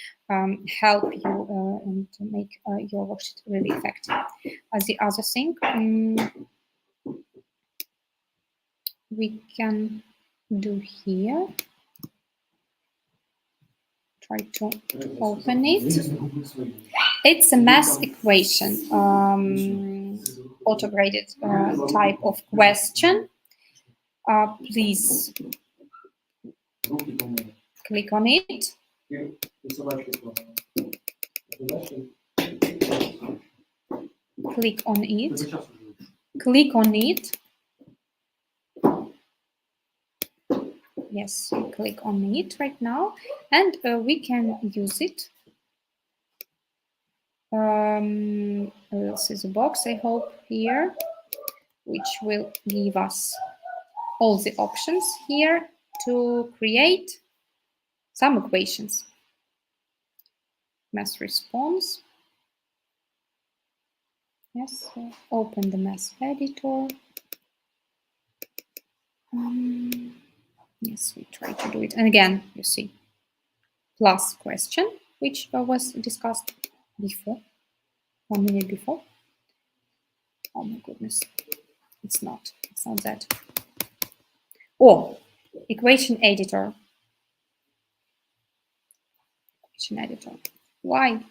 help you and to make your worksheet really effective. As the other thing, we can do here. Try to open it. It's a math equation, auto-graded type of question. Please click on it. Click on it. Click on it. Yes, click on it right now, and we can use it. We'll see the box, I hope, here, which will give us all the options here to create some equations. Math response. Yes, open the math editor. Yes, we try to do it. And again, you see, plus question, which was discussed before, 1 minute before. Oh my goodness, it's not that. Or equation editor. Equation editor. Why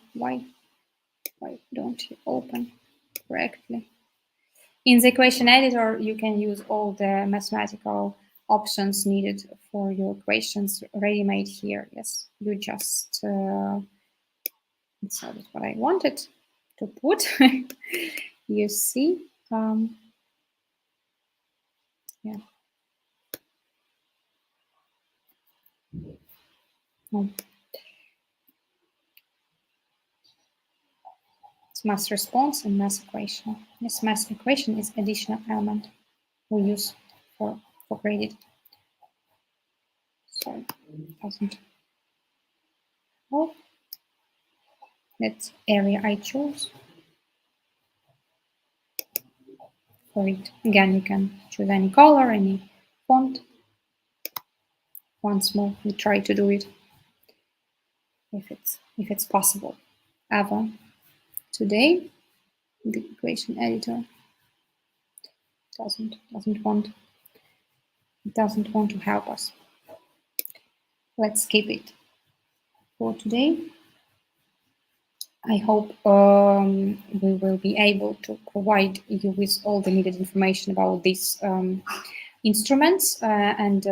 don't you open correctly? In the equation editor, you can use all the mathematical options needed for your equations ready-made here. Yes, you just decided what I wanted to put. You see, yeah. Oh. It's math response and math equation. This math equation is additional element we use for graded. So it doesn't. Oh, that's area I chose for it. Again, you can choose any color, any font. Once more, we try to do it if it's possible. Ever today, the equation editor doesn't want to help us. Let's skip it for today. I hope we will be able to provide you with all the needed information about these instruments and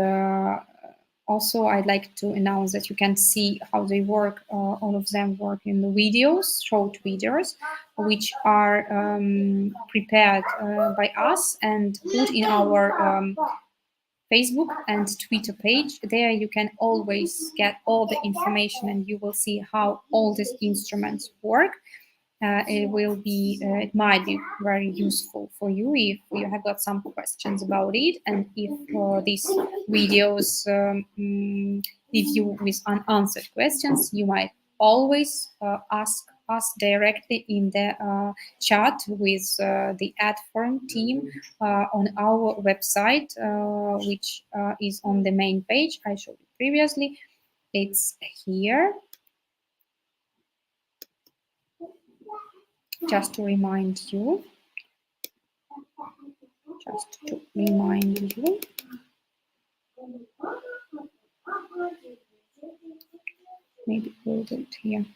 Also, I'd like to announce that you can see how they work. All of them work in the videos, short videos, which are prepared by us and put in our Facebook and Twitter page. There you can always get all the information and you will see how all these instruments work. It might be very useful for you if you have got some questions about it, and if these videos leave you with unanswered questions, you might always ask us directly in the chat with the Edform team on our website, which is on the main page I showed you previously. It's here. Just to remind you, maybe we'll do it here.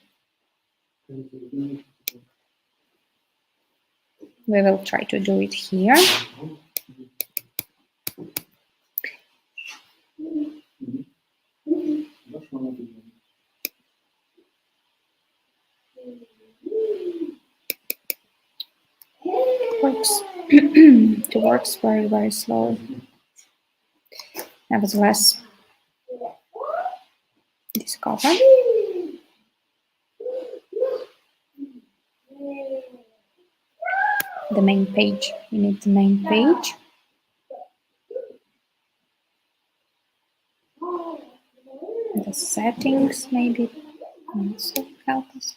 We will try to do it here. It works very, very slow. Nevertheless, discover. The main page. You need the main page. The settings maybe also help us.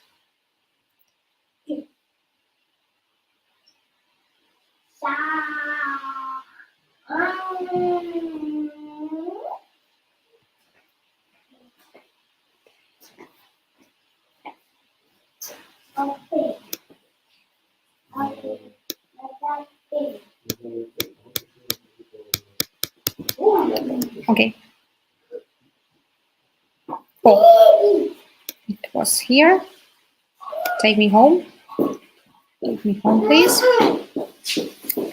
Okay. Oh, it was here. Take me home. Take me home, please.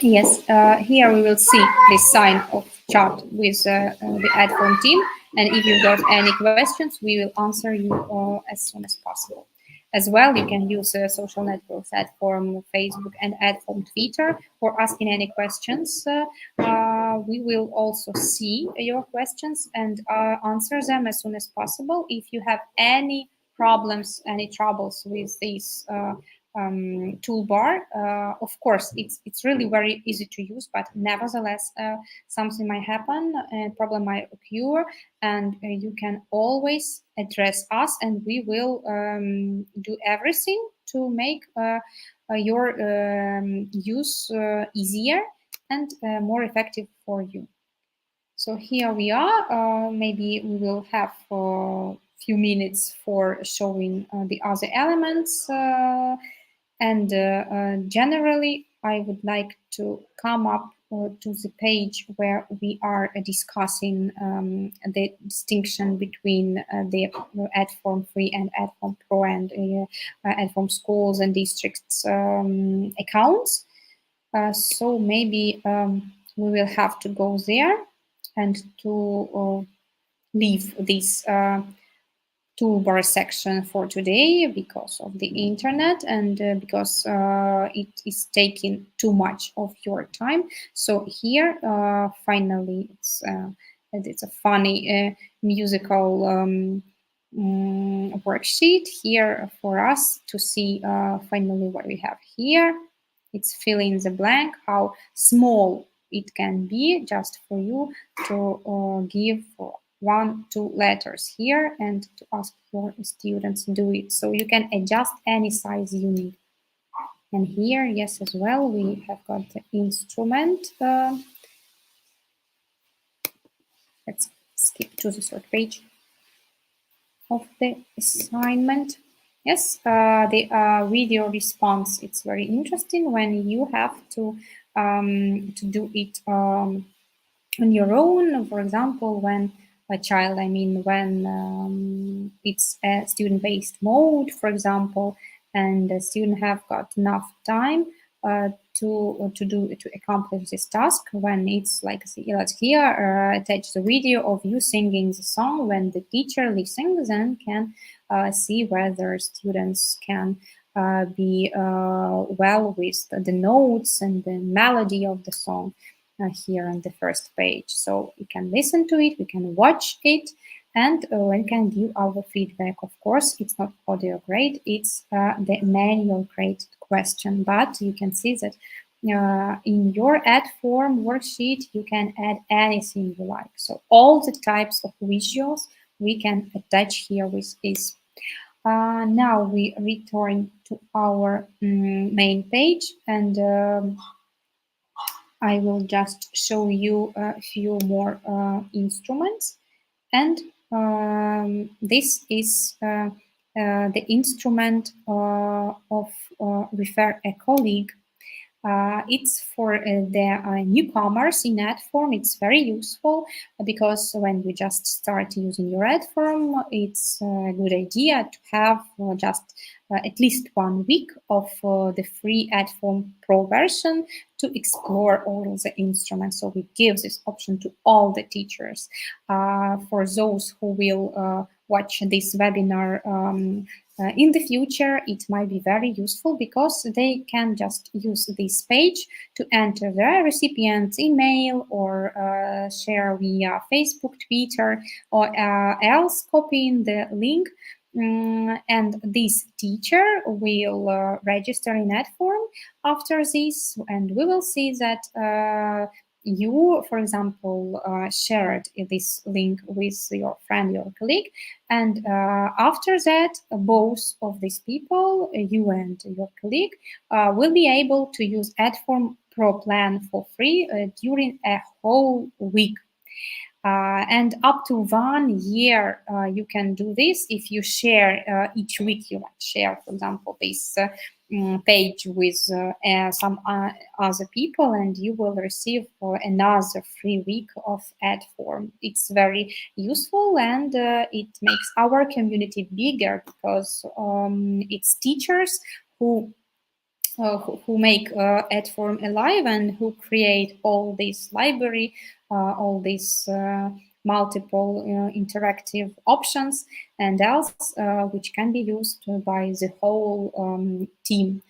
Yes, here we will see this sign of chat with the Edform team. And if you've got any questions, we will answer you as soon as possible. As well, you can use social networks, Edform, Facebook, and Edform Twitter for asking any questions. We will also see your questions and answer them as soon as possible. If you have any problems, any troubles with this toolbar, of course, it's really very easy to use, but nevertheless, something might happen, a problem might occur, and you can always address us, and we will do everything to make your use easier and more effective for you. So here we are. Maybe we will have a few minutes for showing the other elements. And generally, I would like to come up to the page where we are discussing the distinction between the Edform Free and Edform Pro and Edform schools and districts accounts. So maybe we will have to go there and to leave this toolbar section for today because of the internet and because it is taking too much of your time. So here, finally, it's a funny musical worksheet here for us to see finally what we have here. It's filling the blank, how small it can be, just for you to give 1, 2 letters here and to ask your students to do it. So you can adjust any size you need. And here, yes, as well, we have got the instrument. Let's skip to the third page of the assignment. Yes, the video response, it's very interesting when you have to do it on your own. For example, when a child, when it's a student-based mode, for example, and the student have got enough time to accomplish this task. When it's like here, attach the video of you singing the song. When the teacher listens, then can see whether students can be well with the notes and the melody of the song here on the first page. So we can listen to it, we can watch it, and we can give our feedback. Of course, it's not audio grade, it's the manual grade question, but you can see that in your Edform worksheet, you can add anything you like. So all the types of visuals we can attach here with this. Now we return to our main page, and I will just show you a few more instruments. And this is the instrument of refer a colleague. It's for the newcomers in Edform. It's very useful because when you just start using your Edform, it's a good idea to have just at least 1 week of the free Edform Pro version to explore all the instruments. So we give this option to all the teachers. For those who will watch this webinar in the future, it might be very useful because they can just use this page to enter their recipient's email or share via Facebook, Twitter, or else copying the link. And this teacher will register in Edform after this, and we will see that you, for example, shared this link with your friend, your colleague, and after that, both of these people, you and your colleague, will be able to use Edform Pro plan for free during a whole week. And up to 1 year, you can do this if you share each week. You might share, for example, this page with some other people, and you will receive another free week of Edform. It's very useful, and it makes our community bigger because it's teachers who make Edform alive and who create all this library, all these multiple interactive options and else, which can be used by the whole team.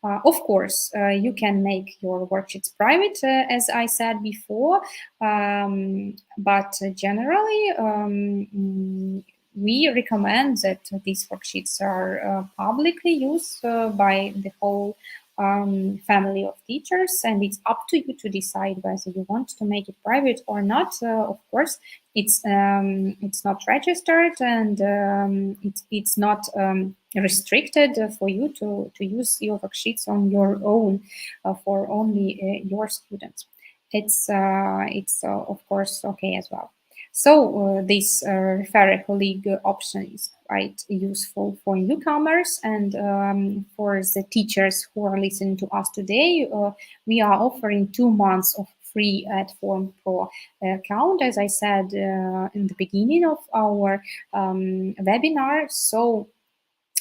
Of course, you can make your worksheets private, as I said before, but generally, we recommend that these worksheets are publicly used by the whole family of teachers, and it's up to you to decide whether you want to make it private or not. Of course, it's not registered, and it's not restricted for you to use your worksheets on your own for only your students. It's of course okay as well. So this refer a colleague option is quite useful for newcomers, and for the teachers who are listening to us today, we are offering 2 months of free Edform Pro account, as I said in the beginning of our webinar. So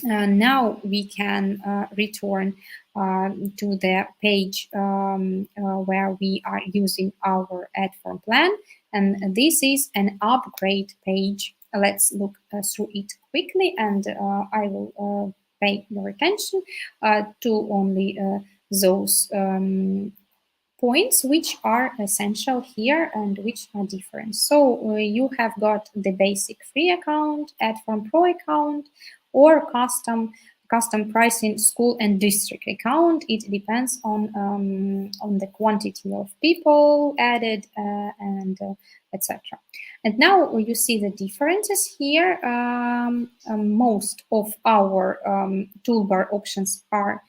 now we can return to the page where we are using our Edform plan, and this is an upgrade page. Let's look through it quickly, and I will pay your attention to only those points which are essential here and which are different. So you have got the basic free account, Edform Pro account, or custom pricing school and district account. It depends on the quantity of people added and etc. And now you see the differences here. Most of our toolbar options are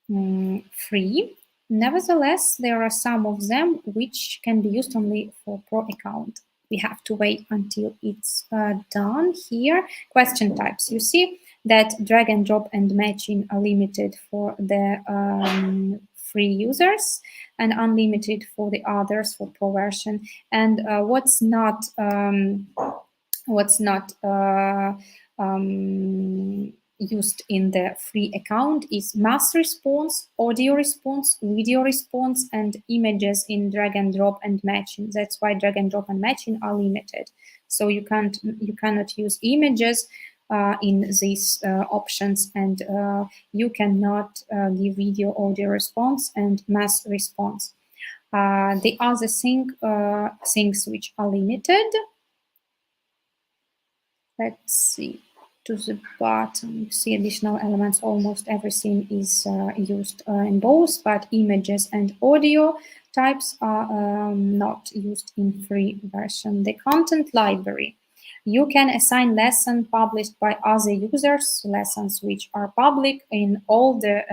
free. Nevertheless, there are some of them which can be used only for Pro account. We have to wait until it's done here. Question types. You see that drag and drop and matching are limited for the free users and unlimited for the others for Pro version. And what's not used in the free account is mass response, audio response, video response, and images in drag and drop and matching. That's why drag and drop and matching are limited. So you cannot use images in these options, and you cannot give video, audio response, and mass response. The other things which are limited. Let's see, to the bottom, you see additional elements. Almost everything is used in both, but images and audio types are not used in free version. The content library. You can assign lessons published by other users, lessons which are public in all the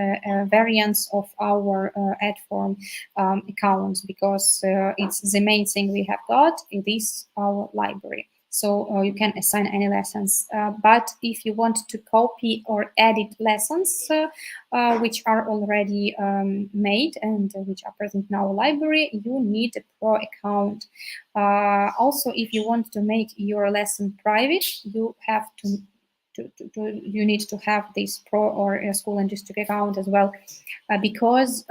variants of our Edform accounts, because it's the main thing we have got. It is our library. So you can assign any lessons. But if you want to copy or edit lessons which are already made and which are present in our library, you need a pro account. Also, if you want to make your lesson private, you have you need to have this pro or a school and district account as well, because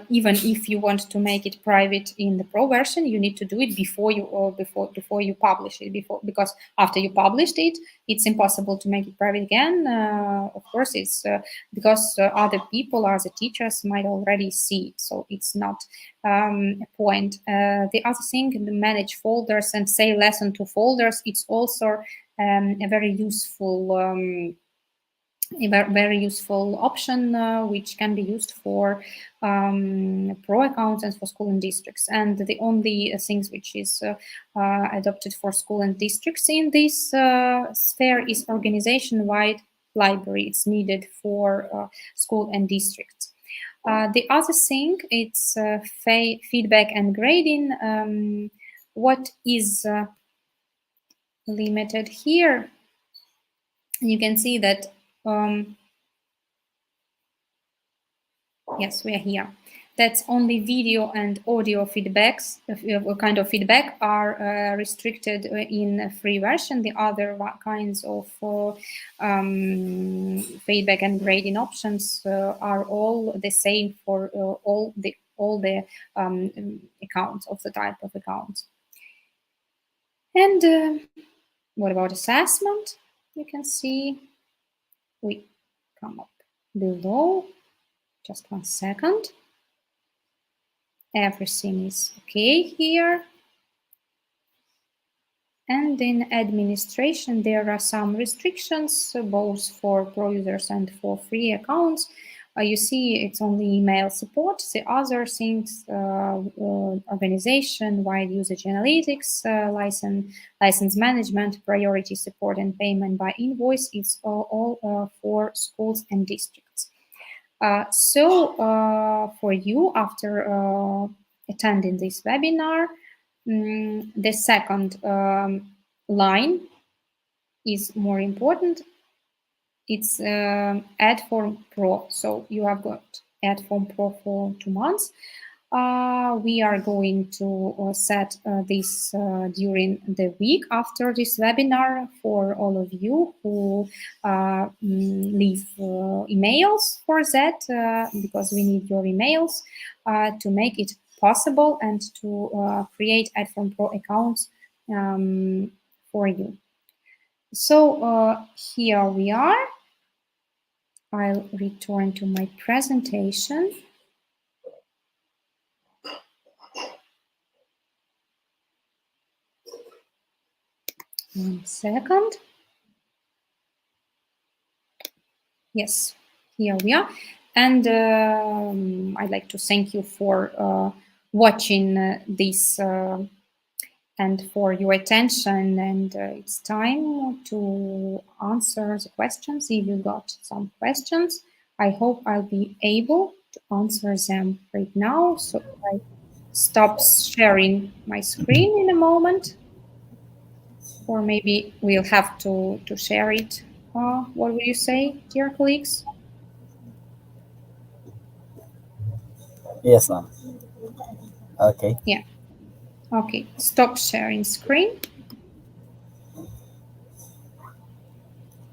even if you want to make it private in the pro version, you need to do it before you publish it. Because after you published it, it's impossible to make it private again. Of course, it's because other people, other teachers, might already see it, so it's not a point. The other thing, manage folders and say lesson to folders. It's also a very useful. Very useful option, which can be used for pro accounts and for school and districts. And the only things which is adopted for school and districts in this sphere is organization-wide library. It's needed for school and districts. The other thing, it's feedback and grading. What is limited here? You can see that yes, we are here. That's only video and audio feedbacks, kind of feedback are restricted in a free version. The other kinds of feedback and grading options are all the same for all the accounts of the type of accounts. And what about assessment? You can see we come up below. Just 1 second. Everything is okay here. And in administration, there are some restrictions, both for pro users and for free accounts. You see, it's only email support. The other things, organization, wide usage analytics, license management, priority support, and payment by invoice, it's all for schools and districts. So for you, after attending this webinar, the second line is more important. It's Edform Pro. So you have got Edform Pro for 2 months. We are going to set this during the week after this webinar for all of you who leave emails for that, because we need your emails to make it possible and to create Edform Pro accounts for you. So here we are. I'll return to my presentation. 1 second. Yes, here we are. And I'd like to thank you for watching this and for your attention. And it's time to answer the questions. If you got some questions, I hope I'll be able to answer them right now. So I stop sharing my screen in a moment. Or maybe we'll have to share it. What will you say, dear colleagues? Yes, ma'am. Okay. Yeah. Okay. Stop sharing screen.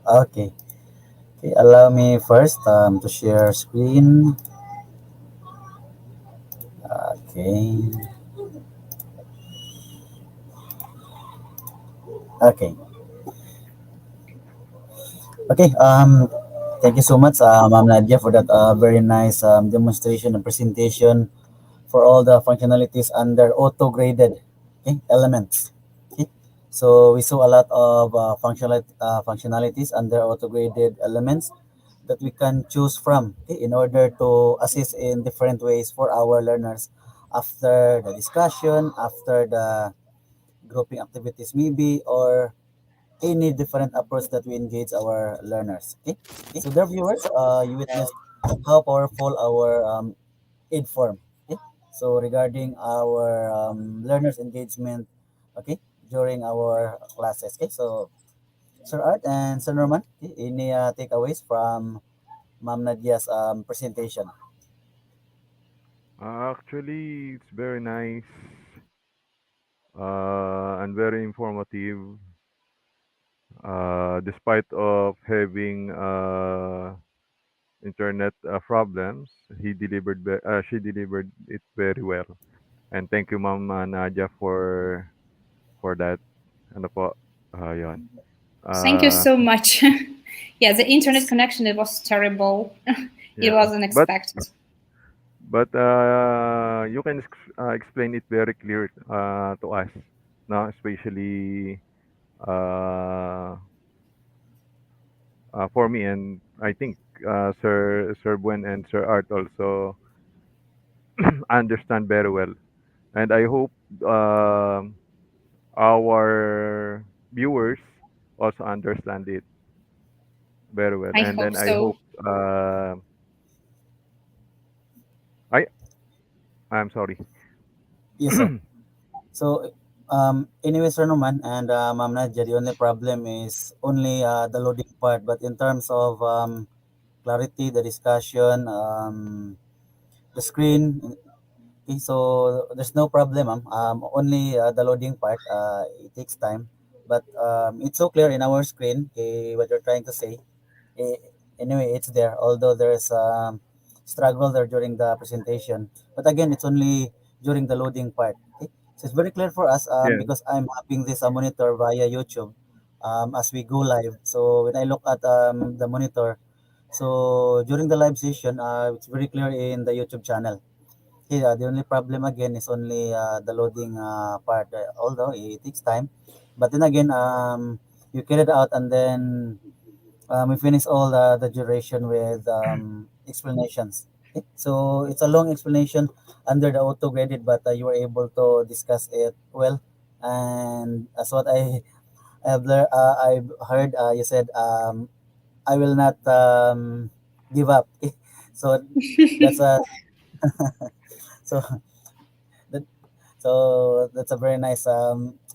Okay. Okay, allow me first to share screen. Okay. Okay. Okay. Thank you so much, Ma'am Nadia, for that very nice demonstration and presentation for all the functionalities under auto-graded, okay, elements. Okay. So we saw a lot of functionalities under auto-graded elements that we can choose from, okay, in order to assist in different ways for our learners after the discussion, after the grouping activities maybe, or any different approach that we engage our learners. Okay. So dear viewers, you witnessed how powerful our Edform. Okay. So regarding our learners engagement, okay, during our classes. Okay. So Sir Art and Sir Norman, okay, any takeaways from Ma'am Nadia's presentation? Actually, it's very nice and very informative. Despite of having internet problems, she delivered it very well. And thank you, Ma'am Nadia, for that. Ano po? Yun. Thank you Uh, so much. Yeah, the internet connection, it was terrible. It yeah. wasn't expected. But you can explain it very clear to us, no? Especially uh, for me, and I think Sir Buen and Sir Art also understand very well. And I hope our viewers also understand it very well. I And hope then I so. hope I I'm sorry. Yes, sir. So anyway, Sir Norman and Ma'am Nadia, the only problem is only the loading part. But in terms of clarity, the discussion, the screen. Okay, so there's no problem. Only the loading part, it takes time, but it's so clear in our screen. Okay, what you're trying to say. Eh, anyway, it's there. Although there's struggle there during the presentation, but again, it's only during the loading part. Okay, so it's very clear for us Yeah. because I'm mapping this monitor via YouTube as we go live. So when I look at the monitor, so during the live session, it's very clear in the YouTube channel. Yeah, the only problem again is only the loading part, although it takes time. But then again, you carry it out and then we finish all the duration with explanations. Okay? So it's a long explanation under the auto graded, but you were able to discuss it well. And as what I've heard, you said, I will not give up. Okay? So that's a so that So that's a very nice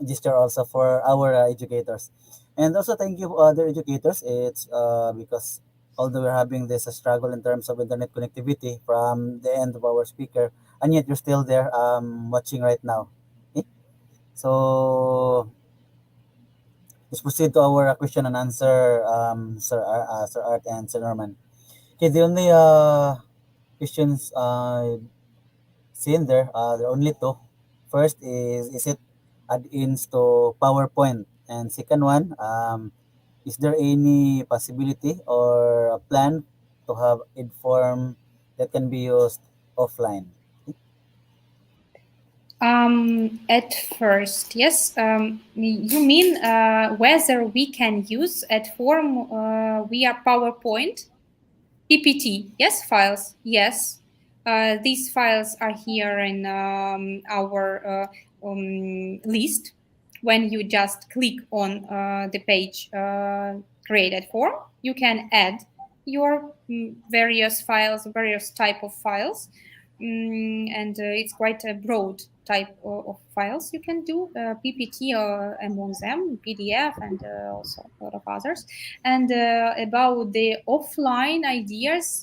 gesture also for our educators. And also thank you other educators. It's because although we're having this struggle in terms of internet connectivity from the end of our speaker, and yet you're still there watching right now. Okay? So let's proceed to our question and answer, Sir Art and Sir Norman. Okay, the only questions seen there, there are only two. First is it add-ins to PowerPoint? And second one, is there any possibility or a plan to have Edform that can be used offline? At first, yes. You mean whether we can use at form via PowerPoint? PPT, yes, files, yes. These files are here in our list. When you just click on the page created form, you can add your various files, various type of files, and it's quite a broad type of files you can do PPT among them, PDF, and also a lot of others. And about the offline ideas,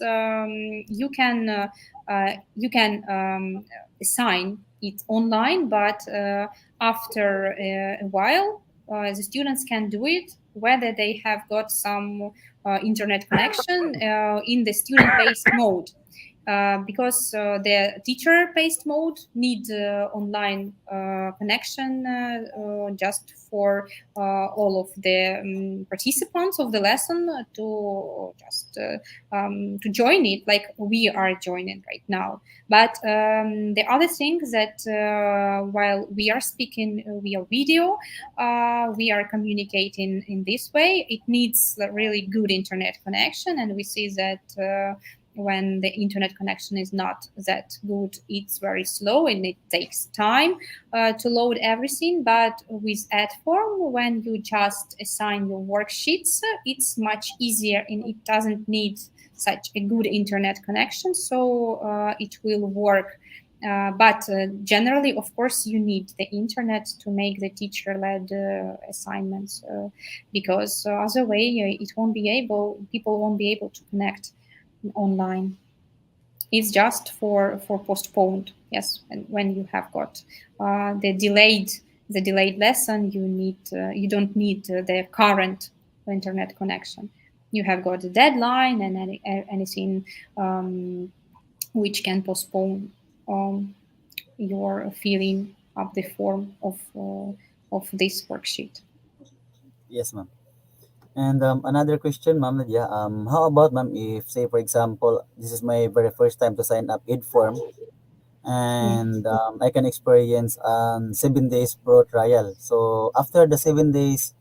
you can assign it online, but after a while, the students can do it whether they have got some internet connection in the student-based mode. Because the teacher-based mode need online connection just for all of the participants of the lesson to just to join it, like we are joining right now. But the other thing that while we are speaking via video, we are communicating in this way. It needs a really good internet connection, and we see that. When the internet connection is not that good, it's very slow and it takes time to load everything. But with Edform, when you just assign your worksheets, it's much easier and it doesn't need such a good internet connection, so it will work. But generally, of course, you need the internet to make the teacher-led assignments, because other way it won't be able. People won't be able to connect online. It's just for postponed. Yes, and when you have got the delayed lesson, you don't need the current internet connection. You have got the deadline and anything which can postpone your filling up the form of this worksheet. Yes, ma'am. And another question, ma'am, Nadia, how about, ma'am, if, say, for example, this is my very first time to sign up Edform, Mm. and I can experience 7 days pro trial. So after the 7 days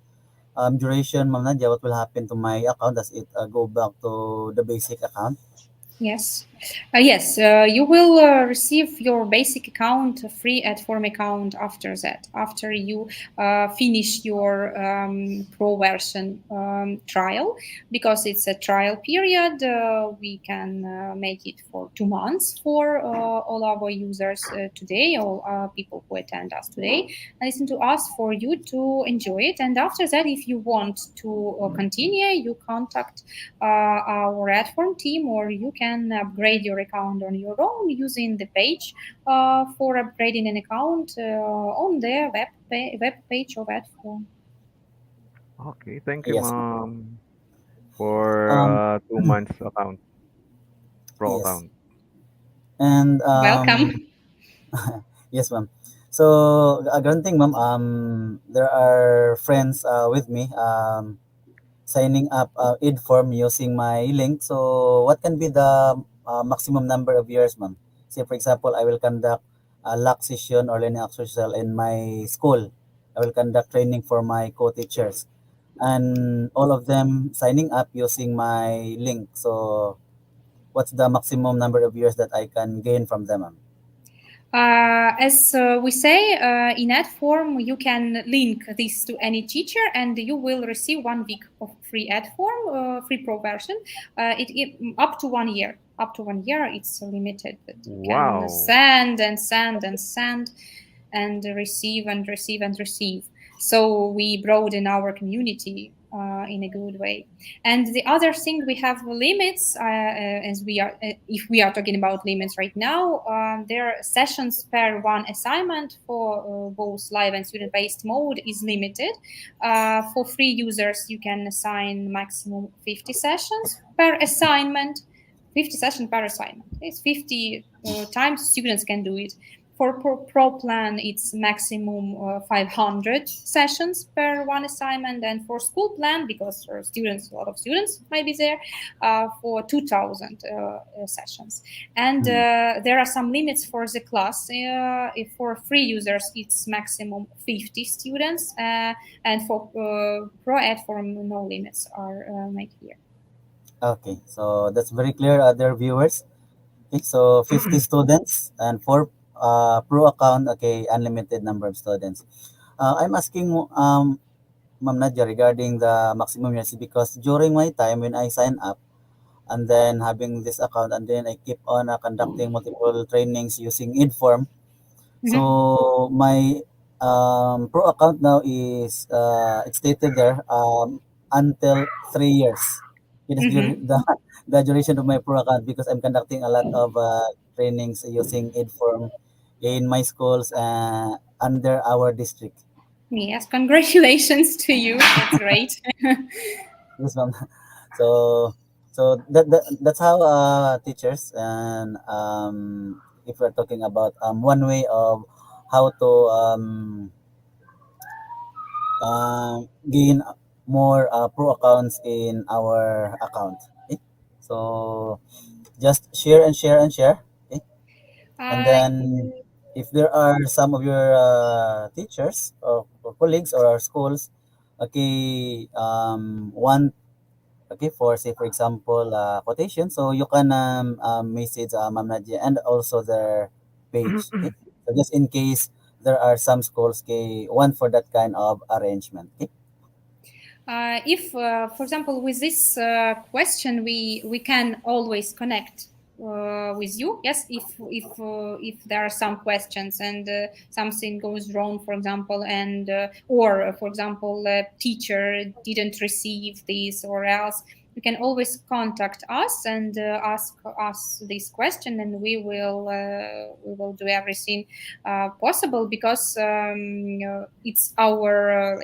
duration, ma'am Nadia, what will happen to my account? Does it go back to the basic account? Yes, yes. You will receive your basic account, a free Adform account after that. After you finish your pro version trial, because it's a trial period, we can make it for 2 months for all our users today, all people who attend us today, and listen to us for you to enjoy it. And after that, if you want to continue, you contact our Adform team, or you can upgrade your account on your own using the page for upgrading an account on the web page of Adform. Okay, thank you, Yes, ma'am. ma'am, for Um, 2 months account, pro yes. account. And Welcome. yes, ma'am. So, granting, ma'am, there are friends with me signing up Edform using my link. So, what can be the maximum number of years, ma'am? Say, for example, I will conduct a LAC session or learning exercise in my school. I will conduct training for my co-teachers, and all of them signing up using my link. So, what's the maximum number of years that I can gain from them, ma'am? As we say in Adform, you can link this to any teacher, and you will receive 1 week of free Adform, free pro version. Up to 1 year. Up to 1 year, it's limited. That you can Wow. send and send and send, and receive and receive and receive. So we broaden our community in a good way. And the other thing, we have limits, as we are, if we are talking about limits right now, there are sessions per one assignment for both live and student-based mode is limited. For free users, you can assign maximum 50 sessions per assignment. 50 sessions per assignment. It's 50 times students can do it. For pro plan, it's maximum 500 sessions per one assignment, and for school plan, because for students, a lot of students might be there, for 2,000 sessions. And Hmm. there are some limits for the class. If for free users, it's maximum 50 students, and for pro Edform, no limits are made here. Okay, so that's very clear, other viewers. Okay, so 50 students and for pro account, okay, unlimited number of students. I'm asking Ma'am Nadia regarding the maximum years because during my time when I sign up and then having this account and then I keep on conducting multiple trainings using Edform. Mhm. So my pro account now is it's stated there until 3 years. It is Mhm. the duration of my pro account because I'm conducting a lot of trainings using Edform in my schools under our district. Yes, congratulations to you. That's great. Yes, ma'am. So that's how teachers and if we're talking about one way of how to gain more pro accounts in our account. Okay? So just share and share and share. Okay? And Uh, then if there are some of your teachers or colleagues or our schools, okay, want okay for say for example quotation, so you can message Ma'am Nadia and also their page. Okay, so just in case there are some schools okay want for that kind of arrangement. Okay. if, for example, with this question, we can always connect with you. Yes, if there are some questions and something goes wrong, for example, and or for example, a teacher didn't receive this, or else you can always contact us and ask us this question, and we will do everything possible, because it's our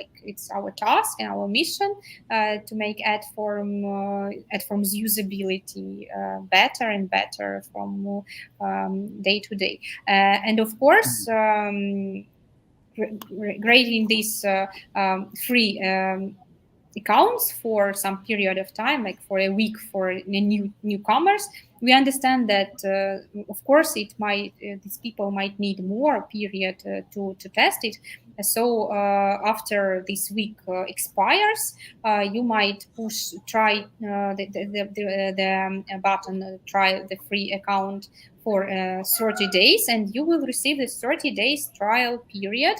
task and our mission to make Edform's usability better and better from day to day. And of course, grading these free accounts for some period of time, like for a week for newcomers. We understand that, of course, it might these people might need more period to test it. So after this week expires, you might push try the button try the free account for 30 days, and you will receive this 30 days trial period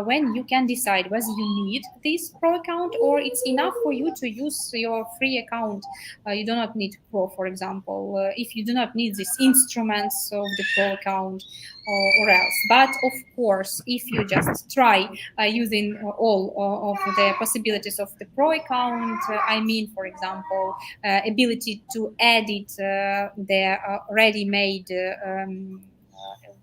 when you can decide whether you need this pro account or it's enough for you to use your free account. You do not need pro, for example, if you do not need these instruments of the pro account, or else. But of course, if you just try using all of the possibilities of the pro account, I mean, for example, ability to edit the ready-made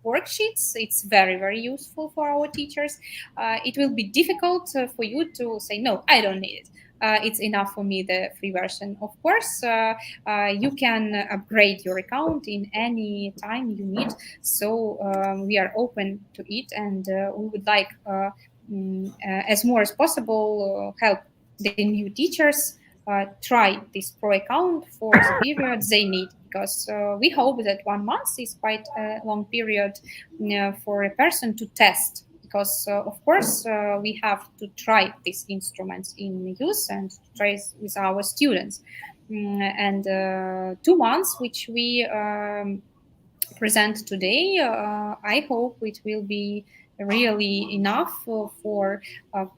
worksheets. It's very, very useful for our teachers. It will be difficult for you to say, no, I don't need it. It's enough for me, the free version. Of course, you can upgrade your account in any time you need. So we are open to it, and we would like, as more as possible, help the new teachers try this pro account for the period they need, because we hope that 1 month is quite a long period for a person to test, because of course we have to try these instruments in use and to try with our students. And 2 months which we present today, I hope it will be really enough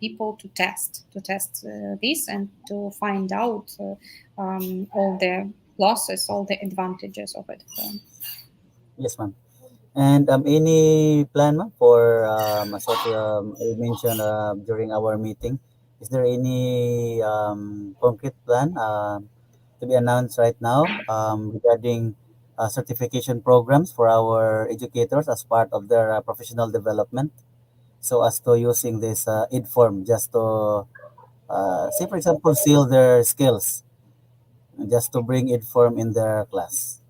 people to test this and to find out all the losses, all the advantages of it. Yes, ma'am. And any plan, ma'am, for as what you mentioned during our meeting? Is there any concrete plan to be announced right now regarding certification programs for our educators as part of their professional development? So as to using this Edform just to say, for example, seal their skills, just to bring Edform in their class.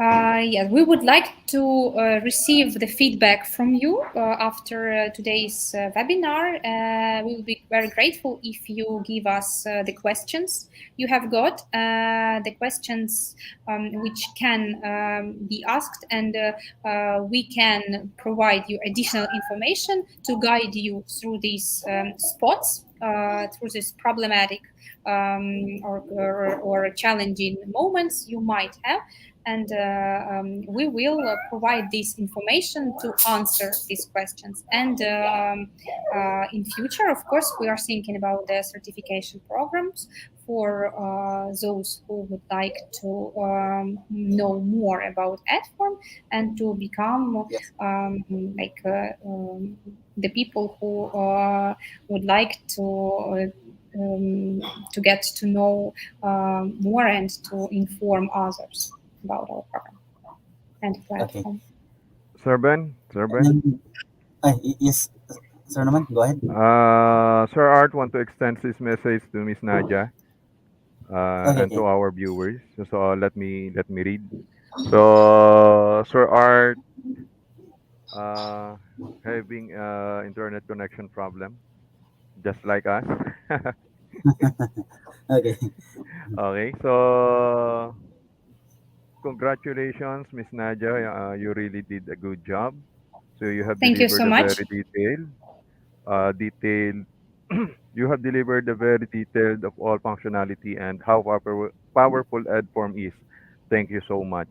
Yeah, we would like to receive the feedback from you after today's webinar. We will be very grateful if you give us the questions you have got, the questions which can be asked, and we can provide you additional information to guide you through these spots, through this problematic or challenging moments you might have, and we will provide this information to answer these questions. And in future, of course, we are thinking about the certification programs for those who would like to know more about Edform and to become Yes. like the people who would like to get to know more and to inform others about our program and Okay. platform. Sir Ben? Sir Ben? And yes. Sir Norman, go ahead. Sir Art want to extend his message to Miss Nadia Okay, and okay. to our viewers. So let me read. So Sir Art uh, having internet connection problem, just like us. Okay. Okay, so congratulations, Miss Nadia. You really did a good job. So you have Thank you delivered so a much. very detailed. You have delivered a very detailed of all functionality and how powerful Edform is. Thank you so much.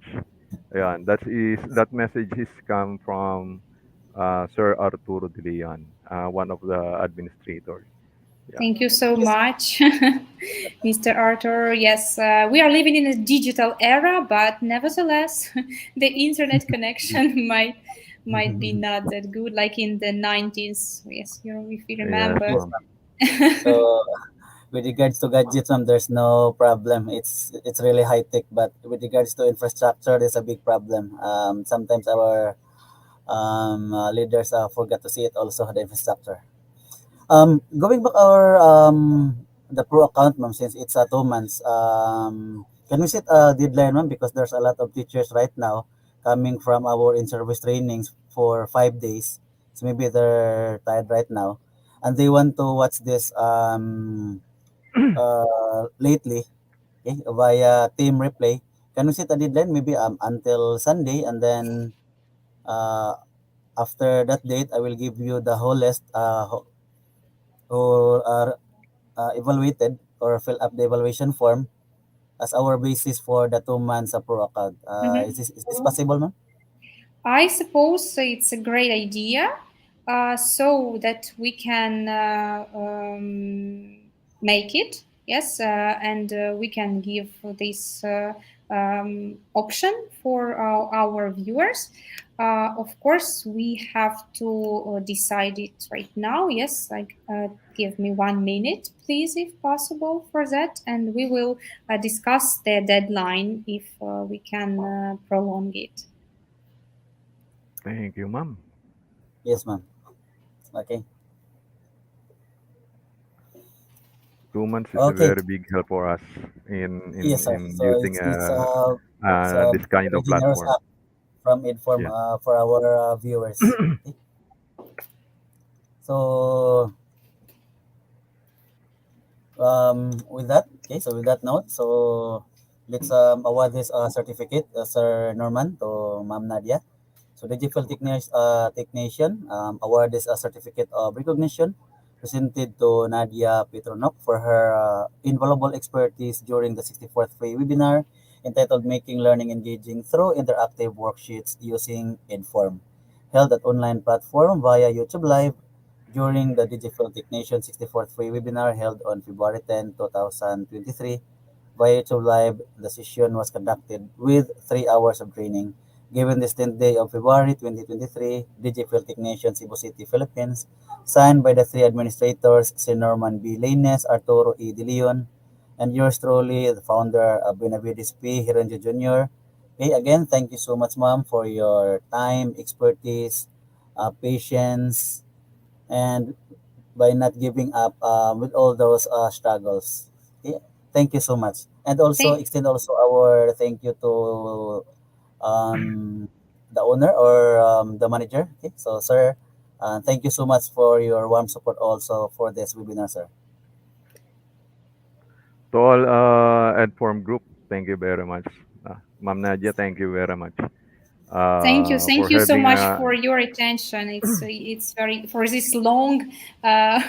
Yeah, that message is come from Sir Arturo De Leon, one of the administrators. Yeah. Thank you so Yes. much, Mr. Arthur. Yes, we are living in a digital era, but nevertheless, the internet connection might be not that good, like in the 90s. Yes, if you Yes, remember. Yes, ma'am. ma'am. So with regards to gadgets, there's no problem. It's really high tech, but with regards to infrastructure, there's a big problem. Sometimes our leaders forgot to see it also the infrastructure. Going back our the pro account, ma'am, since it's 2 months, can we set a deadline, ma'am? Because there's a lot of teachers right now coming from our in-service trainings for 5 days. So maybe they're tired right now, and they want to watch this lately, okay, via team replay. Can we set a deadline maybe until Sunday, and then uh, after that date, I will give you the whole list who are evaluated or fill up the evaluation form as our basis for the 2 months pro account. Mhm. Is this possible, ma'am? I suppose it's a great idea, so that we can make it. Yes, and we can give this option for our viewers. Of course, we have to decide it right now. Yes, like give me 1 minute, please, if possible, for that, and we will discuss the deadline if we can prolong it. Thank you, ma'am. Yes, ma'am. Okay. 2 months is a Okay. very big help for us Yes, sir. in So using it's a this kind very of generous platform. act from Edform Yeah. for our viewers. Okay. So with that, okay. So with that note, so let's award this certificate, Sir Norman, to Ma'am Nadia. So the GFL technician award is a certificate of recognition presented to Nadia Petronok for her invaluable expertise during the 64th free webinar entitled Making Learning Engaging Through Interactive Worksheets Using Edform, held at online platform via YouTube Live during the GFL Technician 64th free webinar held on February 10, 2023. Via YouTube Live, the session was conducted with 3 hours of training. Given the 10th day of February 2023, DJ Field Technician Cebu City, Philippines, signed by the three administrators, Si Norman B. Lanes, Arturo E. De Leon, and yours truly, the founder of Benavides P. Hironjo Jr. Okay, again, thank you so much, ma'am, for your time, expertise, patience, and by not giving up with all those struggles. Okay? Thank you so much. And also Thank extend also our thank you to um, the owner or the manager. Okay? So sir, thank you so much for your warm support also for this webinar, sir. To all Edform group, thank you very much. Ma'am Nadia, thank you very much thank for you so having much for your attention. It's very for this long uh,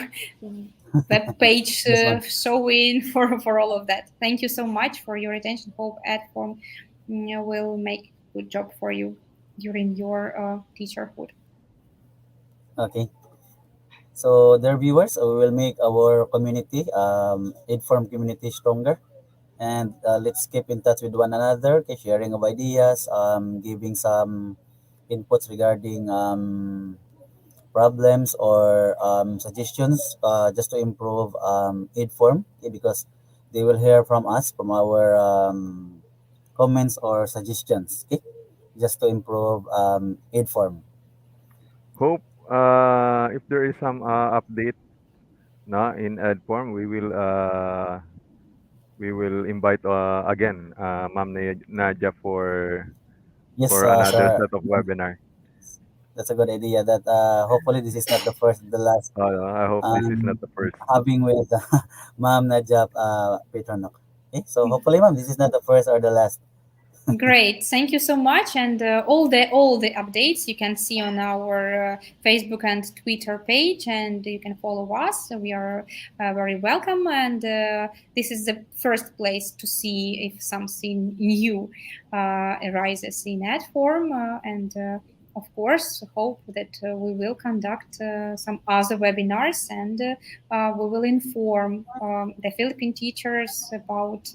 web page Yes, ma'am. showing for all of that. Thank you so much for your attention. Hope Adform will make good job for you during your teacherhood. Okay. So dear viewers, we will make our community, inform community stronger. And let's keep in touch with one another, okay, sharing of ideas, giving some inputs regarding problems or suggestions just to improve aid form, okay, because they will hear from us from our comments or suggestions, okay, just to improve aid form. hope If there is some update na in Edform, we will invite again Ma'am Nadia Yes, for another sir. set of webinar. That's a good idea. That hopefully this is not the first, the last I hope this is not um, the first. having with Ma'am Najab Petronok. Okay, so hopefully, Ma'am, this is not the first or the last. Great, thank you so much, and all the updates you can see on our Facebook and Twitter page, and you can follow us. So we are very welcome, and this is the first place to see if something new arises in ad form, and of course, hope that we will conduct some other webinars, and we will inform the Philippine teachers about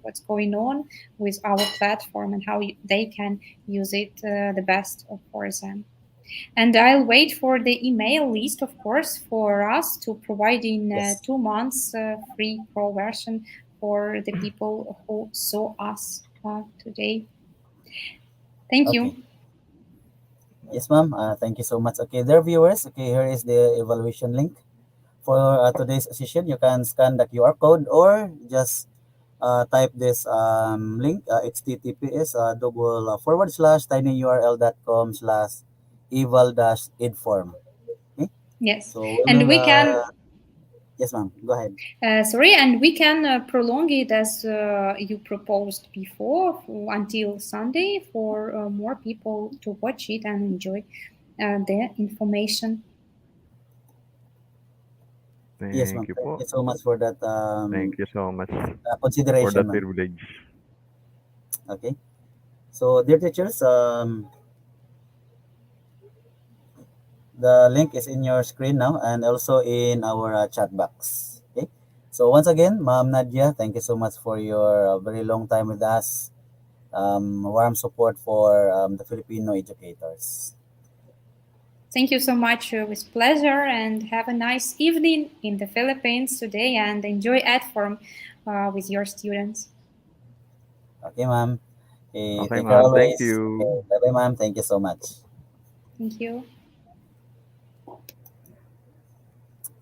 what's going on with our platform and how they can use it the best for them. And I'll wait for the email list, of course, for us to provide in Yes. 2 months free pro version for the people who saw us today. Thank you. Okay. Yes, ma'am. Thank you so much. Okay, dear viewers. Okay, here is the evaluation link for today's session. You can scan the QR code or just type this link, https double forward slash tinyurl.com/eval dash idform. Okay, Yes, so we and will, we can yes, ma'am, go ahead. sorry, and we can prolong it as you proposed before until Sunday for more people to watch it and enjoy the information. Yes, ma'am. Thank you Thank po. you so much for that Thank you so much for consideration, that ma'am. privilege. Okay. So, dear teachers, the link is in your screen now and also in our chat box. Okay. So, once again, Ma'am Nadia, thank you so much for your very long time with us. Warm support for the Filipino educators. Thank you so much. With pleasure, and have a nice evening in the Philippines today, and enjoy Edform with your students. Okay, ma'am. Okay, Okay, take care ma'am. Thank always. Okay, you. bye-bye, ma'am. Thank you so much. Thank you.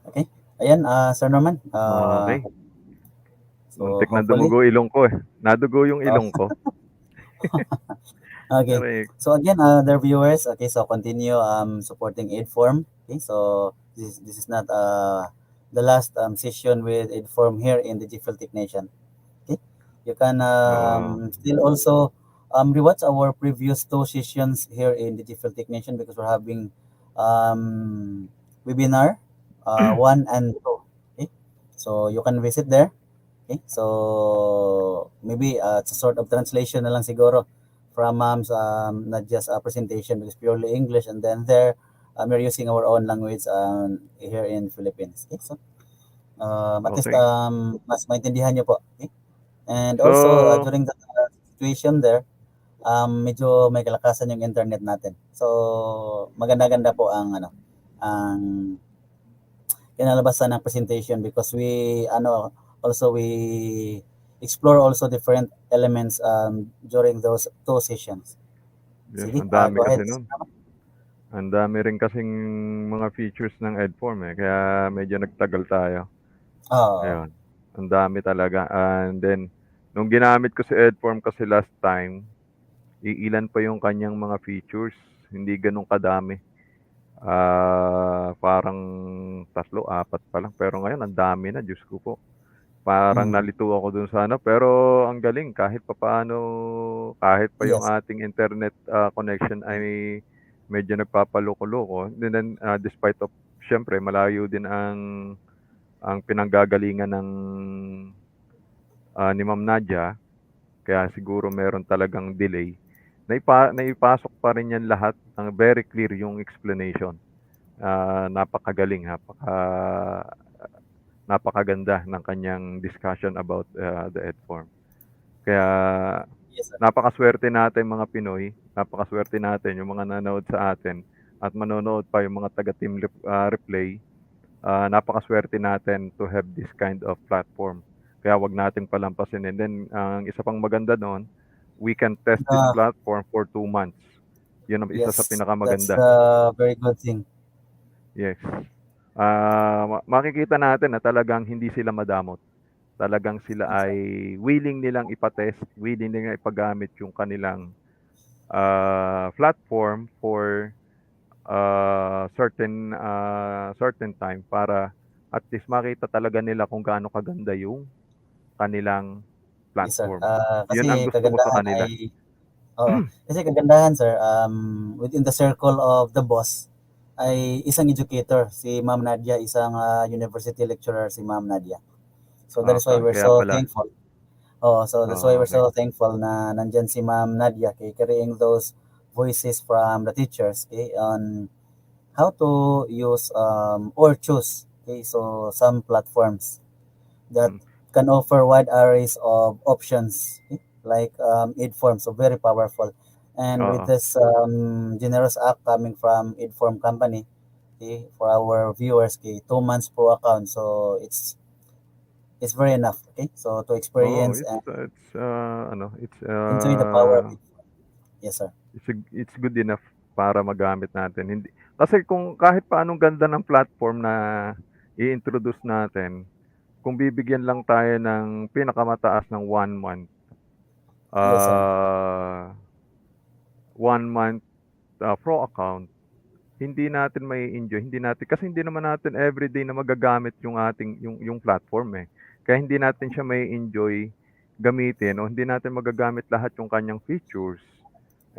Okay. Ayan, Sir Norman. Okay. So, Muntik na hopefully, dumugo ilong ko eh. Nadugo yung oh, ilong ko. okay. Correct. So again, dear viewers, okay, so continue supporting Aidform. Okay, so this is not the last session with Aidform here in the GFL Technician. Okay, you can Oo. still also rewatch our previous two sessions here in the GFL Technician because we're having webinar 1 and 2. Okay, so you can visit there. Okay, so maybe it's a sort of translation na lang siguro from Mom's not just a presentation because purely English, and then there we're using our own language here in Philippines. Okay, so at least Okay. mas maintindihan niyo po. Okay? And also So, during the situation there, medyo may kalakasan yung internet natin. So maganda-ganda po ang kinalabasan ng presentation because we explore also different elements during those two sessions. yes, Sige, ang dami go kasi ahead. nun. Ang dami rin kasing mga features ng Edform eh. Kaya medyo nagtagal tayo. Oo. Ayun. Ang dami talaga. And then, nung ginamit ko si Edform kasi last time, iilan pa yung kanyang mga features. Hindi ganun kadami. Parang 3, 4 pa lang. Pero ngayon, ang dami na. Diyos ko po. Parang Mm. nalito ako dun sa ano. Pero ang galing. Kahit papaano, kahit pa yung Yes. ating internet connection ay medyo nagpapaloko-loko. And then, despite of, syempre, malayo din ang pinanggagalingan ng ni Ma'am Nadia. Kaya siguro meron talagang delay. Naipasok pa rin yan lahat ng very clear yung explanation. Napakagaling, napakaganda ng kanyang discussion about the Edform. Kaya Yes, sir. napakaswerte natin mga Pinoy, napakaswerte natin yung mga nanonood sa atin at manonood pa yung mga taga-team replay. Napakaswerte natin to have this kind of platform. Kaya wag nating palampasin. And then, ang isa pang maganda doon, we can test this Uh, platform for 2 months. Yun ang isa sa yes, that's pinakamaganda. a very good thing. Yes. Makikita natin na talagang hindi sila madamot. Talagang sila Yes, ay sir. willing nilang ipatest, willing nilang ipagamit yung kanilang platform for certain time para at least makita talaga nila kung gaano kaganda yung kanilang Yes, sir. platform. Yun ang Kasi gusto ko sa kagandahan kanila. ay oo, kasi kagandahan sir, within the circle of the boss ay isang educator, si Ma'am Nadia, isang university lecturer si Ma'am Nadia. So that is why Okay, we're kaya so pala. thankful. Oh, so that's why we're Okay. so thankful na nandyan si Ma'am Nadia kay carrying those voices from the teachers, okay, on how to use or choose, okay, so some platforms that Mm. can offer wide arrays of options, okay, like Edform, so very powerful. And with Oo. this generous act coming from Edform company, okay, for our viewers, okay, 2 months per account, so it's very enough, okay, so to Oo, experience and it's enjoy the power of Edform. Yes, sir. it's good enough para magamit natin. Hindi kasi kung kahit paanong ganda ng platform na i-introduce natin, kung bibigyan lang tayo ng pinakamataas ng 1 month, Yes, sir. ah, 1 month, pro account, hindi natin mai-enjoy, hindi natin kasi hindi naman natin everyday na magagamit yung ating yung platform, eh. Kaya hindi natin siya mai-enjoy gamitin o hindi natin magagamit lahat yung kanyang features.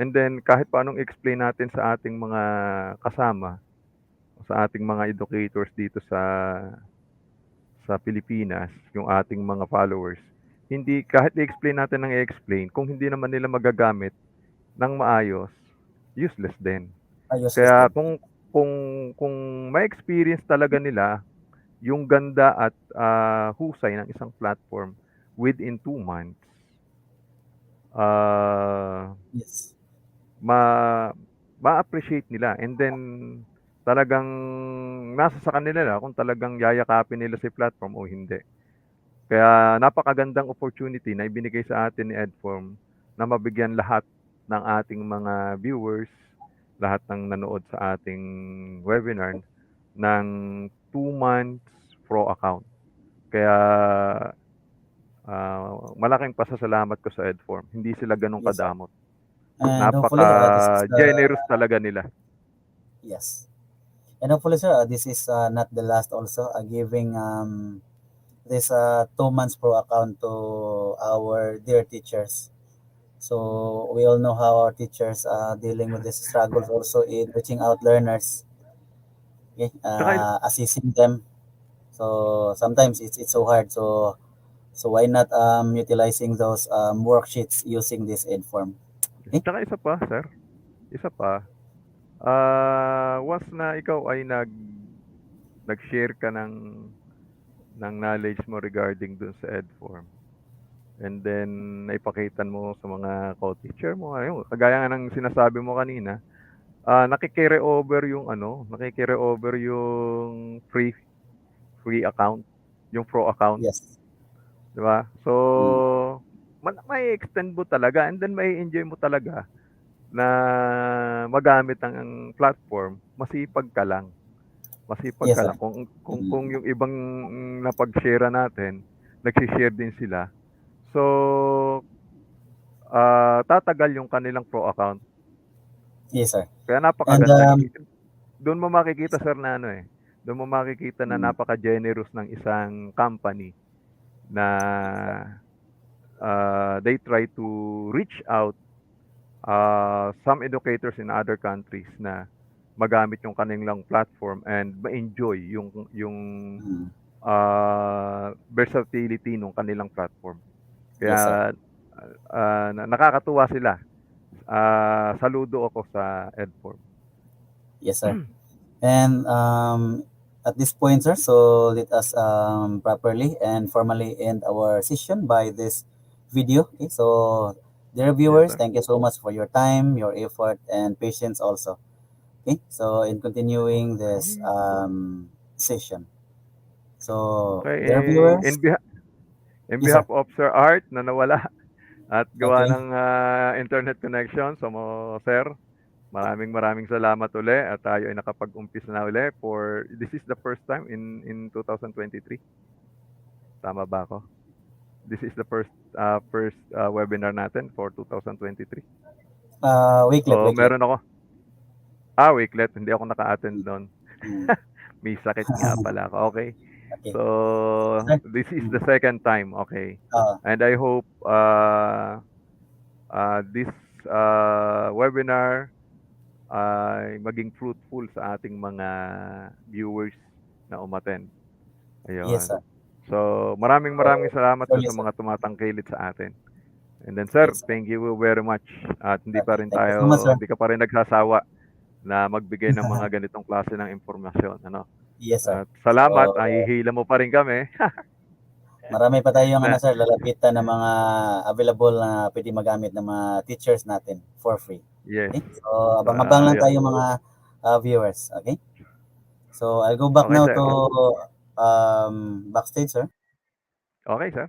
And then kahit paanong explain natin sa ating mga kasama, sa ating mga educators dito sa Pilipinas, yung ating mga followers, hindi kahit i-explain natin ng i-explain, kung hindi naman nila magagamit ng maayos, useless din. Useless Kaya din. kung kung ma-experience talaga nila yung ganda at, husay ng isang platform within 2 months, ah, Yes. ma ma-appreciate nila and then talagang nasa sa kanila na kung talagang yayakapin nila si platform o hindi. Kaya napakagandang opportunity na ibinigay sa atin ni Edform na mabigyan lahat ng ating mga viewers, lahat ng nanood sa ating webinar ng 2 months pro account. Kaya malaking pasasalamat ko sa Edform. Hindi sila ganun Yes, sir. kadamot. And hopefully, this is the Napaka-generous talaga nila. yes. And hopefully, sir, this is not the last. Also, giving this 2 months pro account to our dear teachers. So we all know how our teachers are dealing with this struggles also in reaching out learners, okay, Tsaka assisting them. So sometimes it's so hard. So why not utilizing those worksheets using this aid form? Okay. tsaka isa pa, sir, isa pa, once na ikaw ay nag-share ka ng knowledge mo regarding dun sa Edform, and then naipakita mo sa mga co-teacher mo, ayun, kagaya nga ng sinasabi mo kanina, naki-carry over yung free account, yung pro account, Yes. 'di ba? So, Mm. mai-extend mo talaga and then mai-enjoy mo talaga na magamit ang platform, masipag ka lang. Masipag Yes, ka sir. lang. Kung Mm. yung ibang napag-share natin, nagse-share din sila. So, tatagal yung kanilang pro account. Yes, sir. Kaya And napakaganda. Doon mo makikita sir na doon mo makikita na mm, napaka-generous ng isang company na they try to reach out some educators in other countries na magamit yung kanilang platform and ma-enjoy yung mm, versatility ng kanilang platform. yes, sir. Kaya nakakatuwa sila. Saludo ako sa Edform. Yes, sir. And at this point, sir, so let us properly and formally end our session by this video. Okay, so dear Yes, viewers, sir. thank you so much for your time, your effort, and patience also. Okay, so in continuing this Okay. session. So, Okay. dear viewers, In yes, sir. behalf of Sir Art na nawala at gawa Okay, ng internet connection, so mo, sir, Maraming salamat uli at tayo ay nakapag-umpisa na uli for this is the first time in 2023. Tama ba ako? This is the first webinar natin for 2023. Weeklet, So weeklet. meron ako. Weeklet, hindi ako naka-attend doon. Mm. May sakit nga pala ako. Okay. Okay. So Sir? this is the second time, okay. Uh, And I hope this webinar ay maging fruitful sa ating mga viewers na umattend. Ayun. yes, sir. So, maraming salamat Sorry, sa sir. mga tumatangkilik sa atin. And then, sir, Yes, sir. thank you very much. At hindi pa rin Thank you so much, sir. hindi ka pa rin nagsasawa na magbigay ng mga ganitong klase ng impormasyon, ano? Yes, sir. At salamat, So, hihila mo pa rin kami. marami pa tayong Na- sir, lalapitan ng mga available na pwede magamit ng mga teachers natin for free. Yes. Okay? So, abang-abang lang Ayun. tayo mga viewers. Okay? So, I'll go back Okay, now sir. to backstage, sir. Okay, sir.